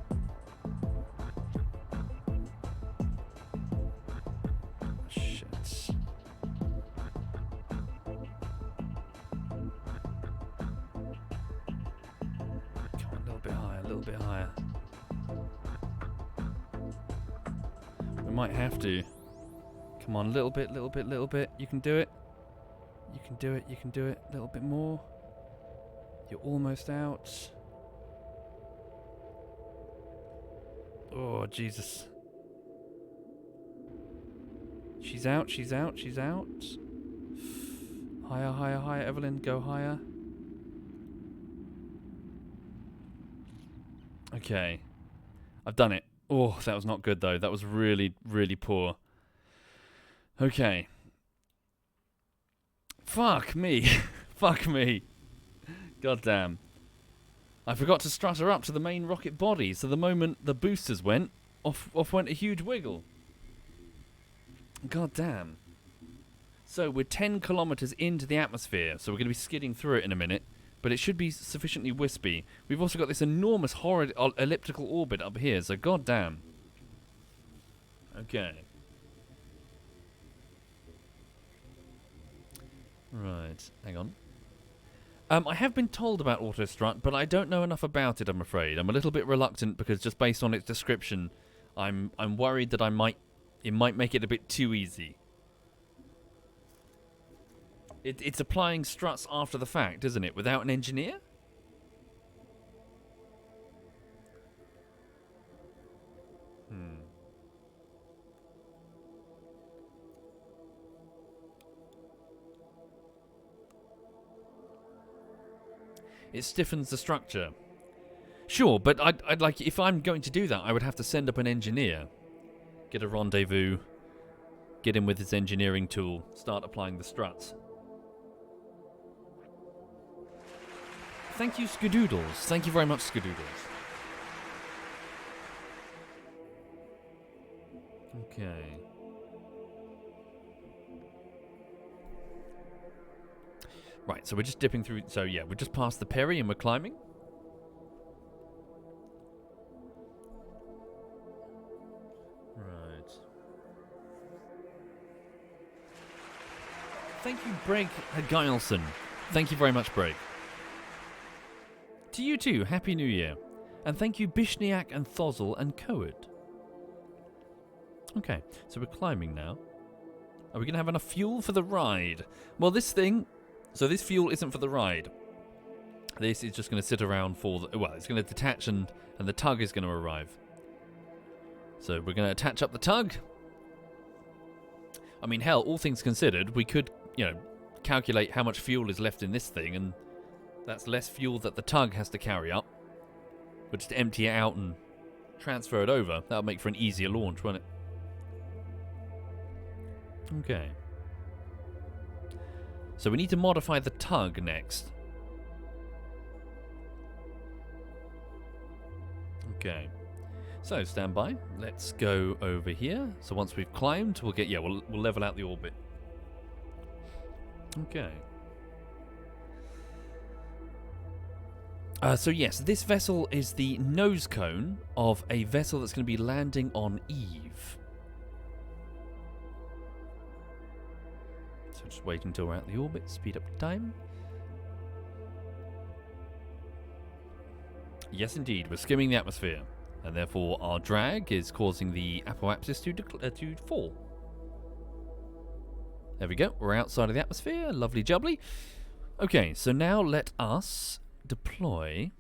Shit. Might have to. Come on, little bit. You can do it. You can do it. A little bit more. You're almost out. Oh, Jesus. She's out. Higher, Evelyn. Go higher. Okay. I've done it. Oh, that was not good, though. That was really, really poor. Okay. Fuck me. Fuck me. God damn. I forgot to strut her up to the main rocket body, so the moment the boosters went, off went a huge wiggle. God damn. So we're 10 kilometers into the atmosphere, so we're going to be skidding through it in a minute, but it should be sufficiently wispy. We've also got this enormous horrid elliptical orbit up here, so god damn. Okay. Right, hang on. I have been told about autostrut, but I don't know enough about it, I'm afraid. I'm a little bit reluctant because just based on its description, I'm worried that it might make it a bit too easy. It's applying struts after the fact, isn't it? Without an engineer? It stiffens the structure. Sure, but I'd like, if I'm going to do that, I would have to send up an engineer. Get a rendezvous. Get him with his engineering tool. Start applying the struts. Thank you, Skadoodles. Thank you very much, Skadoodles. Okay. Right, so we're just dipping through. So yeah, we're just past the Perry and we're climbing. Right. Thank you, Breg Gileson. Thank you very much, Breg. To you too, Happy New Year. And thank you, Bishniak and Thozzle and Coed. Okay, so we're climbing now. Are we going to have enough fuel for the ride? Well, this thing... So this fuel isn't for the ride. This is just going to sit around for... well, it's going to detach and the tug is going to arrive. So we're going to attach up the tug. I mean, hell, all things considered, we could, calculate how much fuel is left in this thing, and that's less fuel that the tug has to carry up. We'll just empty it out and transfer it over. That'll make for an easier launch, won't it? Okay. So we need to modify the tug next. Okay. So stand by. Let's go over here. So once we've climbed, we'll get we'll level out the orbit. Okay. So yes, this vessel is the nose cone of a vessel that's going to be landing on Eve. So just wait until we're out the orbit, speed up the time. Yes, indeed, we're skimming the atmosphere, and therefore our drag is causing the apoapsis to fall. There we go, we're outside of the atmosphere, lovely jubbly. Okay, so now let us deploy,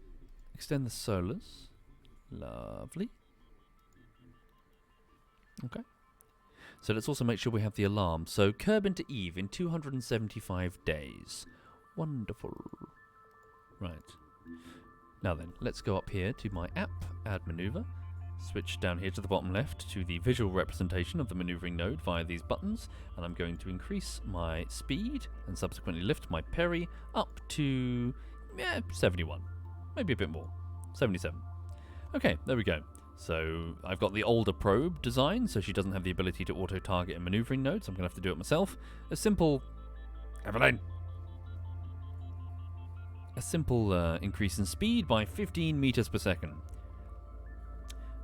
extend the solars, lovely. Okay. So let's also make sure we have the alarm. So Kerbal to Eve in 275 days. Wonderful. Right. Now then, let's go up here to my app, add maneuver. Switch down here to the bottom left to the visual representation of the maneuvering node via these buttons. And I'm going to increase my speed and subsequently lift my Perry up to 71. Maybe a bit more. 77. Okay, there we go. So I've got the older probe design, so she doesn't have the ability to auto-target a maneuvering node, so I'm going to have to do it myself. A simple increase in speed by 15 meters per second.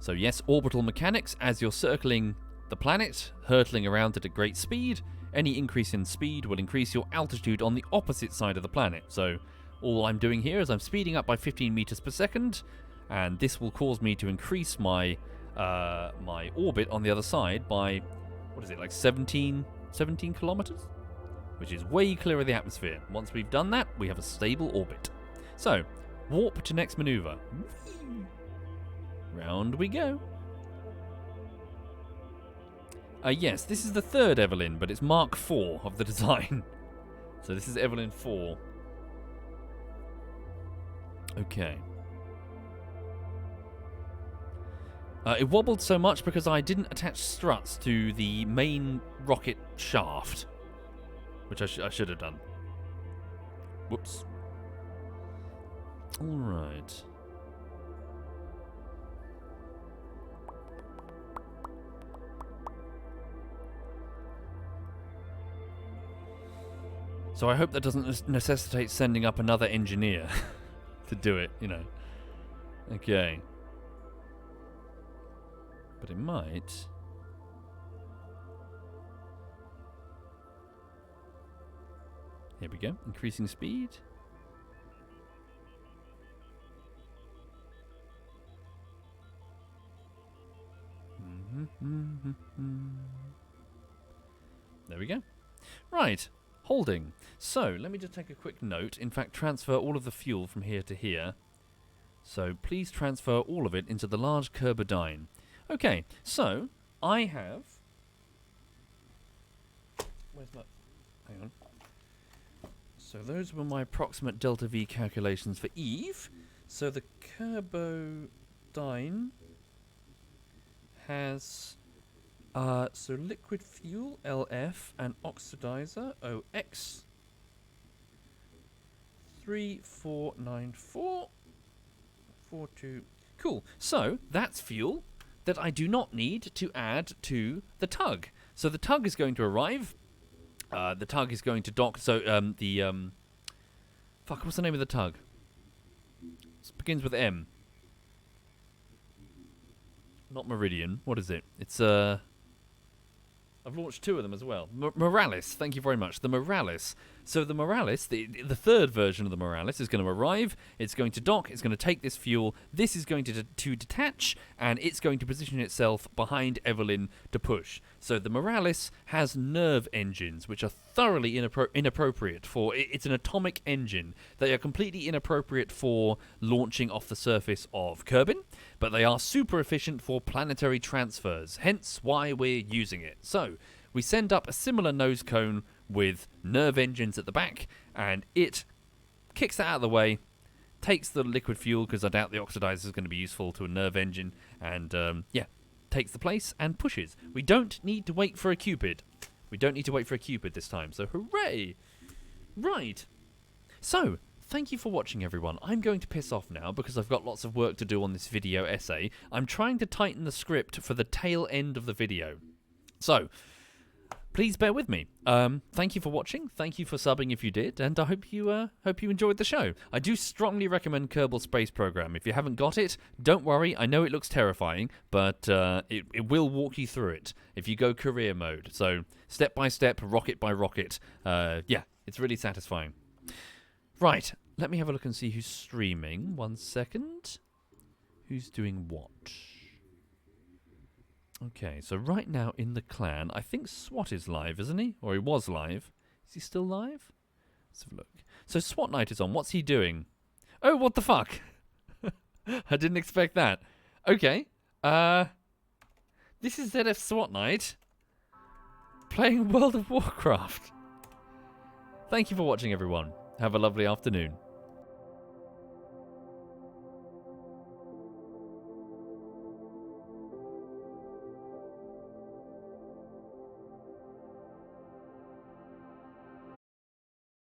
So yes, orbital mechanics, as you're circling the planet, hurtling around at a great speed, any increase in speed will increase your altitude on the opposite side of the planet. So all I'm doing here is I'm speeding up by 15 meters per second, and this will cause me to increase my my orbit on the other side by, what is it, like 17 kilometers? Which is way clear of the atmosphere. Once we've done that, we have a stable orbit. So, warp to next maneuver. Round we go. Yes, this is the third Evelyn, but it's Mark IV of the design. So this is Evelyn 4. Okay. It wobbled so much because I didn't attach struts to the main rocket shaft, which I should have done. Whoops. Alright. So I hope that doesn't necessitate sending up another engineer to do it, you know. Okay. But it might. Here we go. Increasing speed. There we go. Right. Holding. So, let me just take a quick note. In fact, transfer all of the fuel from here to here. So, please transfer all of it into the large Kerbal. Okay, so, I have... Where's my... Hang on. So, those were my approximate delta V calculations for Eve. So, the Kerbal has... so liquid fuel, LF, and oxidizer, OX. 3494. 42. Cool. So, that's fuel that I do not need to add to the tug. So the tug is going to arrive. The tug is going to dock. So, fuck, what's the name of the tug? It begins with M. Not Meridian. What is it? It's, I've launched 2 of them as well. Morales, thank you very much. The Morales. So the Morales, the third version of the Morales is going to arrive. It's going to dock. It's going to take this fuel. This is going to detach, and it's going to position itself behind Evelyn to push. So the Morales has nerve engines, which are thoroughly inappropriate for... It's an atomic engine. They are completely inappropriate for launching off the surface of Kerbin, but they are super efficient for planetary transfers, hence why we're using it. So, we send up a similar nose cone with nerve engines at the back, and it kicks that out of the way, takes the liquid fuel, because I doubt the oxidizer is going to be useful to a nerve engine, and, yeah, takes the place and pushes. We don't need to wait for a Cupid. We don't need to wait for a Cupid this time, so hooray! Right. So, thank you for watching, everyone. I'm going to piss off now because I've got lots of work to do on this video essay. I'm trying to tighten the script for the tail end of the video. So, please bear with me. Thank you for watching. Thank you for subbing if you did, and I hope you enjoyed the show. I do strongly recommend Kerbal Space Program. If you haven't got it, don't worry. I know it looks terrifying, but it will walk you through it if you go career mode. So, step by step, rocket by rocket. Yeah, it's really satisfying. Right, let me have a look and see who's streaming. 1 second. Who's doing what? Okay, so right now in the clan, I think SWAT is live, isn't he? Or he was live. Is he still live? Let's have a look. So SWAT Knight is on. What's he doing? Oh, what the fuck? I didn't expect that. Okay. This is ZF SWAT Knight playing World of Warcraft. Thank you for watching, everyone. Have a lovely afternoon.